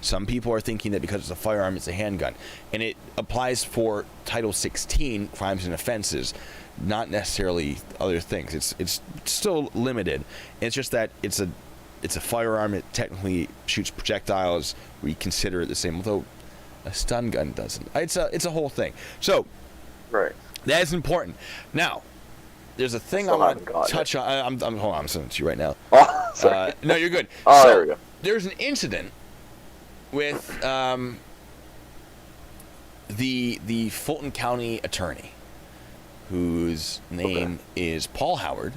Some people are thinking that because it's a firearm, it's a handgun, and it applies for Title 16 crimes and offenses, not necessarily other things. It's still limited. It's just that it's a firearm. It technically shoots projectiles. We consider it the same, although a stun gun doesn't. It's a whole thing. So, that is important. Now, there's a thing I Still want haven't to got touch on. Hold on, I'm sending it to you right now. Oh, sorry. No, you're good. Oh, So, there we go. there's an incident with the Fulton County attorney, whose name is Paul Howard.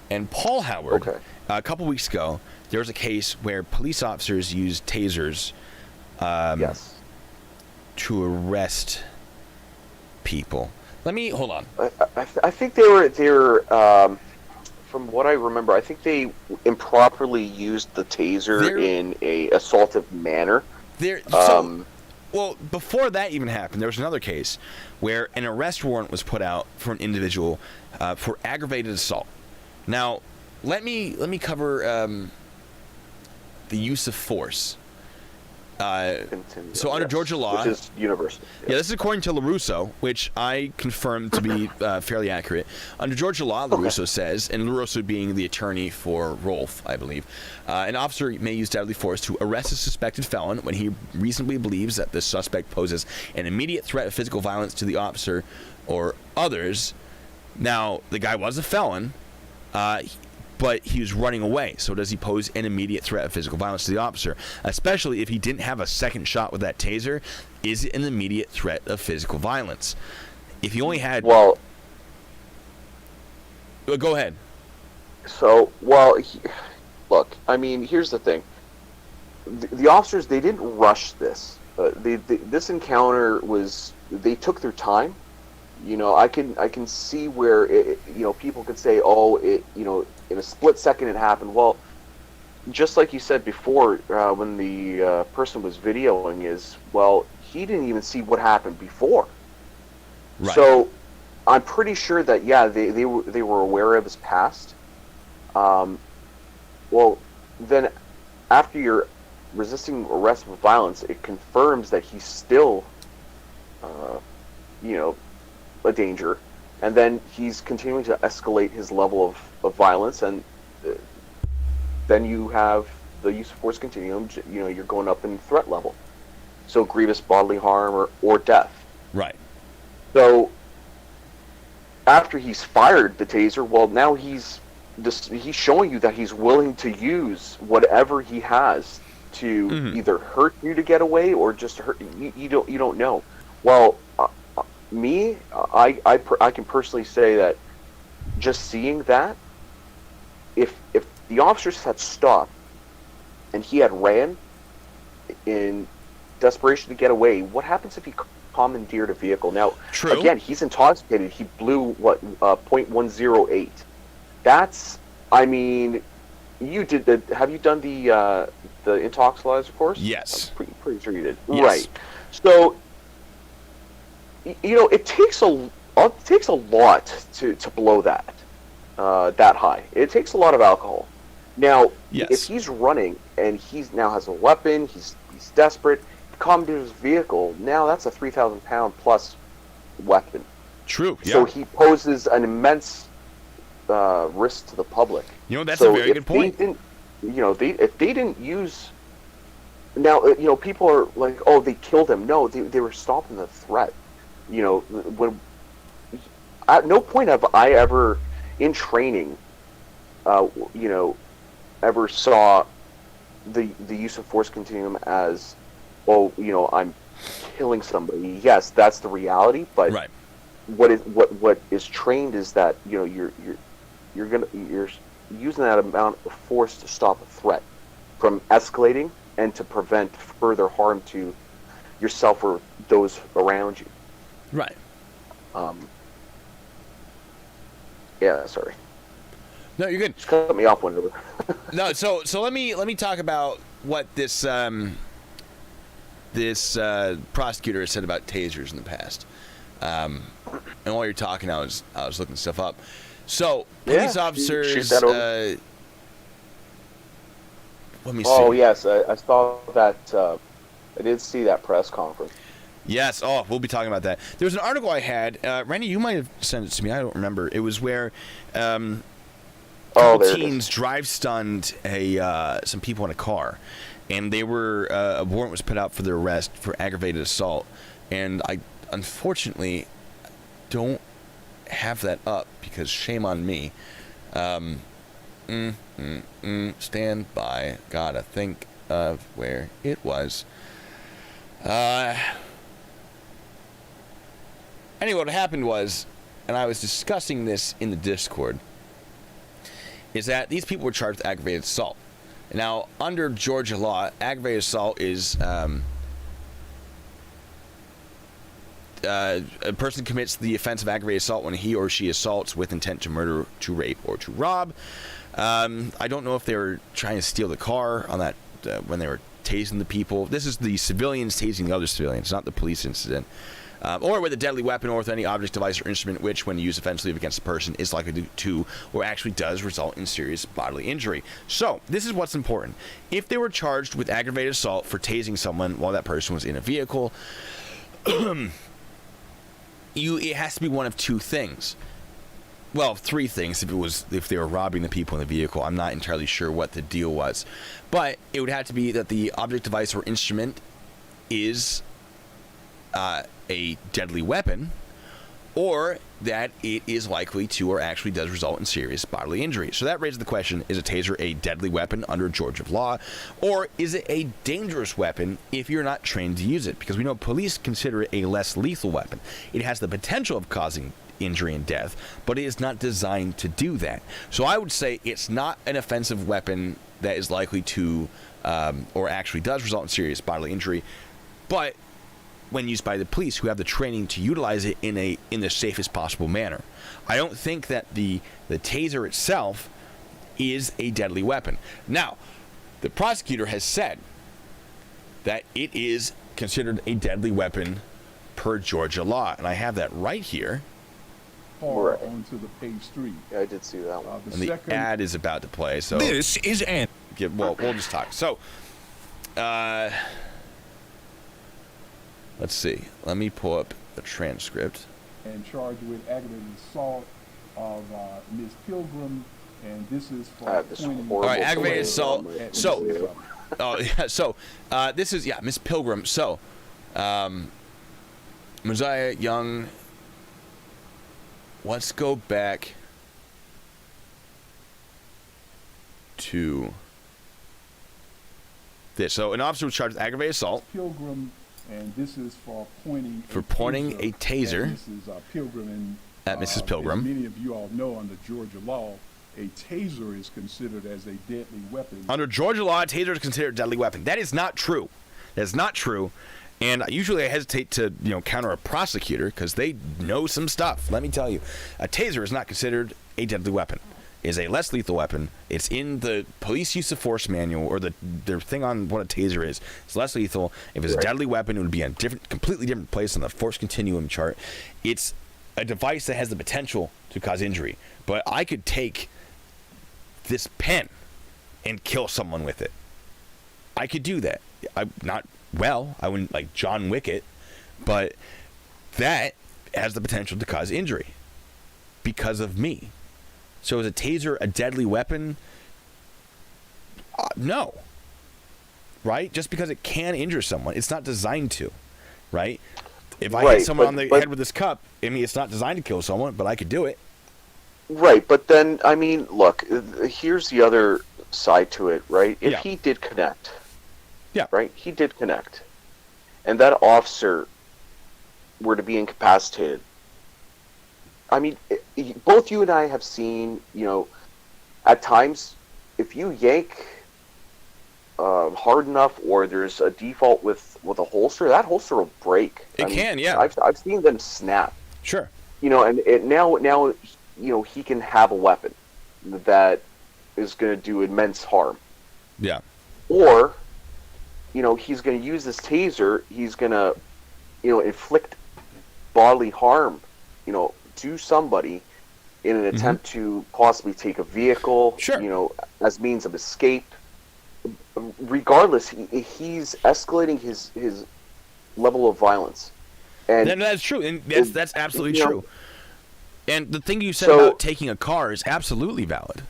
And Paul Howard, a couple weeks ago, there was a case where police officers used tasers Yes. to arrest people. Hold on. I think they were from what I remember, I think they improperly used the taser in a assaultive manner. Well, before that even happened, there was another case where an arrest warrant was put out for an individual for aggravated assault. Now, let me cover the use of force. So under Georgia law, which is universal. Yeah, this is according to LaRusso, which I confirmed to be fairly accurate. Under Georgia law, LaRusso says, and LaRusso being the attorney for Rolfe, I believe, an officer may use deadly force to arrest a suspected felon when he reasonably believes that the suspect poses an immediate threat of physical violence to the officer or others. Now, the guy was a felon, but he was running away. So does he pose an immediate threat of physical violence to the officer? Especially if he didn't have a second shot with that taser, is it an immediate threat of physical violence? If he only had... Well... Go ahead. So, look, I mean, here's the thing. The officers, they didn't rush this. This encounter was... They took their time. You know, I can see where, people could say, in a split second it happened. Well, just like you said before, when the person was videoing he didn't even see what happened before. Right. So I'm pretty sure that, they were aware of his past. Well, then after you're resisting arrest with violence, it confirms that he's still, a danger. And then he's continuing to escalate his level of violence, and then you have the use of force continuum. You're going up in threat level, so grievous bodily harm or death. Right. So after he's fired the taser, well, now he's showing you that he's willing to use whatever he has to either hurt you to get away or just hurt you. You don't know. Well, I can personally say that just seeing that, if the officers had stopped and he had ran in desperation to get away, what happens if he commandeered a vehicle? Now, True. Again, he's intoxicated. He blew .108. That's, I mean, you did the. Have you done the intoxilizer course? Yes. I'm pretty sure you did. Yes. Right. So, it takes a lot to blow that high. It takes a lot of alcohol. Now, Yes. if he's running and he's now has a weapon, he's desperate, commandeers his vehicle. Now that's a 3,000-pound plus weapon. True. Yeah. So he poses an immense risk to the public. That's a very good point. If they didn't use. Now, people are like, oh, they killed him. No, they were stopping the threat. When at no point have I ever, in training, ever saw the use of force continuum as, I'm killing somebody. Yes, that's the reality, but Right. what is trained is that you're using that amount of force to stop a threat from escalating and to prevent further harm to yourself or those around you. Right. Yeah, sorry. No, you're good. Just cut me off whenever. No, so let me talk about what this prosecutor has said about tasers in the past. And while you're talking, I was looking stuff up. So police officers. Shoot that over. Let me see. Oh yes, I saw that. I did see that press conference. Yes. Oh, we'll be talking about that. There was an article I had. Randy, you might have sent it to me. I don't remember. It was where teens drive stunned some people in a car, and they were a warrant was put out for their arrest for aggravated assault. And I unfortunately don't have that up because shame on me. Stand by. Gotta think of where it was. Anyway, what happened was, and I was discussing this in the Discord, is that these people were charged with aggravated assault. Now, under Georgia law, aggravated assault is a person commits the offense of aggravated assault when he or she assaults with intent to murder, to rape, or to rob. I don't know if they were trying to steal the car on that when they were tasing the people. This is the civilians tasing the other civilians, not the police incident. Or with a deadly weapon or with any object, device, or instrument which, when used offensively against a person, is likely to or actually does result in serious bodily injury. So, this is what's important. If they were charged with aggravated assault for tasing someone while that person was in a vehicle, it has to be one of two things. Well, three things. If they were robbing the people in the vehicle, I'm not entirely sure what the deal was, but it would have to be that the object, device, or instrument is a deadly weapon, or that it is likely to or actually does result in serious bodily injury. So that raises the question, is a taser a deadly weapon under Georgia law, or is it a dangerous weapon if you're not trained to use it? Because we know police consider it a less lethal weapon. It has the potential of causing injury and death, but it is not designed to do that. So I would say it's not an offensive weapon that is likely to or actually does result in serious bodily injury, but when used by the police who have the training to utilize it in the safest possible manner. I don't think that the taser itself is a deadly weapon. Now, the prosecutor has said that it is considered a deadly weapon per Georgia law, and I have that right here. Right. Onto the page 3. Yeah, I did see that one. And the ad is about to play, so This is an. Well, we'll just talk. So, let's see. Let me pull up the transcript. And charged with aggravated assault of Ms. Pilgrim, and this is for pointing. All right, aggravated assault. This is Ms. Pilgrim. So, Mosiah Young. Let's go back to this. So, an officer was charged with aggravated assault. Pilgrim. And this is for pointing a taser This is Pilgrim and, at Mrs. Pilgrim. As many of you all know, under Georgia law, a taser is considered as a deadly weapon. Under Georgia law, a taser is considered a deadly weapon. That is not true. That is not true. And usually I hesitate to counter a prosecutor because they know some stuff. Let me tell you, a taser is not considered a deadly weapon. Is a less lethal weapon. It's in the police use of force manual, or the thing on what a taser is. It's less lethal. If it's a deadly weapon, it would be in a completely different place on the force continuum chart. It's a device that has the potential to cause injury. But I could take this pen and kill someone with it. I could do that. I wouldn't like John Wick it, but that has the potential to cause injury because of me. So is a taser a deadly weapon? No. Right? Just because it can injure someone, it's not designed to. Right? If I hit someone on the head with this cup, I mean, it's not designed to kill someone, but I could do it. Right, but then, I mean, look, here's the other side to it, right? If he did connect, right? He did connect, and that officer were to be incapacitated. I mean, both you and I have seen, at times, if you yank hard enough, or there's a default with a holster, that holster will break. It can, yeah. I've seen them snap. Sure. And now, he can have a weapon that is going to do immense harm. Yeah. Or, he's going to use this taser. He's going to, inflict bodily harm, to somebody in an attempt to possibly take a vehicle, as means of escape. Regardless, he's escalating his level of violence. And that's true, and that's absolutely true. And the thing you said about taking a car is absolutely valid.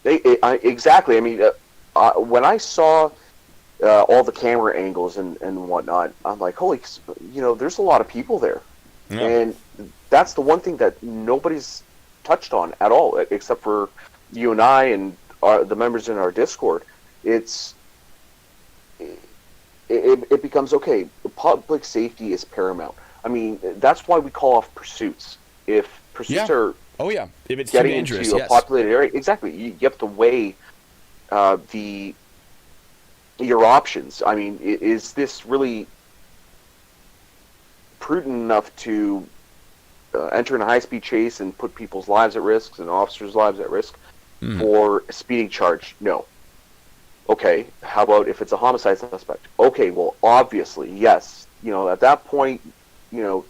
Exactly. I mean, when I saw all the camera angles and whatnot, I'm like, holy, there's a lot of people there. Yeah. And that's the one thing that nobody's touched on at all, except for you and I and the members in our Discord. It becomes, okay, public safety is paramount. I mean, that's why we call off pursuits. If pursuits Yeah. are Oh yeah, if it's too getting dangerous, into a yes. populated area, exactly, you have to weigh your options. I mean, is this really prudent enough to enter in a high-speed chase and put people's lives at risk and officers' lives at risk for a speeding charge? No. Okay, how about if it's a homicide suspect? Okay, well, obviously, yes. At that point, the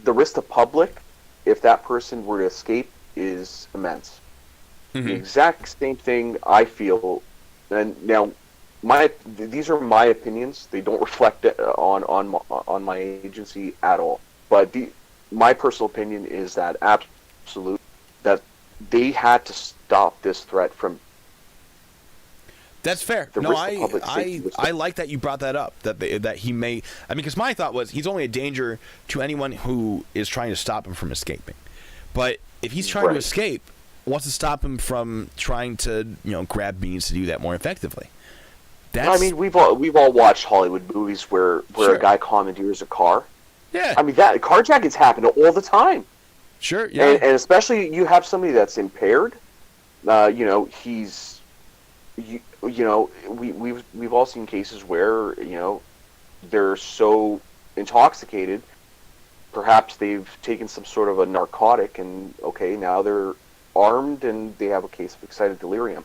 risk to public, if that person were to escape, is immense. The exact same thing I feel, and now these are my opinions. They don't reflect on my agency at all. But my personal opinion is that that they had to stop this threat from. That's fair. No, I like that you brought that up. That he may. I mean, because my thought was he's only a danger to anyone who is trying to stop him from escaping. But if he's trying to escape, wants to stop him from trying to grab means to do that more effectively. I mean, we've all watched Hollywood movies where a guy commandeers a car. Yeah. I mean, that carjackings happen all the time. Sure. Yeah. And especially you have somebody that's impaired. We've all seen cases where they're so intoxicated, perhaps they've taken some sort of a narcotic, and now they're armed and they have a case of excited delirium.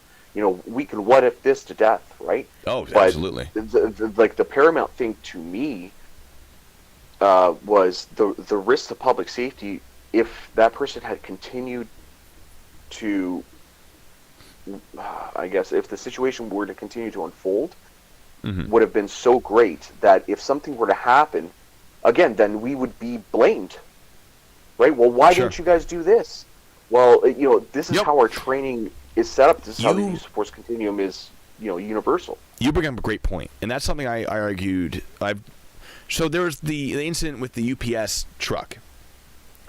We can what if this to death, right? Oh, but absolutely. The paramount thing to me was the risk to public safety. If that person had continued to, I guess, if the situation were to continue to unfold, would have been so great that if something were to happen, again, then we would be blamed, right? Well, why didn't you guys do this? Well, this is how our training is set up. This is how the use of force continuum is, universal. You bring up a great point, and that's something I argued. So there was the incident with the UPS truck,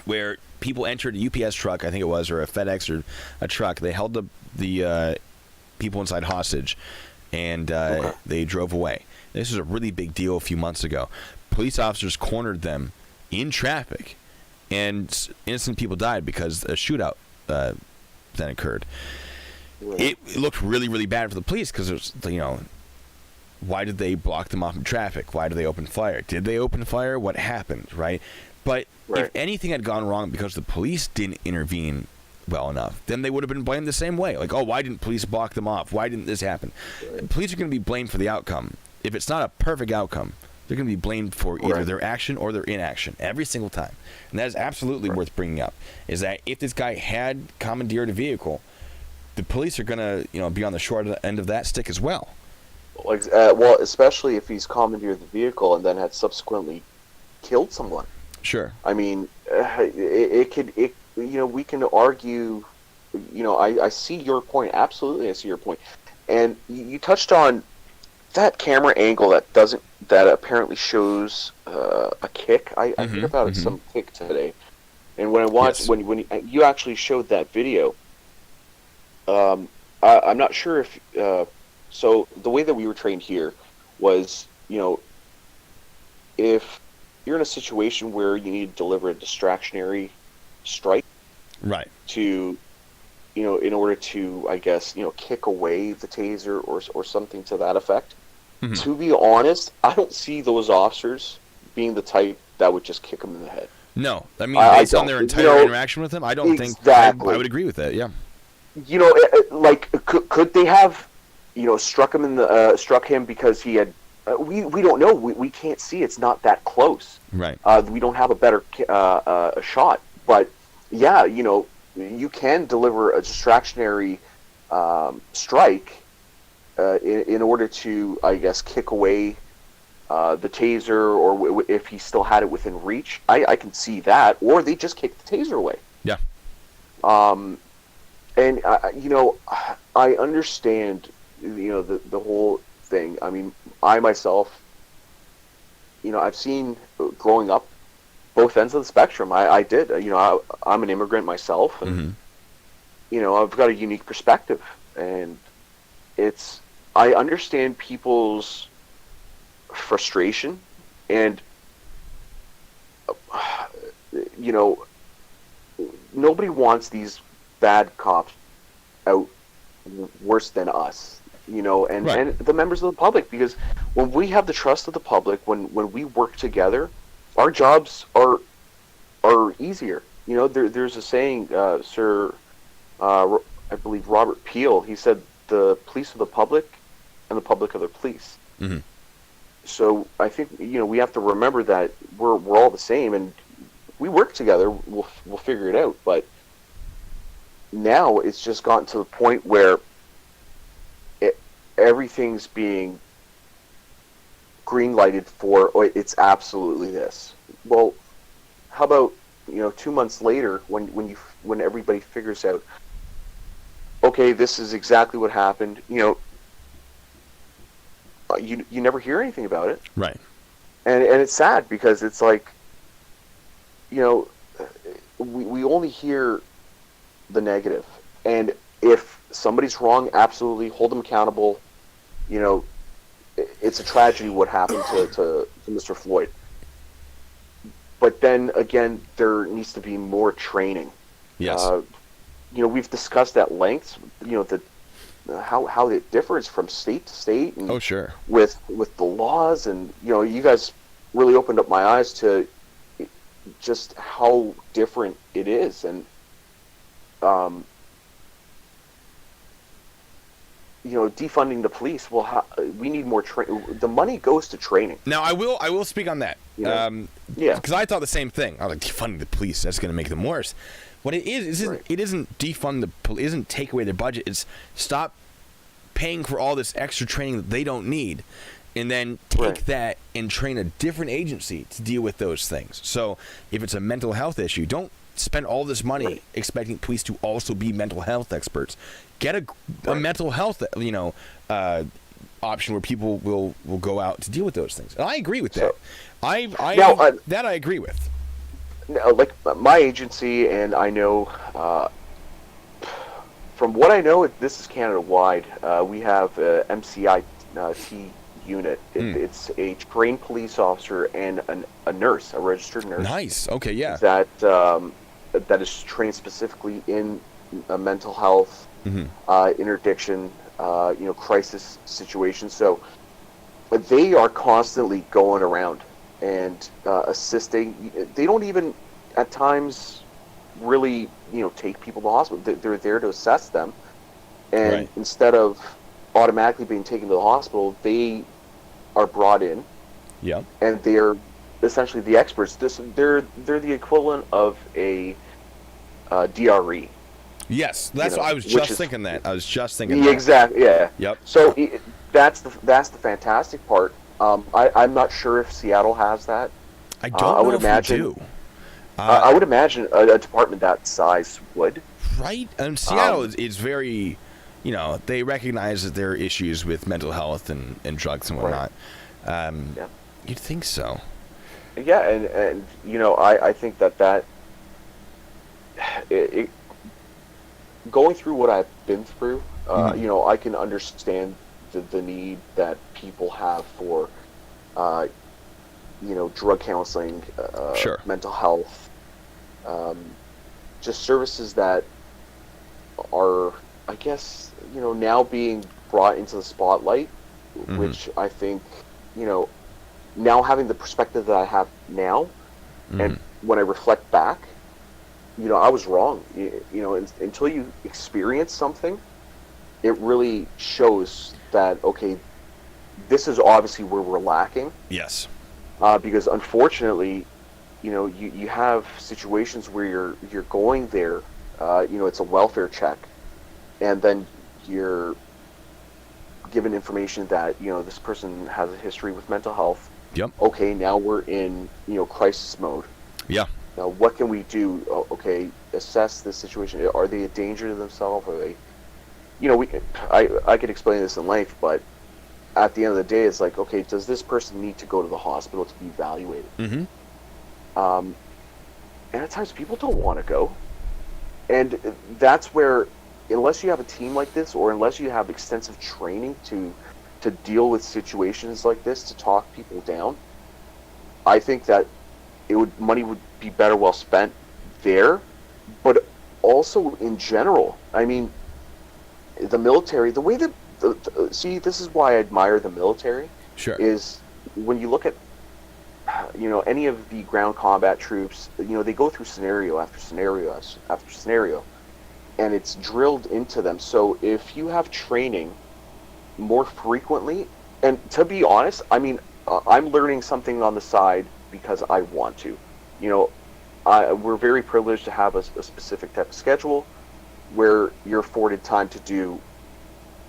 where people entered a UPS truck, I think it was, or a FedEx or a truck. They held the people inside hostage, and they drove away. This was a really big deal a few months ago. Police officers cornered them in traffic, and innocent people died because a shootout then occurred. It looked really, really bad for the police because it was, why did they block them off in traffic? Why did they open fire? Did they open fire? What happened, right? But if anything had gone wrong because the police didn't intervene well enough, then they would have been blamed the same way. Like, oh, why didn't police block them off? Why didn't this happen? Police are going to be blamed for the outcome. If it's not a perfect outcome, they're going to be blamed for either their action or their inaction every single time. And that is absolutely worth bringing up, is that if this guy had commandeered a vehicle, the police are going to be on the short end of that stick as well. Well, especially if he's commandeered the vehicle and then had subsequently killed someone. Sure. I mean, we can argue, I see your point. Absolutely, I see your point. And you touched on that camera angle that apparently shows a kick. I heard about some kick today. And when I watched, when you actually showed that video, I'm not sure if, so the way that we were trained here was, if you're in a situation where you need to deliver a distractionary strike, right, to, in order to, I guess, kick away the taser or something to that effect. To be honest, I don't see those officers being the type that would just kick him in the head. No, I mean, based on their entire interaction with him, I don't think I would agree with that. Yeah. Could they have, struck him because he had? We don't know. We can't see. It's not that close. Right. We don't have a better shot. But yeah, you can deliver a distractionary strike in order to, I guess, kick away the taser, or if he still had it within reach. I can see that, or they just kick the taser away. Yeah. And I understand, the whole thing. I mean, I myself I've seen growing up both ends of the spectrum. I did. I'm an immigrant myself, and I've got a unique perspective, and I understand people's frustration, and nobody wants these bad cops out worse than us, and Right. and the members of the public, because when we have the trust of the public, when we work together, our jobs are easier. There's a saying, Sir, I believe Robert Peel. He said, "The police are the public, and the public are the police." Mm-hmm. So I think we have to remember that we're all the same, and we work together. We'll figure it out. But now it's just gotten to the point where everything's being green lighted for. Oh, it's absolutely this. Well, how about 2 months later when everybody figures out, okay, this is exactly what happened. You never hear anything about it, Right. and it's sad because it's like, we only hear the negative, and if somebody's wrong, absolutely hold them accountable. It's a tragedy what happened to Mr. Floyd. But then again, there needs to be more training. Yes. We've discussed at length, how it differs from state to state, and Oh, sure. with the laws, and you guys really opened up my eyes to just how different it is, and defunding the police. Well, we need more training. The money goes to training. Now, I will speak on that. Yeah. Because I thought the same thing. I was like, defunding the police, that's going to make them worse. What it is Right. it isn't defund the police, isn't take away their budget. It's stop paying for all this extra training that they don't need, and then take Right. that and train a different agency to deal with those things. So if it's a mental health issue, don't spend all this money Right. expecting police to also be mental health experts. Get a Right. mental health, option where people will go out to deal with those things. And I agree with that. That I agree with. Like my agency, and I know, from what I know, this is Canada wide. We have a MCIT unit. It's a trained police officer and a nurse, a registered nurse. Nice. Okay. Yeah. That is trained specifically in mental health, interdiction, crisis situations. So they are constantly going around and assisting. They don't even at times really take people to the hospital. They're there to assess them, and Right. instead of automatically being taken to the hospital, they are brought in, Yeah. and they're essentially the experts. They're the equivalent of a DRE. Yes. That's what I was which just is- thinking that. I was just thinking Yeah, that. exactly. Yeah. Yep. So that's the fantastic part. I'm not sure if Seattle has that. I don't I know would if imagine- we do. I would imagine a department that size would. Right? And Seattle is very, they recognize that there are issues with mental health and drugs and whatnot. Yeah. You'd think so. Yeah, and I think that it going through what I've been through, I can understand the need that people have for, drug counseling, Sure. mental health, just services that are, I guess, now being brought into the spotlight, which I think, now having the perspective that I have now, and when I reflect back, I was wrong. Until you experience something, it really shows that, okay, this is obviously where we're lacking. Yes. Because unfortunately, you have situations where you're going there, it's a welfare check, and then you're given information that this person has a history with mental health. Yep. Okay, now we're in crisis mode. Yeah. Now what can we do? Okay, assess this situation. Are they a danger to themselves? Are they? I could explain this in length, but at the end of the day, it's like, okay, does this person need to go to the hospital to be evaluated? Mm-hmm. And at times people don't want to go. And that's where, unless you have a team like this, or unless you have extensive training to deal with situations like this, to talk people down, I think that money would be better well spent there. But also in general, I mean, the military, the way that, see, this is why I admire the military. Sure. Is when you look at, any of the ground combat troops, they go through scenario after scenario after scenario, and it's drilled into them. So if you have training more frequently, and to be honest, I mean, I'm learning something on the side because I want to. We're very privileged to have a specific type of schedule where you're afforded time to do,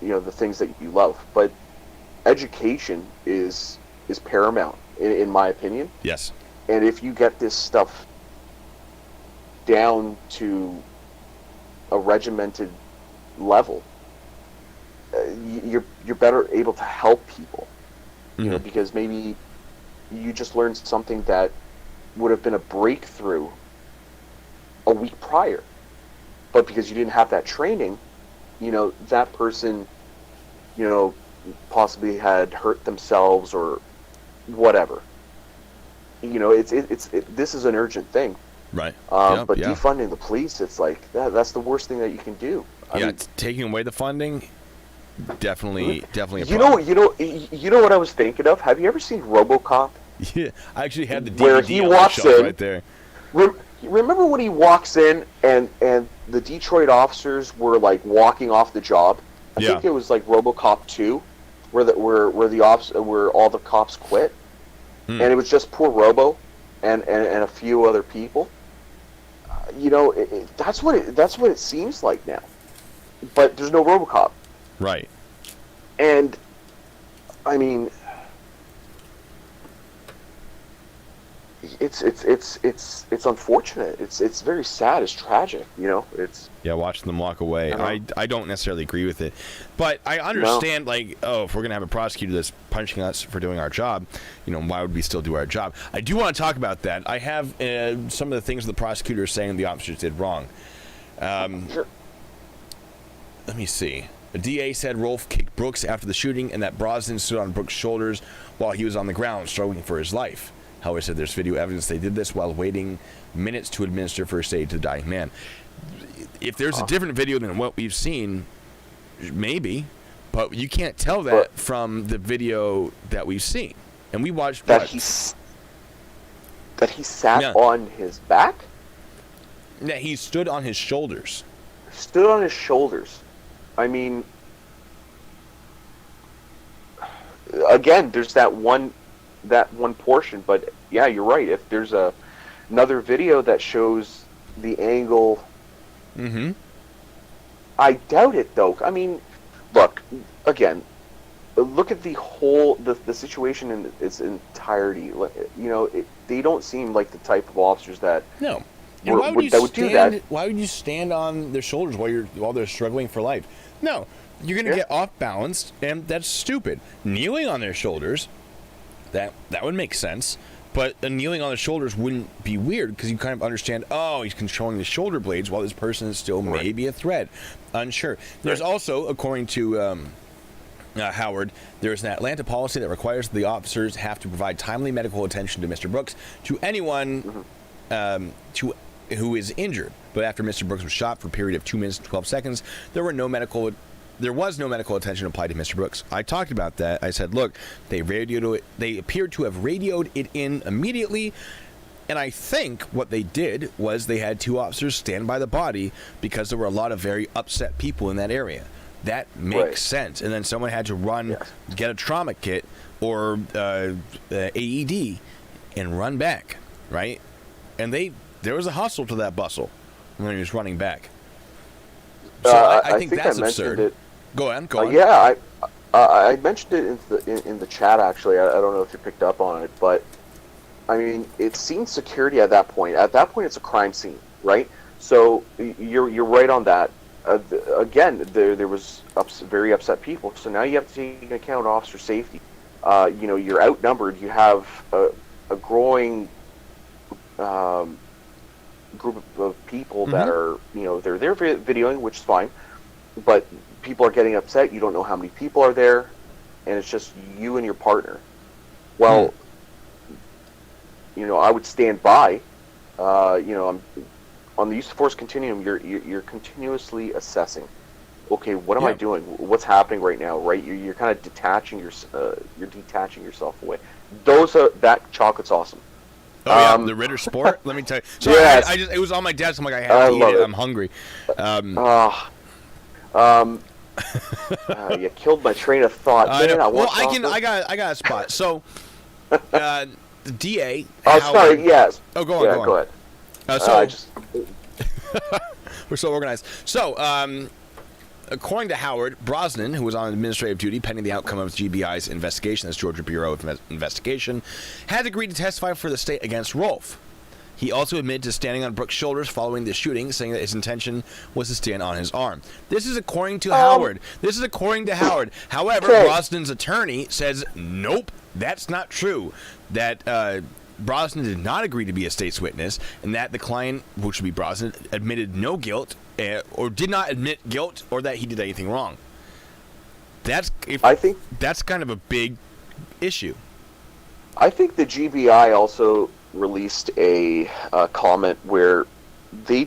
the things that you love. But education is paramount, in my opinion. Yes. And if you get this stuff down to a regimented level, you're better able to help people. Because maybe you just learned something that would have been a breakthrough a week prior, but because you didn't have that training, that person, possibly had hurt themselves or whatever. This is an urgent thing. Right. But defunding the police, it's like that's the worst thing that you can do. I mean, it's taking away the funding. Definitely a problem. You know what I was thinking of? Have you ever seen RoboCop? Yeah, I actually had the DVD where he on walks the shelf in right there. Remember when he walks in and the Detroit officers were like walking off the job? I think it was like RoboCop 2, where all the cops quit, and it was just poor Robo and a few other people. That's what it seems like now. But there's no RoboCop. Right. And I mean, it's unfortunate. It's very sad. It's tragic. Watching them walk away. I don't necessarily agree with it, but I understand. No. If we're gonna have a prosecutor that's punching us for doing our job, why would we still do our job? I do want to talk about that. I have some of the things the prosecutor is saying the officers did wrong. Sure. Let me see. The DA said Rolfe kicked Brooks after the shooting and that Brosnan stood on Brooks' shoulders while he was on the ground struggling for his life. However, said there's video evidence they did this while waiting minutes to administer first aid to the dying man. If there's a different video than what we've seen, maybe, but you can't tell that from the video that we've seen. And we watched that he sat on his back? Yeah, he stood on his shoulders. Stood on his shoulders. I mean, again, there's that one portion, but yeah, you're right. If there's another video that shows the angle, I doubt it though. I mean, look at the whole the situation in its entirety. They don't seem like the type of officers that would do that. Why would you stand on their shoulders while they're struggling for life? No, you're gonna get off balanced, and that's stupid. Kneeling on their shoulders, that would make sense. But kneeling on the shoulders wouldn't be weird because you kind of understand, he's controlling the shoulder blades while this person is still maybe a threat. Unsure. There's also, according to Howard, there's an Atlanta policy that requires the officers have to provide timely medical attention to Mr. Brooks to anyone who is injured. But after Mr. Brooks was shot for a period of 2 minutes and 12 seconds, there was no medical attention applied to Mr. Brooks. I talked about that. I said, look, they appeared to have radioed it in immediately, and I think what they did was they had 2 officers stand by the body because there were a lot of very upset people in that area. That makes sense. And then someone had to run, get a trauma kit or AED and run back, right? And there was a hustle to that bustle when he was running back. So I think that's absurd. Go on. Yeah, I mentioned it in the chat actually. I don't know if you picked up on it, but I mean, it's scene security at that point. At that point, it's a crime scene, right? So you're right on that. again, there was very upset people. So now you have to take into account officer safety. You're outnumbered. You have a growing group of people that are, they're there videoing, which is fine, but people are getting upset. You don't know how many people are there, and it's just you and your partner. Well, I would stand by. I'm on the use of force continuum. You're continuously assessing. Okay, what am I doing? What's happening right now? Right, you're kind of detaching yourself away. That chocolate's awesome. Oh yeah, the Ritter Sport. Let me tell you. So yes. it was on my desk. I'm like, I have to eat it. I'm hungry. You killed my train of thought. I got a spot. So, the DA. Sorry. Yes. Oh, go on. Go ahead. We're so organized. So, according to Howard, Brosnan, who was on administrative duty pending the outcome of GBI's investigation, that's Georgia Bureau of Investigation, had agreed to testify for the state against Rolfe. He also admitted to standing on Brooks' shoulders following the shooting, saying that his intention was to stand on his arm. This is according to Howard. However, Brosnan's attorney says, nope, that's not true. That Brosnan did not agree to be a state's witness, and that the client, which would be Brosnan, admitted no guilt, or did not admit guilt, or that he did anything wrong. I think that's kind of a big issue. I think the GBI also released a comment where they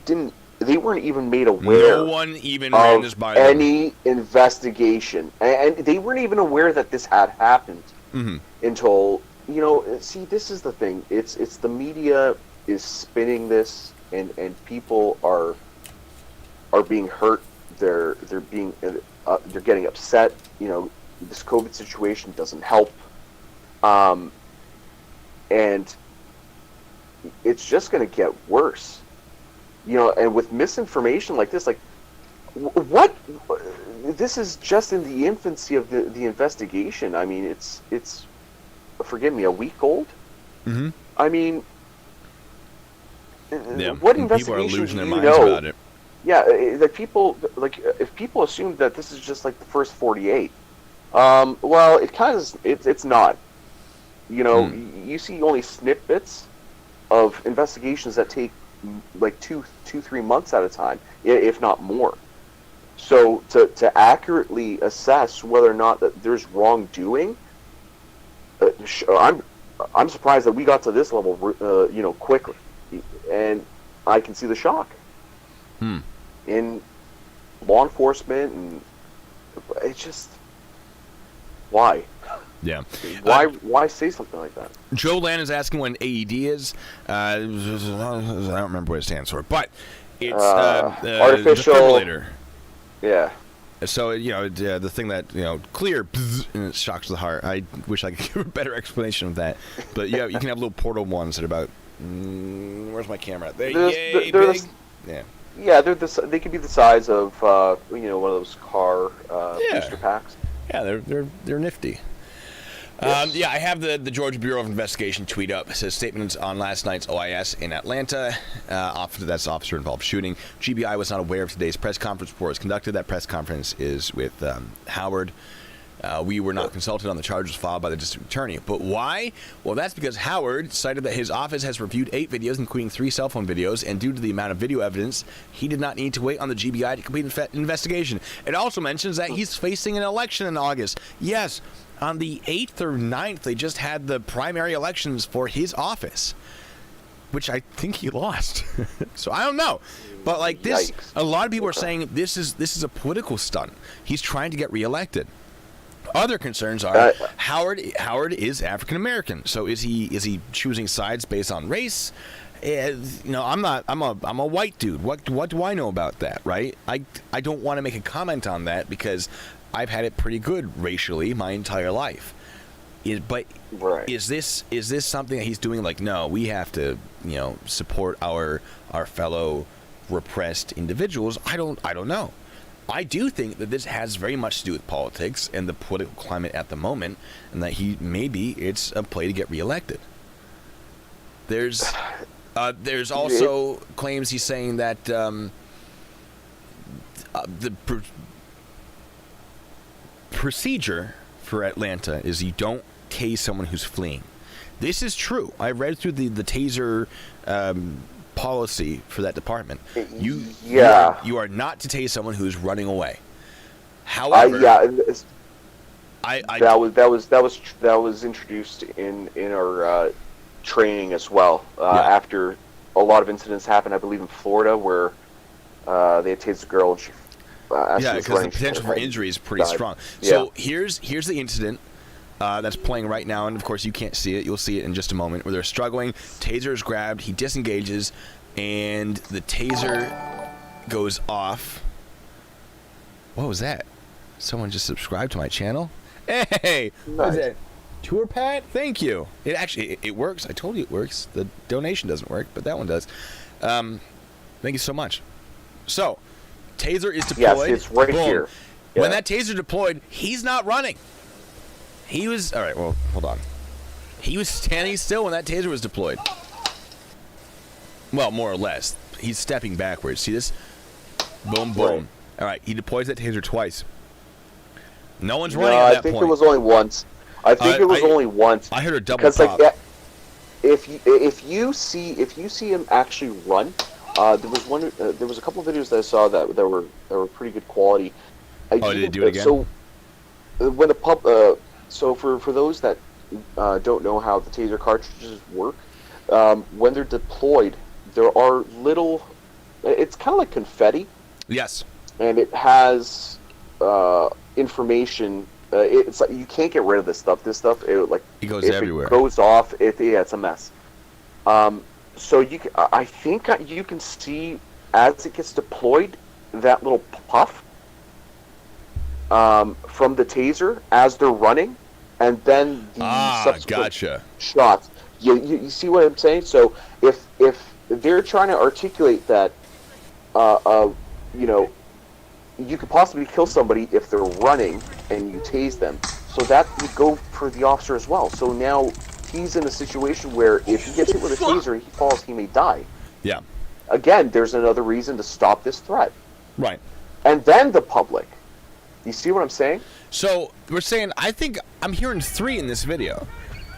weren't even made aware. No one even ran this by them. Any investigation, and they weren't even aware that this had happened until this is the thing. It's the media is spinning this, and people are being hurt. They're getting upset. This COVID situation doesn't help, and it's just going to get worse. And with misinformation like this, what? This is just in the infancy of the investigation. I mean, it's forgive me, a week old. Mm-hmm. I mean, what investigation? People are losing their minds about it. Yeah, if people assume that this is just like the first 48, well, it's not. You see only snippets of investigations that take like 2-3 months at a time, if not more. So to accurately assess whether or not that there's wrongdoing, I'm surprised that we got to this level, quickly, and I can see the shock in law enforcement, and it's just why. Yeah. Why say something like that? Joe Land is asking when AED is. I don't remember what it stands for, but it's artificial defibrillator. Yeah. So the thing that clear and it shocks the heart. I wish I could give a better explanation of that, but you can have little portable ones that are about. Where's my camera? They're big. Yeah, they could be the size of one of those car booster packs. Yeah, they're nifty. Yes. I have the Georgia Bureau of Investigation tweet up. It says statements on last night's OIS in Atlanta. That's officer-involved shooting. GBI was not aware of today's press conference before it was conducted. That press conference is with Howard. We were not consulted on the charges filed by the district attorney. But why? Well, that's because Howard cited that his office has reviewed 8 videos, including 3 cell phone videos, and due to the amount of video evidence, he did not need to wait on the GBI to complete an investigation. It also mentions that he's facing an election in August. Yes, on the 8th or 9th, they just had the primary elections for his office, which I think he lost. So I don't know. But like this, a lot of people are saying this is a political stunt. He's trying to get reelected. Other concerns are Howard is African American. So is he choosing sides based on race? I'm a white dude. What do I know about that, right? I don't want to make a comment on that because I've had it pretty good racially my entire life. Is this something that he's doing? Like, no, we have to support our fellow repressed individuals. I don't know. I do think that this has very much to do with politics and the political climate at the moment, and that it's a play to get reelected. There's also claims he's saying that procedure for Atlanta is you don't tase someone who's fleeing. This is true. I read through the taser policy for that department. You are not to tase someone who's running away. However, that was introduced in our training as well. After a lot of incidents happened, I believe in Florida, where they had tased a girl and she. Because the potential for injury is pretty strong. So here's the incident that's playing right now, and of course you can't see it. You'll see it in just a moment. Where they're struggling, taser is grabbed, he disengages, and the taser goes off. What was that? Someone just subscribed to my channel. Hey, what was that? Tour pad? Thank you. It actually it works. I told you it works. The donation doesn't work, but that one does. Thank you so much. So, taser is deployed. Yes, it's right here. Yeah. When that taser deployed, he's not running. He was all right. Well, hold on. He was standing still when that taser was deployed. Well, more or less. He's stepping backwards. See this? Boom, boom. Right. All right. He deploys that taser twice. No one's running at that point. I think it was only once. I think it was only once. I heard a double because, pop. Like, if you see him actually run, there was a couple of videos that I saw that were pretty good quality. Did they do it again? So when the so for those that don't know how the taser cartridges work, when they're deployed, there are little. It's kind of like confetti. Yes. And it has information. It's like you can't get rid of this stuff. This stuff, it goes everywhere. It goes off. It's a mess. So I think you can see as it gets deployed that little puff from the taser as they're running, and then the subsequent shots. You see what I'm saying? So if they're trying to articulate that, you could possibly kill somebody if they're running and you tase them. So that would go for the officer as well. So now he's in a situation where if he gets hit with a taser, he falls, he may die. Yeah. Again, there's another reason to stop this threat. Right. And then the public. You see what I'm saying? So we're saying, I think I'm hearing 3 in this video.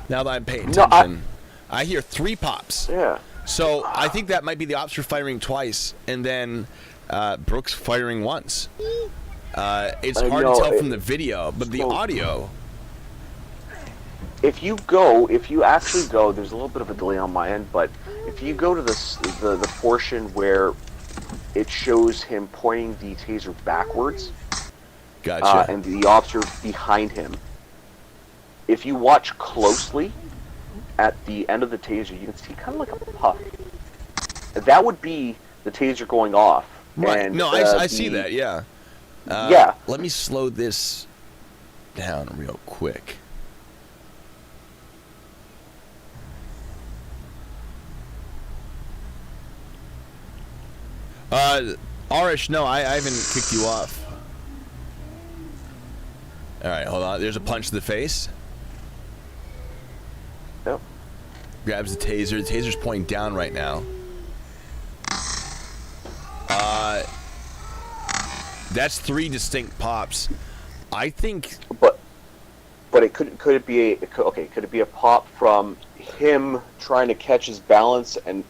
Now that I'm paying attention, I hear 3 pops. Yeah. So I think that might be the officer firing twice, and then Brooks firing once. It's hard to tell from the video, but the audio. If you actually go, there's a little bit of a delay on my end, but if you go to the portion where it shows him pointing the taser backwards, gotcha, and the officer behind him, if you watch closely at the end of the taser, you can see kind of like a puff. That would be the taser going off. Right. And, no, I see that. Yeah. Yeah. Let me slow this down real quick. Arish, no, I haven't kicked you off. All right, hold on. There's a punch to the face. Yep. Grabs the taser. The taser's pointing down right now. That's 3 distinct pops. I think. But it could it be a pop from him trying to catch his balance and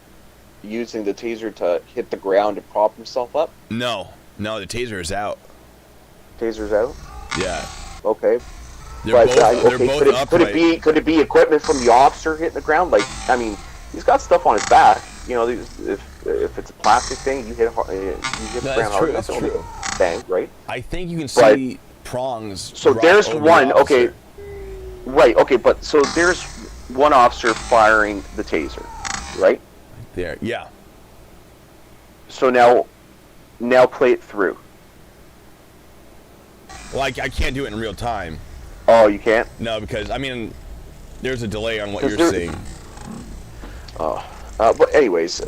using the taser to hit the ground and prop himself up? No, the taser is out. Taser's out? Yeah. Okay. They're both upright. Could it be equipment from the officer hitting the ground? Like, I mean, he's got stuff on his back. You know, if it's a plastic thing, you hit the ground hard. That's true. Bang, right? I think you can see prongs. So there's one. Okay. Right. Okay. But so there's one officer firing the taser, right? There. Yeah. So now play it through. Well, I can't do it in real time. Oh, you can't? No, because I mean, there's a delay on what you're seeing. Oh. But anyways,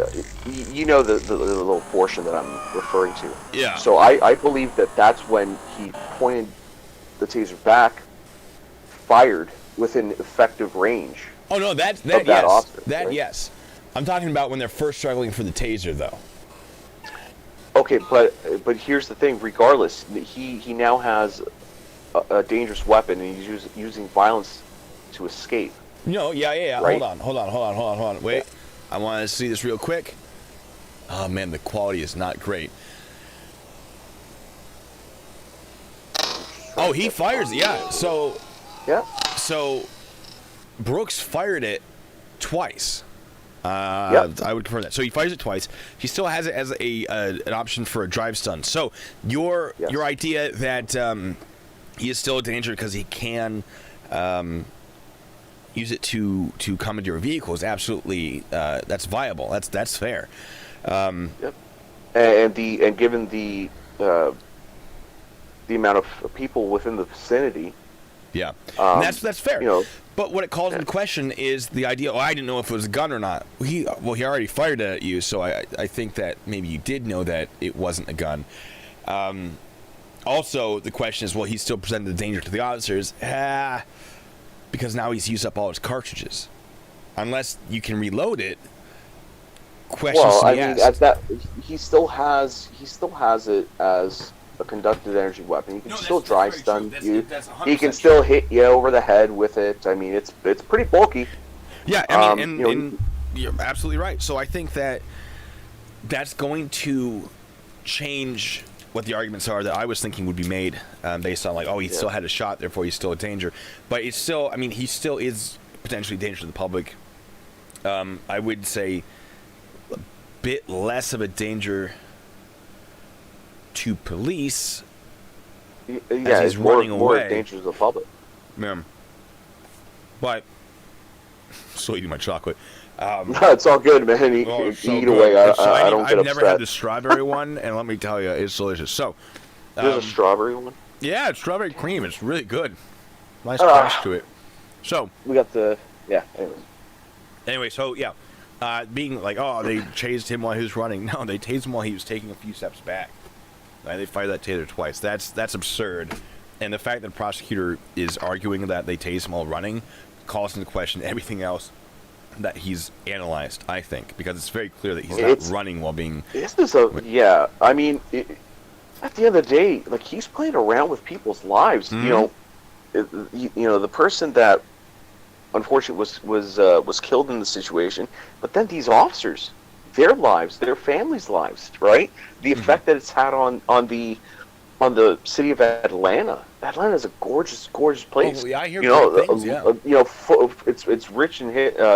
you know the little portion that I'm referring to. Yeah. So I believe that's when he pointed the taser back, fired within effective range. Oh no, that yes. Officer, that right? yes. I'm talking about when they're first struggling for the taser, though. Okay, but here's the thing. Regardless, he now has a dangerous weapon, and he's using violence to escape. No, yeah. Right? Hold on. Wait, I want to see this real quick. Oh man, the quality is not great. Oh, he fires. Yeah. So Brooks fired it twice. I would confirm that. So he fires it twice. He still has it as an option for a drive stun. So your idea that he is still a danger because he can use it to commandeer a vehicle is absolutely that's viable. That's fair. Yep. And given the amount of people within the vicinity. Yeah, and that's fair. You know, but what it calls into question is the idea. Oh, I didn't know if it was a gun or not. He already fired it at you, so I think that maybe you did know that it wasn't a gun. Also, the question is, well, he still presented the danger to the officers, because now he's used up all his cartridges. Unless you can reload it. Questions to be asked. as that he still has it as a conducted energy weapon. He can still dry stun you. He can still hit you over the head with it. I mean, it's pretty bulky. Yeah, I mean, and you're absolutely right. So I think that that's going to change what the arguments are that I was thinking would be made based on he still had a shot, therefore he's still a danger. But it's still, I mean, he still is potentially a danger to the public. I would say a bit less of a danger to police. Yeah, he's running away. More danger to the public. Yeah. But still eating my chocolate. No, it's all good, man. Eat away. I don't get I've upset. never had the strawberry one, and let me tell you, it's delicious. So, there's a strawberry one. Yeah, it's strawberry cream. It's really good. Nice crunch to it. So we got the Anyway, so yeah, being like, oh, they tased him while he was running. No, they tased him while he was taking a few steps back. Right? They fired that taser twice. That's absurd. And the fact that the prosecutor is arguing that they tased him while running calls into question everything else that he's analyzed, I think, because it's very clear that he's not running while being... I mean, at the end of the day, he's playing around with people's lives. Mm-hmm. The person that unfortunately was killed in the situation, but then these officers, their lives, their families' lives, right? The effect that it's had on the city of Atlanta. Atlanta is a gorgeous, gorgeous place. Oh, yeah, I hear great things, yeah. It's rich in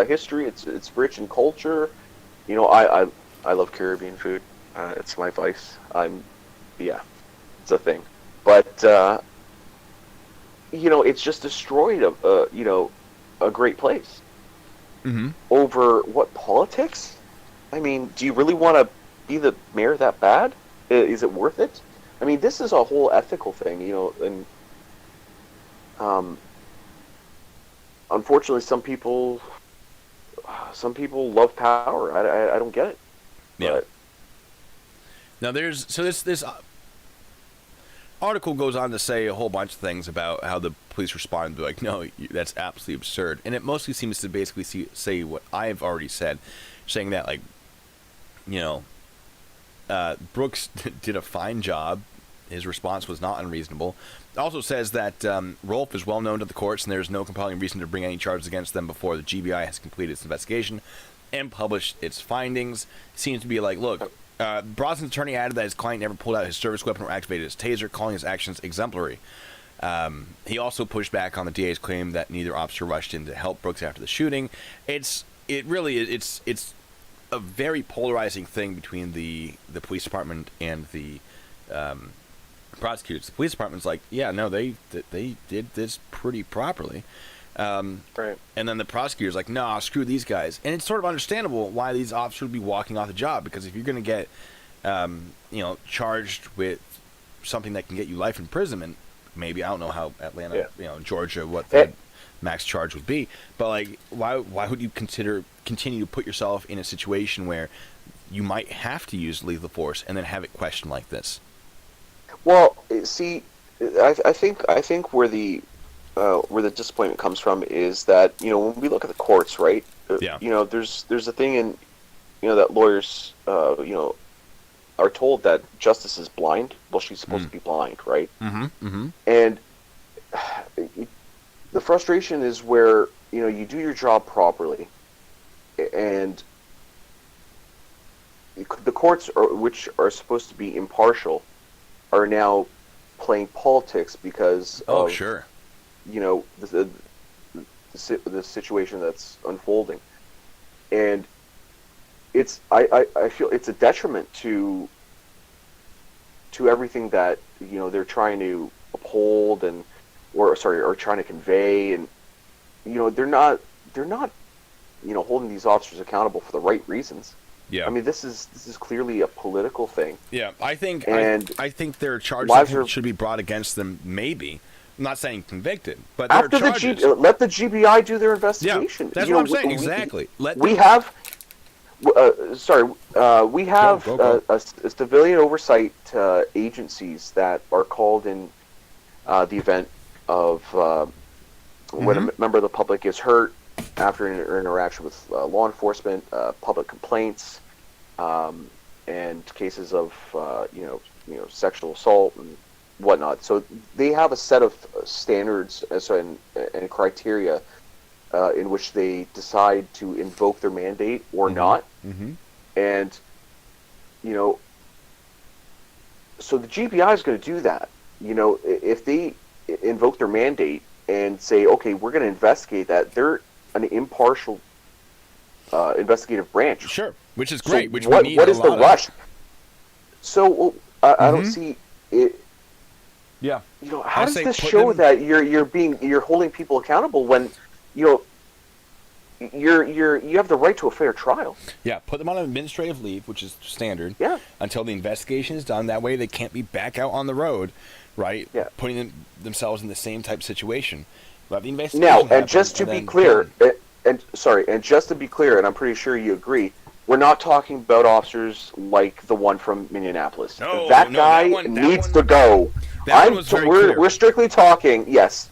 history. It's rich in culture. I love Caribbean food. It's my vice. It's a thing. But it's just destroyed a great place. Mm-hmm. Over what, politics? I mean, do you really want to be the mayor that bad? Is it worth it? I mean, this is a whole ethical thing, and unfortunately, some people love power. I don't get it. Yeah. But. Now this article goes on to say a whole bunch of things about how the police responded. They're like, no, that's absolutely absurd, and it mostly seems to basically say what I've already said, saying that Brooks did a fine job. His response was not unreasonable. It also says that Rolfe is well known to the courts and there is no compelling reason to bring any charges against them before the GBI has completed its investigation and published its findings. It seems to be like, look, Brosnan's attorney added that his client never pulled out his service weapon or activated his taser, calling his actions exemplary. He also pushed back on the DA's claim that neither officer rushed in to help Brooks after the shooting. It's a very polarizing thing between the police department and the prosecutors. The police department's like, yeah, no, they did this pretty properly. Right. And then the prosecutor's like, nah, screw these guys. And it's sort of understandable why these officers would be walking off the job, because if you're going to get, charged with something that can get you life imprisonment, maybe, I don't know how Atlanta, Georgia, what the max charge would be, but why would you continue to put yourself in a situation where you might have to use lethal force and then have it questioned like this? Well, see, I think where the disappointment comes from is that when we look at the courts, right? There's a thing in that lawyers are told that justice is blind. Well, she's supposed to be blind, right? Mm-hmm. Mm-hmm. And the frustration is where, you do your job properly, and the courts, which are supposed to be impartial, are now playing politics because Oh, of sure. the situation that's unfolding, and I feel it's a detriment to everything that they're trying to uphold or trying to convey, and they're not holding these officers accountable for the right reasons. Yeah. I mean, this is clearly a political thing. Yeah, I think And I think their charges should be brought against them. Maybe, I'm not saying convicted, but their After charges. let the GBI do their investigation. Yeah, that's what I'm saying. Exactly. We have. We have Go. a civilian oversight agencies that are called in the event of when a member of the public is hurt after an interaction with law enforcement, public complaints, and cases of sexual assault and whatnot. So they have a set of standards and criteria in which they decide to invoke their mandate or not. Mm-hmm. And, so the GBI is going to do that. If they invoke their mandate and say, okay, we're going to investigate that, they're an impartial investigative branch. Sure, which is great. So which what, we need what a is the lot rush? So I don't see it. Yeah. How does this show that you're holding people accountable when you have the right to a fair trial? Yeah, put them on administrative leave, which is standard. Yeah. Until the investigation is done. That way, they can't be back out on the road, right? Yeah. Putting themselves in the same type of situation. Let the investigation Now, happen, and just to be then clear, boom. and just to be clear, and I'm pretty sure you agree, we're not talking about officers like the one from Minneapolis. No, that no, guy that one needs to go. That one was very clear. We're strictly talking. Yes,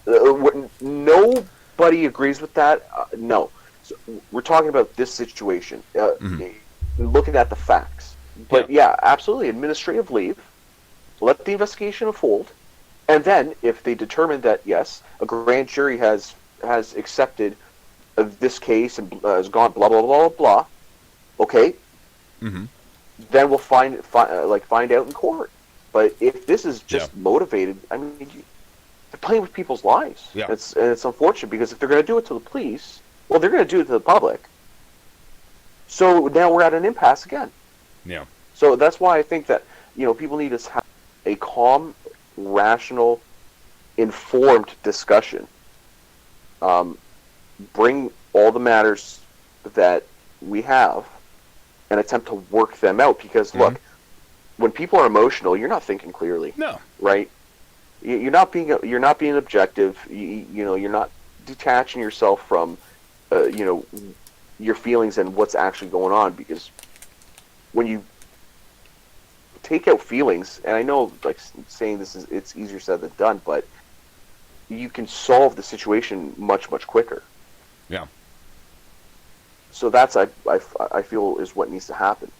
nobody agrees with that. No, so we're talking about this situation. Looking at the facts. But yeah, absolutely, administrative leave. Let the investigation unfold, and then if they determine that yes, a grand jury has accepted this case and has gone blah blah blah blah. Okay, then we'll find out in court. But if this is just motivated, I mean, they're playing with people's lives. Yeah. It's unfortunate because if they're going to do it to the police, well, they're going to do it to the public. So now we're at an impasse again. Yeah. So that's why I think that people need to have a calm, rational, informed discussion. Bring all the matters that we have and attempt to work them out. Because look, when people are emotional, you're not thinking clearly. No. Right? You're not being objective. You're not detaching yourself from your feelings and what's actually going on. Because when you take out feelings, and I know like saying it's easier said than done, but you can solve the situation much quicker. Yeah. So that's I feel is what needs to happen.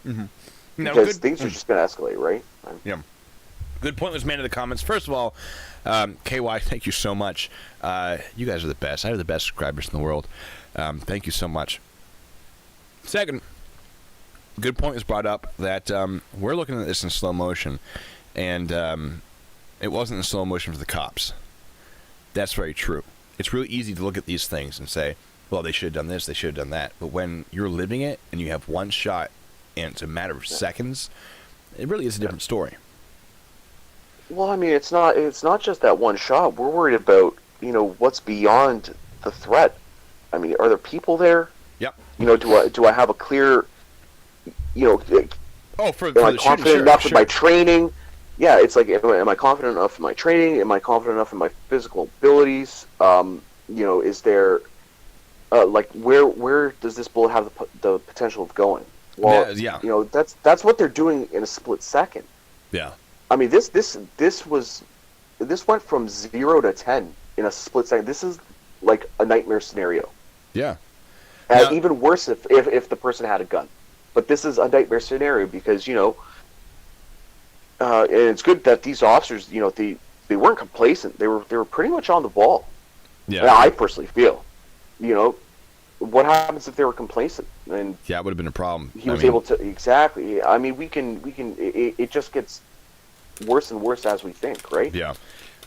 No, because things are just going to escalate, right? Yeah. Good point was made in the comments. First of all, KY, thank you so much. You guys are the best. I have the best subscribers in the world. Thank you so much. Second, good point was brought up that we're looking at this in slow motion, and it wasn't in slow motion for the cops. That's very true. It's really easy to look at these things and say, well, they should have done this, they should have done that. But when you're living it and you have one shot and it's a matter of seconds, it really is a different story. Well, I mean, it's not just that one shot. We're worried about, what's beyond the threat. I mean, are there people there? Yep. Do I have a clear, am I confident enough in my training? Yeah, it's like, am I confident enough in my training? Am I confident enough in my physical abilities? Is there, where does this bullet have the potential of going? Well, yeah. That's what they're doing in a split second. Yeah. I mean, this went from 0 to 10 in a split second. This is like a nightmare scenario. Yeah. And even worse if the person had a gun. But this is a nightmare scenario because and it's good that these officers, they weren't complacent. They were pretty much on the ball. Yeah. And I personally feel, what happens if they were complacent? And Yeah, it would have been a problem. he was able to, exactly. I mean, it just gets worse and worse as we think, right? Yeah.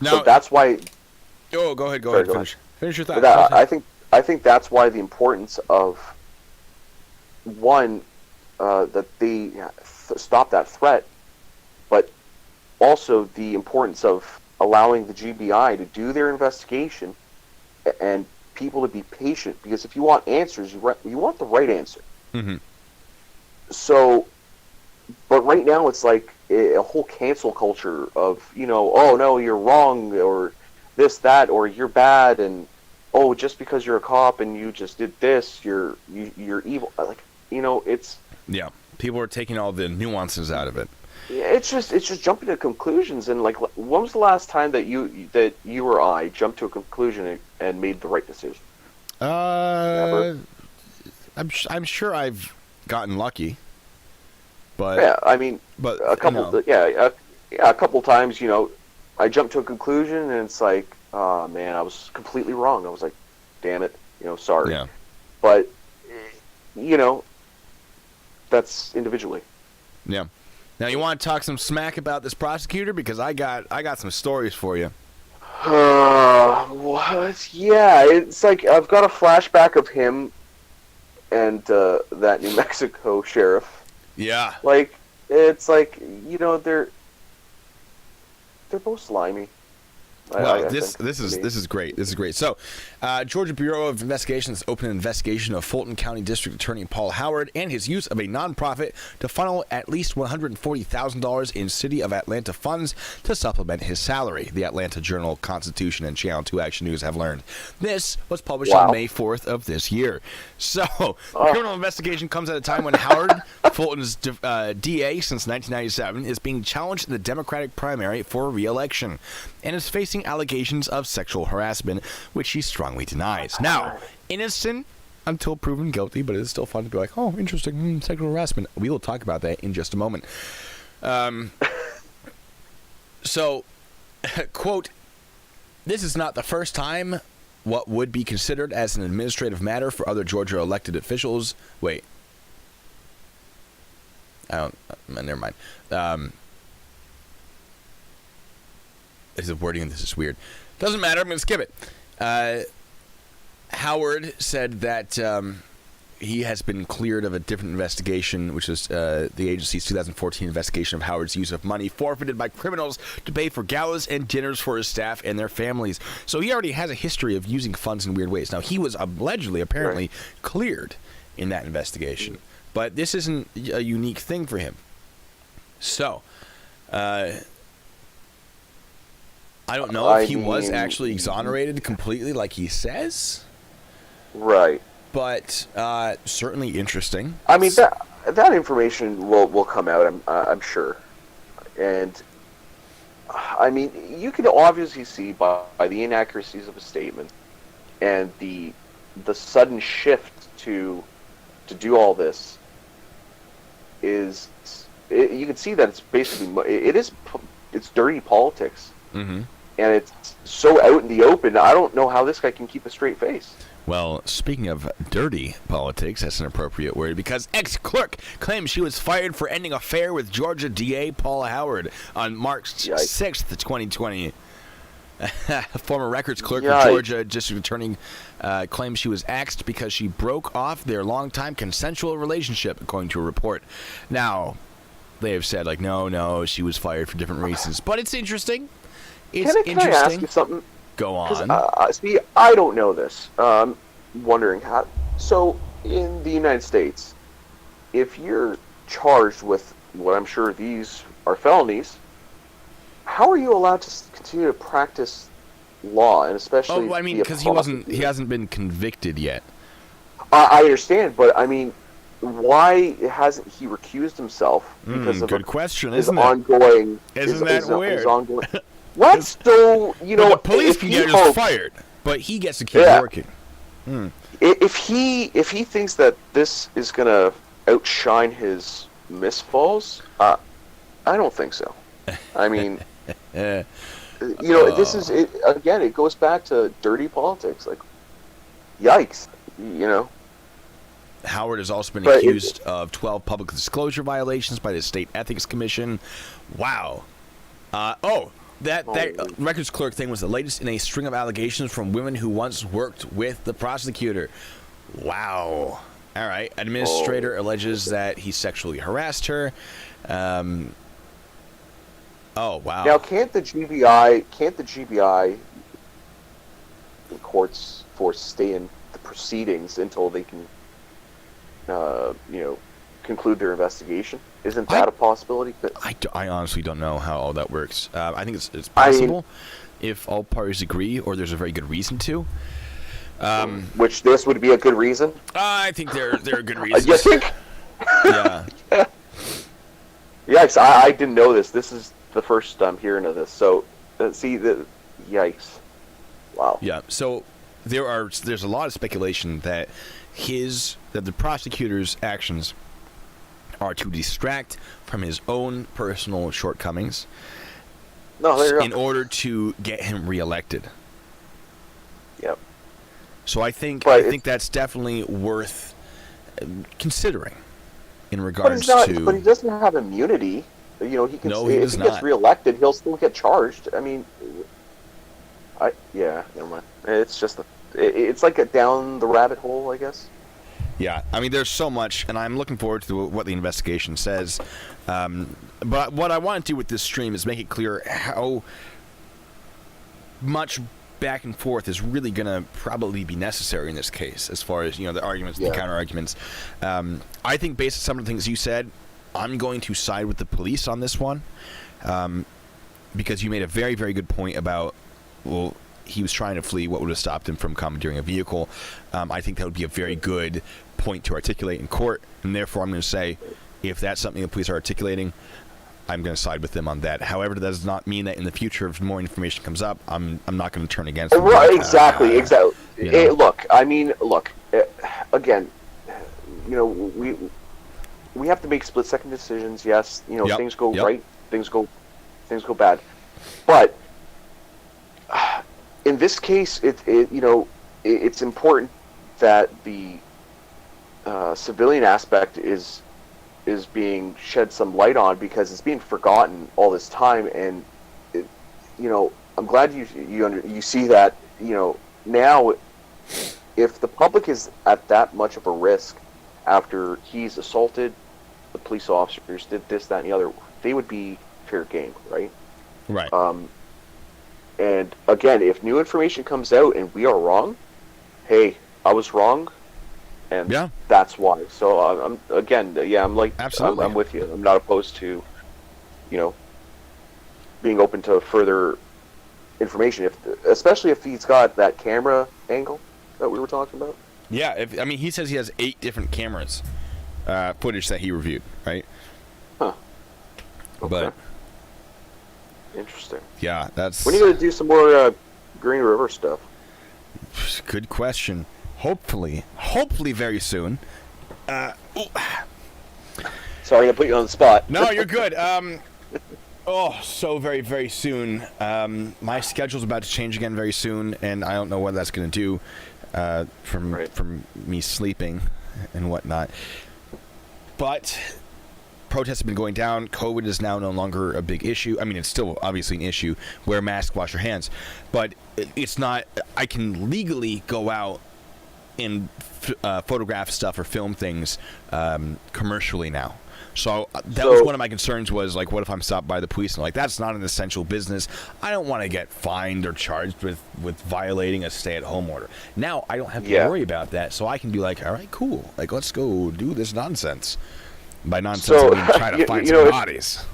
So that's why. Oh, go ahead. Sorry, Finish your thought. I think that's why the importance of one, that they stop that threat, but also the importance of allowing the GBI to do their investigation and people to be patient, because if you want answers, you want the right answer. Mm-hmm. So, but right now it's like a whole cancel culture of, oh no, you're wrong, or this, that, or you're bad, and oh, just because you're a cop and you just did this, you're evil. Like, it's... Yeah, people are taking all the nuances out of it. Yeah, it's just jumping to conclusions, and like, when was the last time that you or I jumped to a conclusion and made the right decision? Never. I'm sure I've gotten lucky, but Yeah, I mean, but a couple, a couple times, I jumped to a conclusion, and it's like, oh man, I was completely wrong. I was like, damn it, sorry. Yeah. But that's individually. Yeah. Now you want to talk some smack about this prosecutor, because I got some stories for you. What? Yeah, it's like I've got a flashback of him and that New Mexico sheriff. Yeah. Like, it's like, they're both slimy. Well, this is great. This is great. So, Georgia Bureau of Investigations opened an investigation of Fulton County District Attorney Paul Howard and his use of a nonprofit to funnel at least $140,000 in City of Atlanta funds to supplement his salary. The Atlanta Journal-Constitution and Channel 2 Action News have learned. This was published on May 4th of this year. So, the criminal investigation comes at a time when Howard, Fulton's DA since 1997, is being challenged in the Democratic primary for re-election and is facing allegations of sexual harassment, which he strongly denies. Now, innocent until proven guilty, but it's still fun to be like, oh, interesting, sexual harassment. We will talk about that in just a moment. So, quote, "This is not the first time what would be considered as an administrative matter for other Georgia elected officials." Wait. Never mind. This is wording, this is weird. Doesn't matter, I'm going to skip it. Howard said that he has been cleared of a different investigation, which is the agency's 2014 investigation of Howard's use of money forfeited by criminals to pay for galas and dinners for his staff and their families. So he already has a history of using funds in weird ways. Now, he was apparently cleared in that investigation. But this isn't a unique thing for him. So, I don't know if he was actually exonerated completely like he says. Right. But certainly interesting. I mean, that information will come out, I'm sure. And, I mean, you can obviously see by the inaccuracies of a statement and the sudden shift to do all this is... you can see that it's basically... It's dirty politics. Mm-hmm. And it's so out in the open, I don't know how this guy can keep a straight face. Well, speaking of dirty politics, that's an appropriate word, because ex-clerk claims she was fired for ending affair with Georgia DA Paul Howard on March 6th, 2020. Former records clerk for Georgia District Attorney claims she was axed because she broke off their longtime consensual relationship, according to a report. Now, they have said, like, no, she was fired for different reasons. But it's interesting. It's can I ask you something? Go on. See, I don't know this. I'm wondering how. So, in the United States, if you're charged with what I'm sure these are felonies, how are you allowed to continue to practice law, and especially? Oh, I mean, because he hasn't been convicted yet. I understand, but I mean, why hasn't he recused himself? Because of good question, his isn't ongoing. Isn't that weird? His ongoing. What? So, the police can get us fired, but he gets to keep working. If he thinks that this is gonna outshine his misfalls, I don't think so. I mean, this is it, again. It goes back to dirty politics. Like, yikes, Howard has also been accused of 12 public disclosure violations by the State Ethics Commission. Wow. That records clerk thing was the latest in a string of allegations from women who once worked with the prosecutor. Wow. All right. Administrator alleges that he sexually harassed her. Oh, wow. Now, can't the GBI courts force stay in the proceedings until they can, conclude their investigation? Isn't that a possibility? I honestly don't know how all that works. I think it's possible if all parties agree or there's a very good reason to. Which this would be a good reason? I think there are good reasons. You think? Yeah. Yikes, I didn't know this. This is the first I'm hearing of this. So, yikes. Wow. Yeah, so there's a lot of speculation that the prosecutor's actions are to distract from his own personal shortcomings in order to get him reelected. Yep. So I think that's definitely worth considering in regards to. But he doesn't have immunity. He can. No, if he gets reelected, he'll still get charged. I mean, never mind. It's just it's like a down the rabbit hole, I guess. Yeah, I mean, there's so much, and I'm looking forward to what the investigation says. But what I want to do with this stream is make it clear how much back and forth is really going to probably be necessary in this case, as far as the arguments, the counter arguments. I think based on some of the things you said, I'm going to side with the police on this one, because you made a very, very good point about he was trying to flee. What would have stopped him from commandeering a vehicle? I think that would be a very good point to articulate in court, and therefore I'm going to say, if that's something the police are articulating, I'm going to side with them on that. However, that does not mean that in the future, if more information comes up, I'm not going to turn against them. Right, exactly. Look, again, we have to make split-second decisions. Yes, things go right, things go bad, but in this case, it's important that the civilian aspect is being shed some light on, because it's being forgotten all this time. And I'm glad you see that now, if the public is at that much of a risk after he's assaulted the police officers, did this, that, and the other, they would be fair game, right? Right. And again, if new information comes out and we are wrong, hey, I was wrong, and that's why. So I'm absolutely. I'm with you. I'm not opposed to, being open to further information, especially if he's got that camera angle that we were talking about. Yeah, he says he has 8 different cameras, footage that he reviewed, right? Huh. Okay. But interesting. Yeah, that's. When are you going to do some more Green River stuff? Good question. Hopefully very soon. Sorry to put you on the spot. No, you're good. So very, very soon. My schedule's about to change again very soon, and I don't know what that's going to do from me sleeping and whatnot. But protests have been going down. COVID is now no longer a big issue. I mean, it's still obviously an issue. Wear a mask, wash your hands. But it's not. I can legally go out and photograph stuff or film things commercially now. So that was one of my concerns, was like, what if I'm stopped by the police? And like, that's not an essential business. I don't want to get fined or charged with violating a stay-at-home order. Now I don't have to worry about that, so I can be like, all right, cool. Like, let's go do this nonsense. By nonsense, I mean try to find some bodies.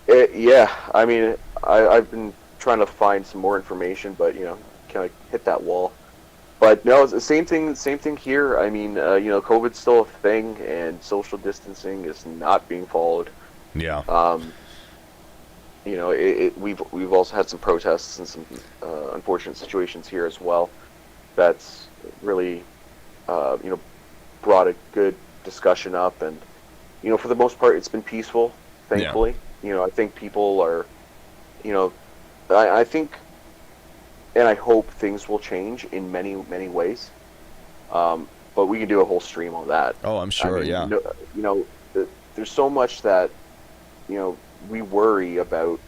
I mean, I've been trying to find some more information, but kind of hit that wall. But no, it's the same thing here. I mean, COVID's still a thing, and social distancing is not being followed. Yeah. We've also had some protests and some unfortunate situations here as well. That's really, brought a good discussion up, and for the most part, it's been peaceful, thankfully. I think people are, you know, I think, and I hope things will change in many, many ways. But we can do a whole stream on that. Oh, I'm sure. Yeah. No, there's so much that, we worry about,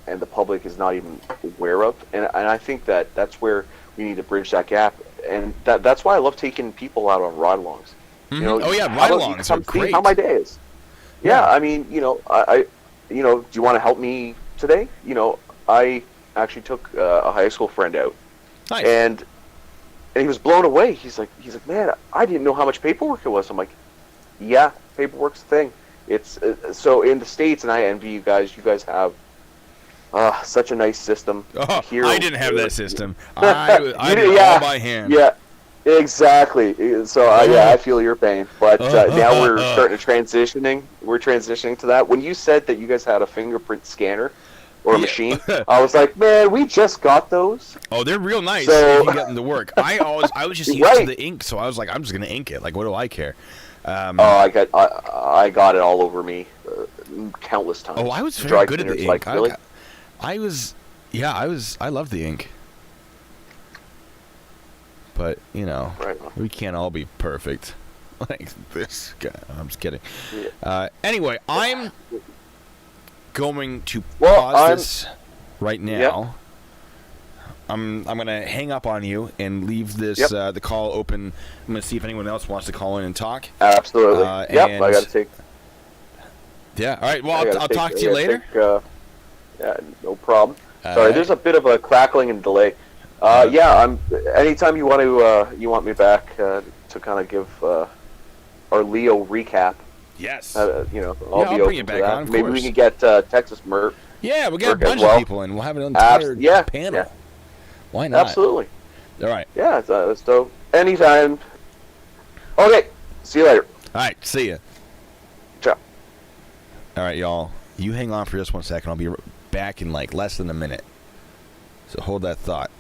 and the public is not even aware of, and I think that's where we need to bridge that gap, and that's why I love taking people out on ride-alongs. Oh yeah, how about you ride-alongs come are see great. how my day is. Yeah, I mean, do you want to help me today? I actually took a high school friend out, Nice. and he was blown away. He's like, man, I didn't know how much paperwork it was. I'm like, yeah, paperwork's a thing. It's so in the States, and I envy you guys. You guys have such a nice system. Oh, Here, I didn't have that system. I did it all by hand. Yeah, exactly. So I feel your pain. But now we're starting to transitioning. We're transitioning to that. When you said that you guys had a fingerprint scanner or a machine, I was like, man, we just got those. Oh, they're real nice So- if you get them to work. I was just used to the ink, so I was like, I'm just gonna ink it. Like, what do I care? I got it all over me countless times. Oh, I was Dry very good at cleaners, the like, ink. really? I loved the ink. But, Right. we can't all be perfect. Like this guy. I'm just kidding. Yeah. Anyway, I'm going to Well, pause this right now. Yep. I'm gonna hang up on you and leave this the call open. I'm gonna see if anyone else wants to call in and talk. Absolutely. Yep. and- I got to take. Yeah. All right. Well, I gotta I'll take- talk to I you gotta later. take, yeah, no problem. Sorry, Alright. there's a bit of a crackling and delay. I'm. Anytime you want me back to kind of give our Leo recap. Yes. I'll Yeah, be I'll bring open you to back that. on, of Maybe course. we can get Texas Mert. Yeah, we'll get a Work as bunch well. of people in. We'll have an entire panel. Yeah. Why not? Absolutely. All right. Yeah. So anytime. Okay. See you later. All right. See ya. Ciao. All right, y'all. You hang on for just 1 second. I'll be back in like less than a minute. So hold that thought.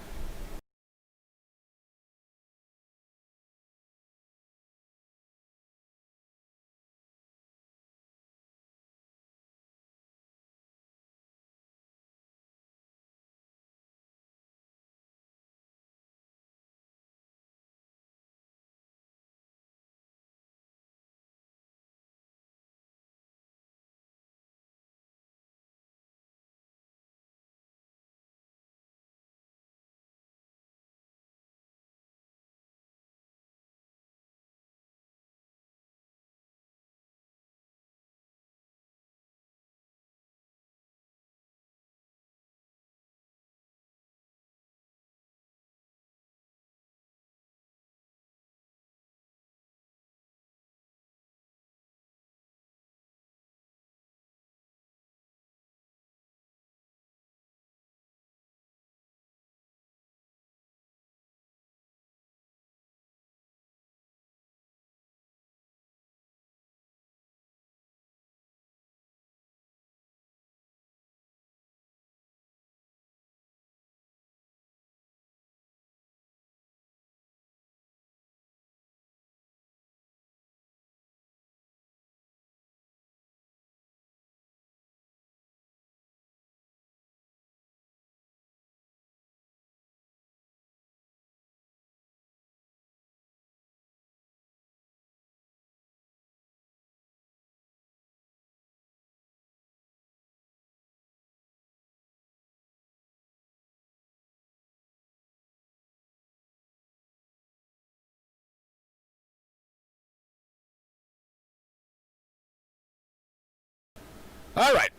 All right.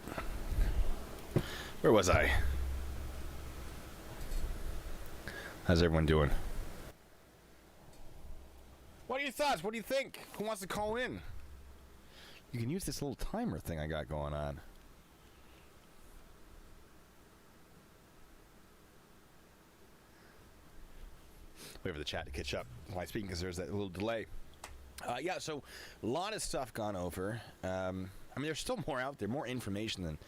Where was I? How's everyone doing? What are your thoughts? What do you think? Who wants to call in? You can use this little timer thing I got going on. Wait for the chat to catch up while I'm speaking because there's that little delay. Yeah, so a lot of stuff gone over. I mean, there's still more out there, more information than.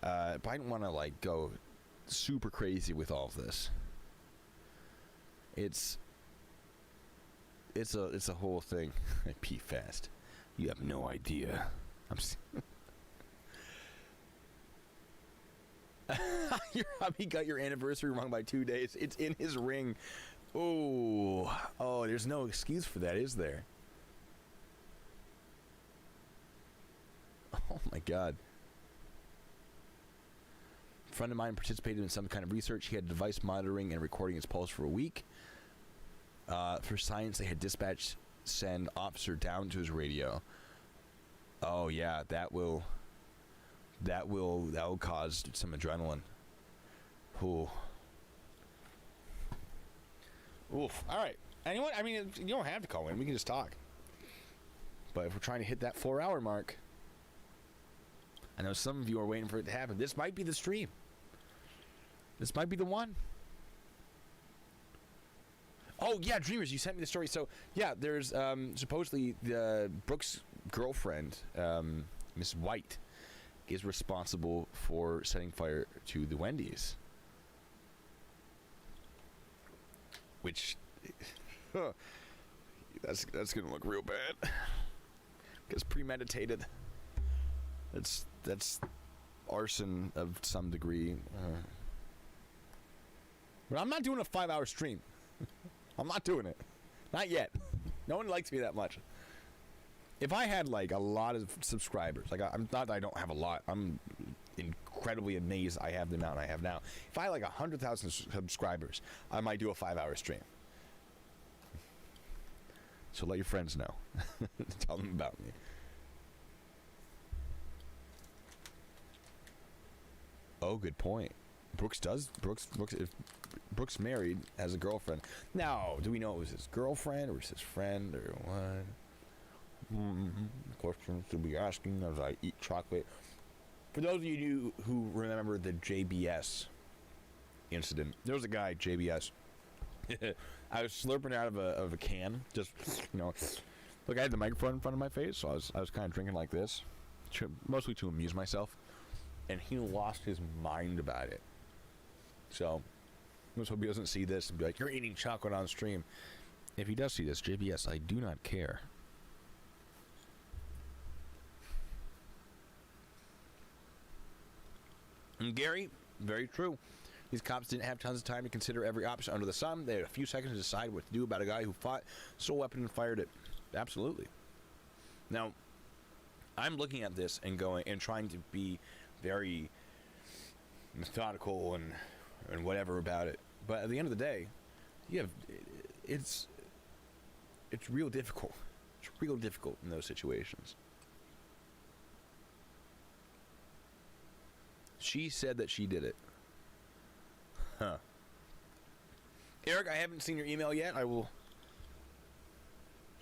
But I don't want to like go super crazy with all of this. It's a whole thing. Pee fast. You have no idea. Your hubby got your anniversary wrong by 2 days. It's in his ring. Oh, there's no excuse for that, is there? Oh my God. A friend of mine participated in some kind of research. He had device monitoring and recording his pulse for a week. For science, they had dispatch send officer down to his radio. Oh yeah, that will cause some adrenaline. Ooh. Oof. All right. Anyone? I mean, you don't have to call in. We can just talk. But if we're trying to hit that 4-hour mark, I know some of you are waiting for it to happen. This might be the stream. This might be the one. Oh, yeah, Dreamers, you sent me the story. So, yeah, there's supposedly Brooke's girlfriend, Miss White, is responsible for setting fire to the Wendy's. Which, that's going to look real bad. Because premeditated. That's arson of some degree. But I'm not doing a 5-hour stream. I'm not doing it. Not yet. No one likes me that much. If I had like a lot of subscribers, like I'm not that I don't have a lot. I'm incredibly amazed I have the amount I have now. If I had like 100,000 subscribers, I might do a 5-hour stream. So let your friends know. Tell them about me. Oh, good point. If Brooks married, has a girlfriend. Now, do we know it was his girlfriend or was his friend or what? Questions to be asking as I eat chocolate. For those of you who remember the JBS incident, there was a guy, JBS. I was slurping out of a can, just, look, I had the microphone in front of my face, so I was kind of drinking like this, mostly to amuse myself, and he lost his mind about it. So, let's hope he doesn't see this and be like, you're eating chocolate on stream. If he does see this, JBS, I do not care. And Gary, very true. These cops didn't have tons of time to consider every option under the sun. They had a few seconds to decide what to do about a guy who stole a weapon and fired it. Absolutely. Now, I'm looking at this and trying to be very methodical and whatever about it. But at the end of the day, it's real difficult. It's real difficult in those situations. She said that she did it. Huh. Eric, I haven't seen your email yet. I will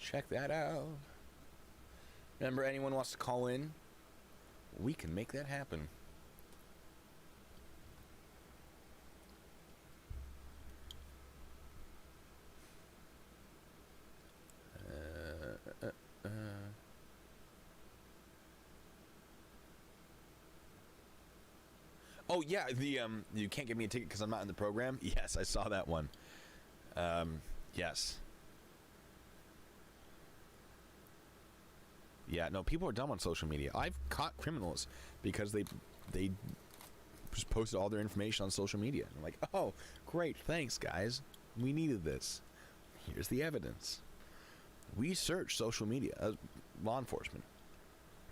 check that out. Remember, anyone wants to call in, we can make that happen. Oh yeah, the you can't give me a ticket because I'm not in the program. Yes, I saw that one. Yes. Yeah, no, people are dumb on social media. I've caught criminals because they just posted all their information on social media. I'm like, oh, great, thanks, guys. We needed this. Here's the evidence. We search social media, law enforcement,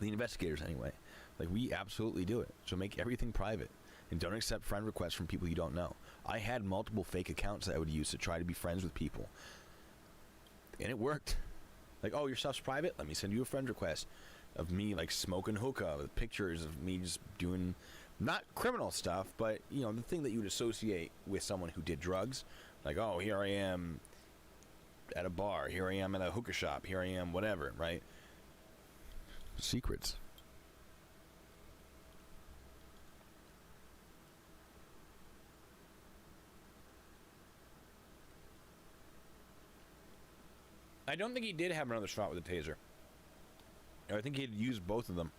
the investigators anyway. Like, we absolutely do it. So make everything private. And don't accept friend requests from people you don't know. I had multiple fake accounts that I would use to try to be friends with people. And it worked. Like, oh, your stuff's private? Let me send you a friend request of me, like, smoking hookah with pictures of me just doing, not criminal stuff, but, the thing that you would associate with someone who did drugs. Like, oh, here I am at a bar. Here I am at a hookah shop. Here I am, whatever, right? Secrets. I don't think he did have another shot with a taser. I think he'd used both of them.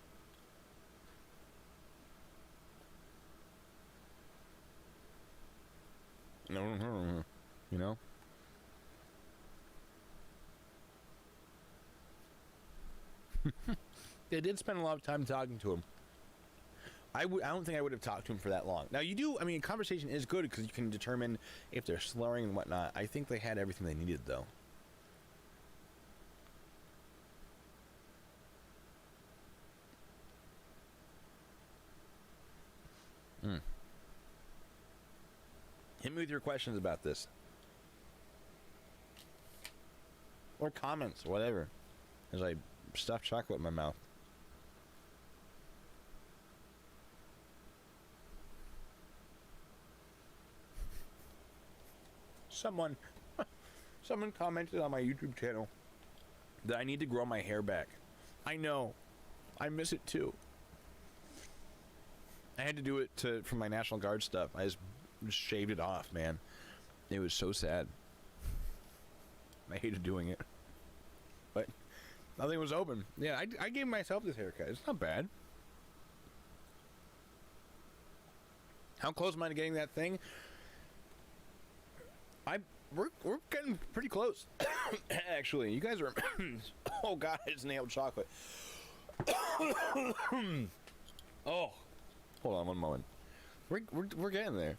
They did spend a lot of time talking to him. I don't think I would have talked to him for that long. Now, you do, I mean, conversation is good because you can determine if they're slurring and whatnot. I think they had everything they needed, though. Hit me with your questions about this. Or comments, whatever. As I stuff chocolate in my mouth. Someone commented on my YouTube channel that I need to grow my hair back. I know. I miss it too. I had to do it for my National Guard stuff. I just shaved it off, man. It was so sad. I hated doing it. But nothing was open. Yeah, I gave myself this haircut. It's not bad. How close am I to getting that thing? We're getting pretty close. Actually, you guys are. Oh God, I just nailed chocolate. Oh, hold on one moment. We're getting there.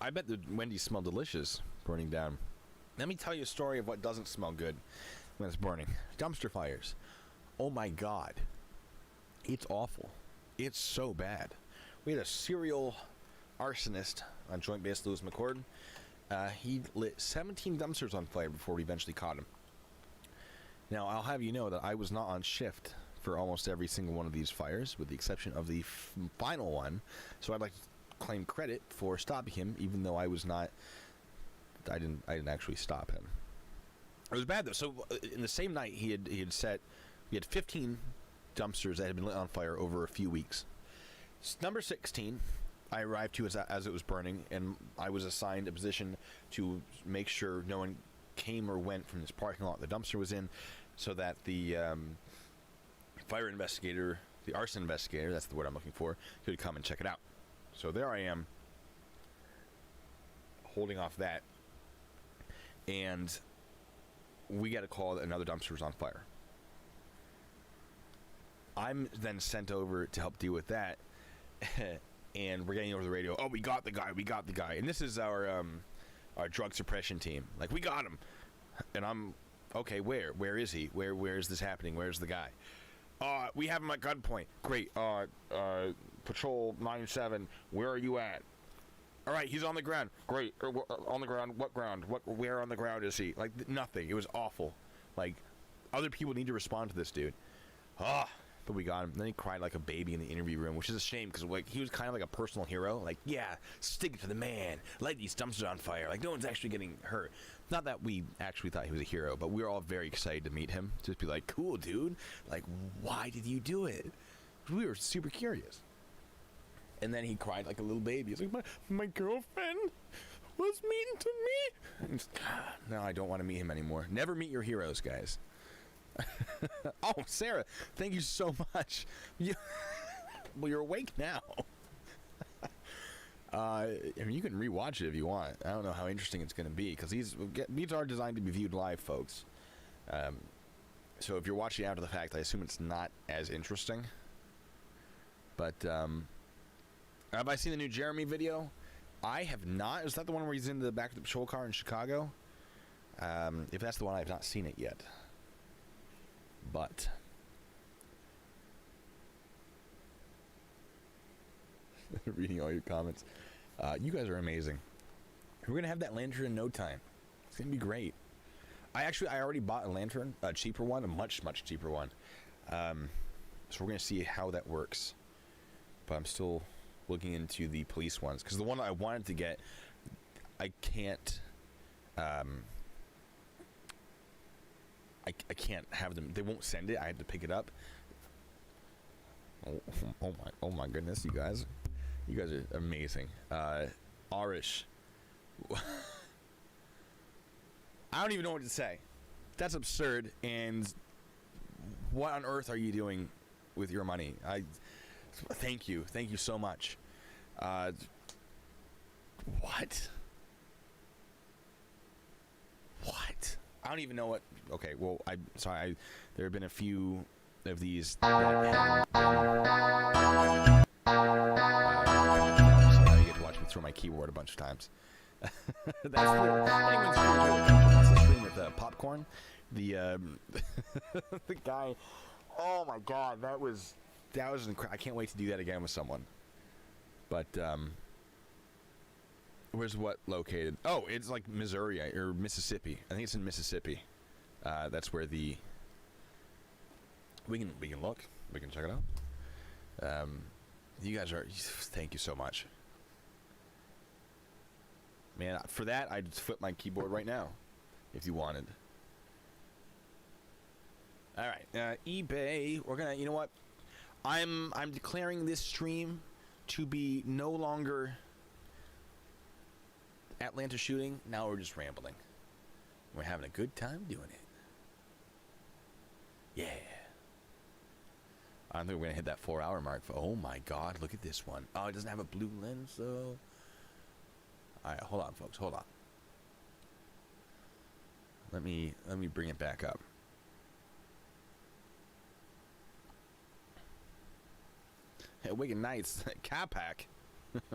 I bet the Wendy's smell delicious burning down. Let me tell you a story of what doesn't smell good when it's burning. Dumpster fires. Oh my God. It's awful. It's so bad. We had a serial arsonist on Joint Base Lewis McCord. He lit 17 dumpsters on fire before we eventually caught him. Now, I'll have you know that I was not on shift for almost every single one of these fires, with the exception of the final one. So I'd like to claim credit for stopping him, even though I was not. I didn't actually stop him. It was bad though. So in the same night, he had 15 dumpsters that had been lit on fire over a few weeks. Number 16, I arrived to as it was burning, and I was assigned a position to make sure no one came or went from this parking lot the dumpster was in, so that the fire investigator, the arson investigator, that's the word I'm looking for, could come and check it out. So there I am, holding off that, and we get a call that another dumpster was on fire. I'm then sent over to help deal with that, and we're getting over the radio. Oh, we got the guy, and this is our drug suppression team. Like, we got him, and I'm okay. Where is he? Where is this happening? Where's the guy? We have him at gunpoint. Great. Patrol 97. Where are you at? All right, he's on the ground. Great. On the ground. What ground? Where on the ground is he? Like, nothing. It was awful. Like, other people need to respond to this dude. But we got him. And then he cried like a baby in the interview room, which is a shame because like he was kind of like a personal hero. Like, yeah, stick it to the man. Light these dumpsters on fire. Like, no one's actually getting hurt. Not that we actually thought he was a hero, but we were all very excited to meet him. Just be like, cool, dude. Like, why did you do it? We were super curious. And then he cried like a little baby. He's like, my girlfriend was mean to me. No, I don't want to meet him anymore. Never meet your heroes, guys. Oh, Sarah, thank you so much. Well, you're awake now. I mean, you can rewatch it if you want. I don't know how interesting it's going to be, because these are designed to be viewed live, folks. So if you're watching after the fact, I assume it's not as interesting. But have I seen the new Jeremy video? I have not. Is that the one where he's in the back of the patrol car in Chicago? If that's the one, I have not seen it yet. But reading all your comments, you guys are amazing. We're gonna have that lantern in no time. It's gonna be great. I already bought a lantern, a cheaper one, a much cheaper one. So we're gonna see how that works. But I'm still looking into the police ones, because the one I wanted to get, I can't. I can't have them. They won't send it. I have to pick it up. Oh my goodness, you guys are amazing. Arish, I don't even know what to say. That's absurd. And what on earth are you doing with your money? Thank you so much. What? I don't even know what. Okay, well, there have been a few of these. So now you get to watch me throw my keyboard a bunch of times. That's the stream with popcorn. The the guy. Oh my God, that was incredible. I can't wait to do that again with someone. But where's what located? Oh, it's like Missouri or Mississippi. I think it's in Mississippi. That's where the. We can look. We can check it out. You guys are. Thank you so much. Man, for that I'd flip my keyboard right now, if you wanted. All right, eBay. We're gonna. You know what? I'm declaring this stream to be no longer Atlanta shooting. Now we're just rambling. We're having a good time doing it. Yeah. I don't think we're gonna hit that 4-hour mark. Oh my God! Look at this one. Oh, it doesn't have a blue lens though. All right, hold on, folks. Hold on. Let me bring it back up. Hey, Wigan Knights, Capac. All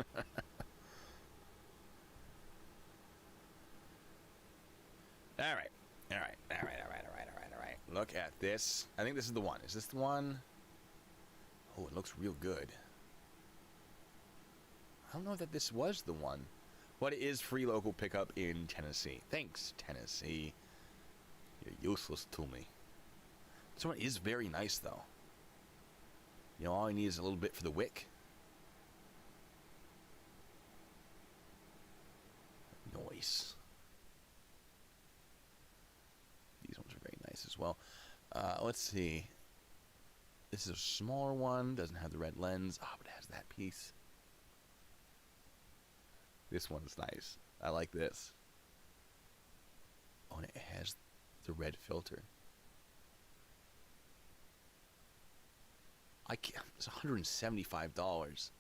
right. Look at this. I think this is the one. Is this the one? Oh, it looks real good. I don't know that this was the one. What is free local pickup in Tennessee? Thanks, Tennessee. You're useless to me. This one is very nice, though. You know, all I need is a little bit for the wick. Nice. These ones are very nice as well. Let's see. This is a smaller one. Doesn't have the red lens. Oh, but it has that piece. This one's nice. I like this. Oh, and it has the red filter. I can't. It's $175.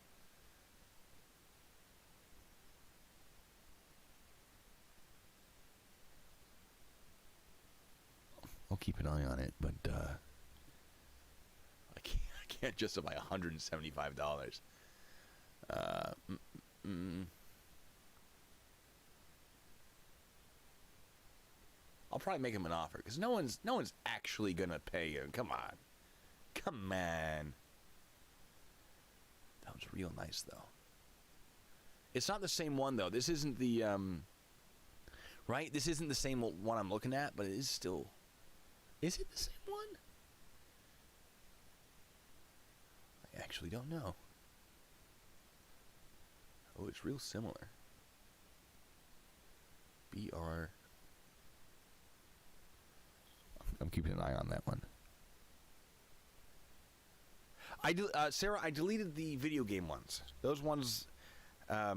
I'll keep an eye on it, but I can't justify $175. I'll probably make him an offer because no one's actually gonna pay you. Come on. That was real nice though. It's not the same one though. This isn't the right? This isn't the same one I'm looking at, but it is still. Is it the same one? I actually don't know. Oh, it's real similar. BR. I'm keeping an eye on that one. Sarah, I deleted the video game ones. Those ones, I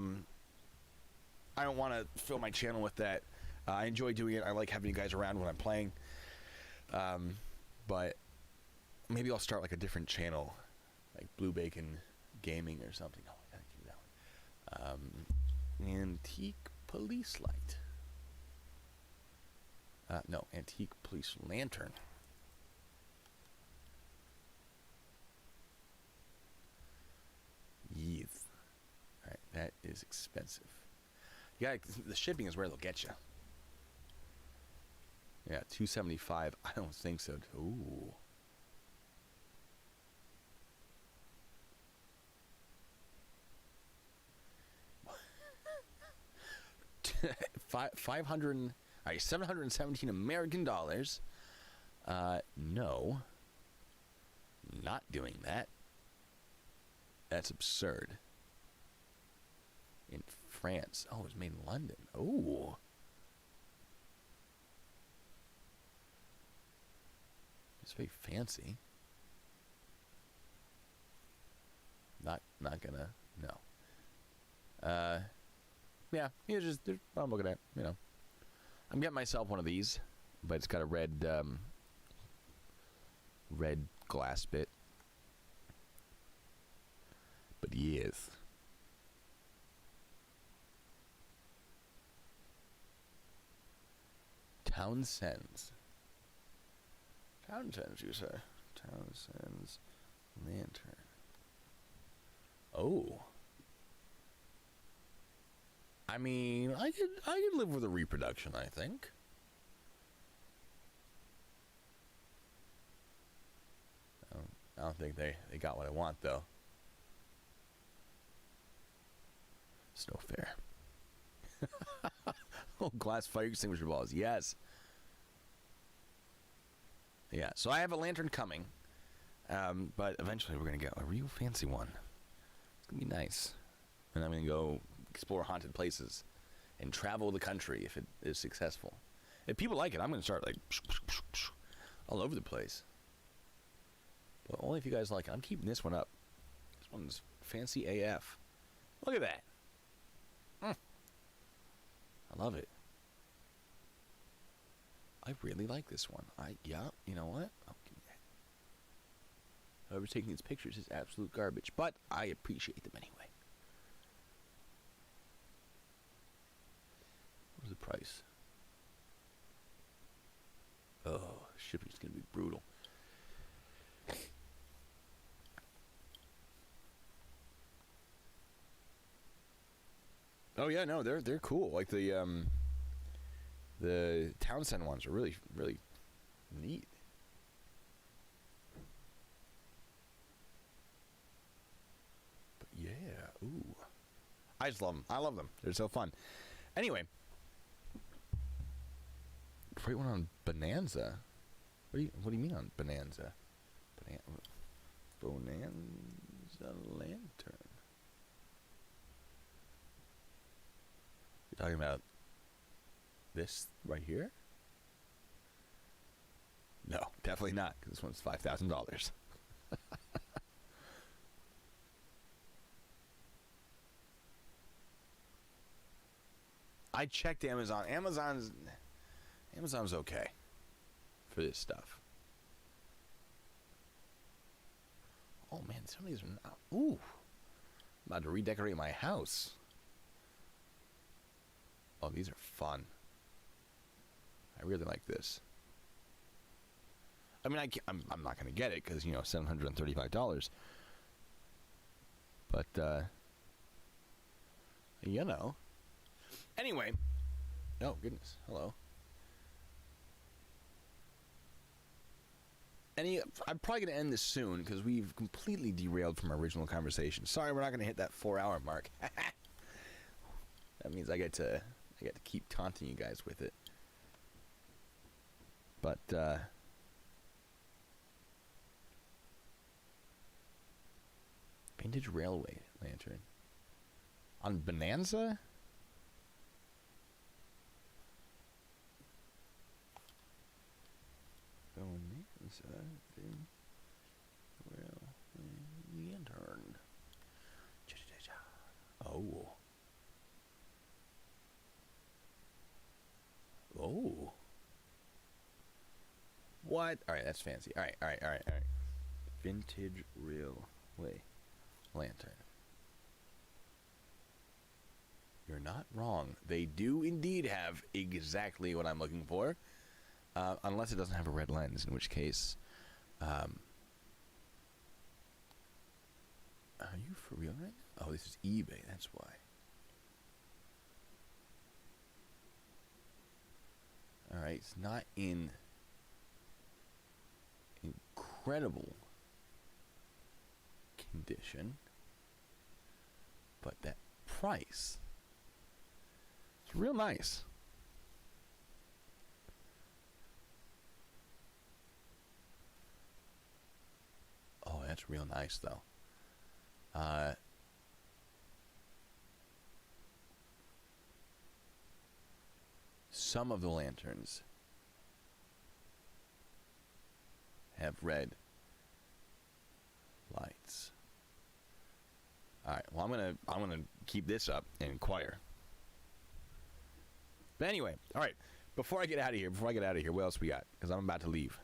don't want to fill my channel with that. I enjoy doing it. I like having you guys around when I'm playing. But maybe I'll start like a different channel, like Blue Bacon Gaming or something. Oh, I gotta keep that one. Antique Police Light. No, Antique Police Lantern. Yes. Alright, that is expensive. Yeah, the shipping is where they'll get you. Yeah, $275. I don't think so. Ooh. $717 American dollars. No. Not doing that. That's absurd. In France. Oh, it was made in London. Oh. It's very fancy. Not gonna. No. Yeah. I'm looking at. You know. I'm getting myself one of these, but it's got a red glass bit. But yes. Townsend's. Townsend's, you say? Townsend's lantern. Oh. I mean, I could live with a reproduction, I think. I don't think they got what I want, though. It's no fair. Oh, glass fire extinguisher balls. Yes. Yeah, so I have a lantern coming. But eventually we're going to get a real fancy one. It's going to be nice. And I'm going to go explore haunted places and travel the country if it is successful. If people like it, I'm going to start like all over the place. But only if you guys like it. I'm keeping this one up. This one's fancy AF. Look at that. I love it. I really like this one. Yeah, you know what? I'll give me that. Whoever's taking these pictures is absolute garbage, but I appreciate them anyway. What's the price? Oh, shipping's gonna be brutal. Oh yeah, no, they're cool. Like the Townsend ones are really neat. But yeah, ooh, I just love them. I love them. They're so fun. Anyway, great one on Bonanza. What do you mean on Bonanza? Bonanza lantern. You're talking about this right here? No, definitely not, because this one's $5,000. I checked Amazon. Amazon's okay for this stuff. Oh man, some of these are not. Ooh, I'm about to redecorate my house. Oh, these are fun. I really like this. I mean, I'm not going to get it because, you know, $735. But, you know. Anyway. Oh, goodness. Hello. I'm probably going to end this soon because we've completely derailed from our original conversation. Sorry, we're not going to hit that 4-hour mark. That means I get to keep taunting you guys with it. But, vintage railway lantern. On Bonanza? Bonanza railway lantern. Oh. Oh. What? Alright, that's fancy. Alright. Vintage railway lantern. You're not wrong. They do indeed have exactly what I'm looking for. Unless it doesn't have a red lens, in which case... are you for real right now? Oh, this is eBay, that's why. Alright, it's not in incredible condition, but that price, it's real nice. Oh, that's real nice though. Some of the lanterns have red lights. Alright, well I'm gonna keep this up and inquire. But anyway, alright, before I get out of here, what else we got? Because I'm about to leave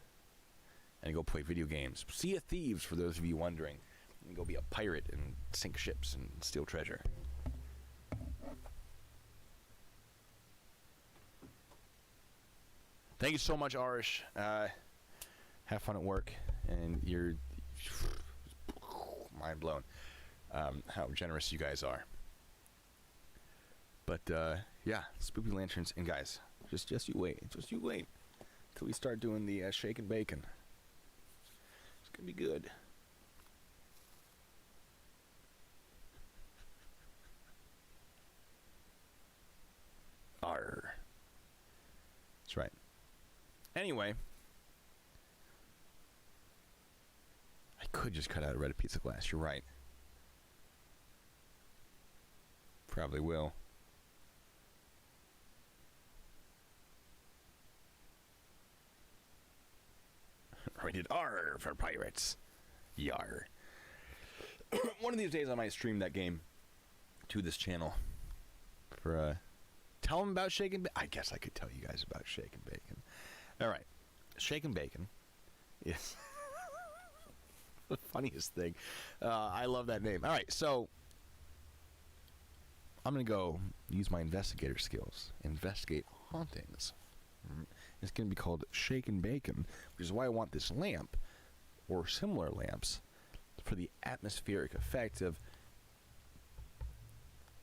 and go play video games. Sea of Thieves, for those of you wondering. And go be a pirate and sink ships and steal treasure. Thank you so much, Arish. Have fun at work, and you're mind blown how generous you guys are. But yeah, spooky lanterns, and guys, just you wait, till we start doing the shake and bacon. It's gonna be good. Arr. That's right. Anyway, I could just cut out a red piece of glass. You're right. Probably will. Rated R for pirates. Yar. One of these days I might stream that game to this channel for tell them about Shake and Bacon. I guess I could tell you guys about Shake and Bacon. All right. Shake and Bacon is the funniest thing. I love that name. All right, so I'm going to go use my investigator skills, investigate hauntings. It's going to be called Shake and Bacon, which is why I want this lamp, or similar lamps, for the atmospheric effect of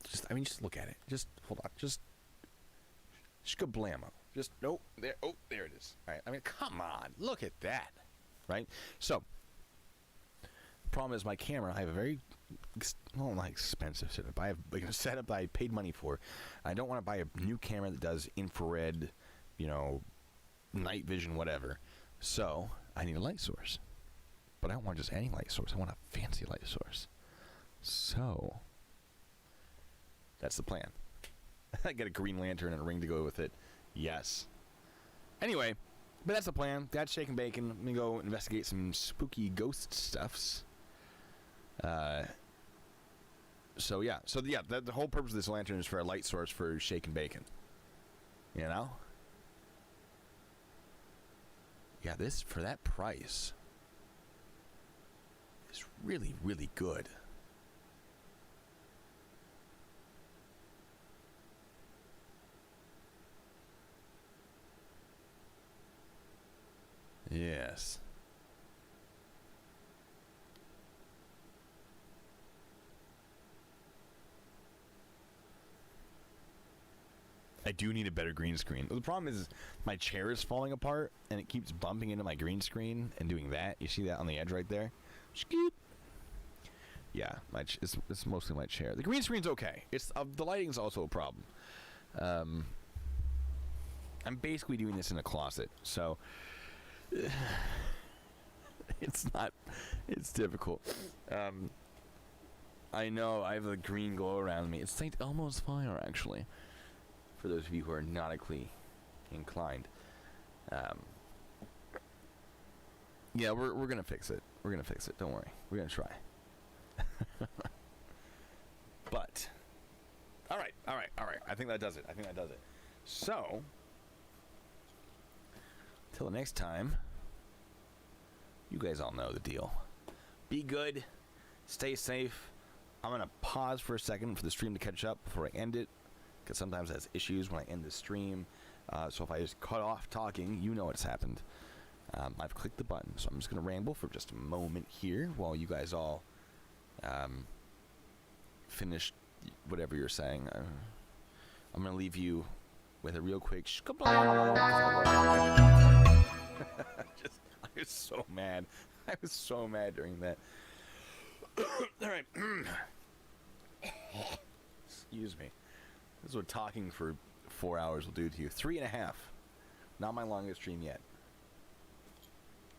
just look at it. Just, hold on. Just skablamo. Just, nope, there, oh, there it is. All right, I mean, come on, look at that, right? So, problem is my camera, I have a very, well, not expensive setup. I have like a setup that I paid money for. I don't want to buy a new camera that does infrared, night vision, whatever. So, I need a light source. But I don't want just any light source. I want a fancy light source. So, that's the plan. I get a green lantern and a ring to go with it. Yes. Anyway, but that's the plan. That's Shake and Bacon. I'm going to go investigate some spooky ghost stuffs. So yeah, the whole purpose of this lantern is for a light source for Shake and Bacon. You know? Yeah, this, for that price, is really, really good. Yes. I do need a better green screen. The problem is my chair is falling apart and it keeps bumping into my green screen and doing that. You see that on the edge right there? Scoop. Yeah, it's mostly my chair. The green screen's okay. It's the lighting's also a problem. I'm basically doing this in a closet, so it's difficult. I know I have a green glow around me. It's St. Elmo's fire, actually, for those of you who are nautically inclined. Yeah, we're gonna fix it. We're gonna fix it. Don't worry. We're gonna try. But all right. I think that does it. So, till the next time, you guys all know the deal. Be good. Stay safe. I'm going to pause for a second for the stream to catch up before I end it, because sometimes it has issues when I end the stream. So if I just cut off talking, you know what's happened. I've clicked the button, so I'm just going to ramble for just a moment here while you guys all finish whatever you're saying. I'm going to leave you with a real quick I was so mad. During that. All right. Excuse me. This is what talking for 4 hours will do to you. 3.5. Not my longest stream yet.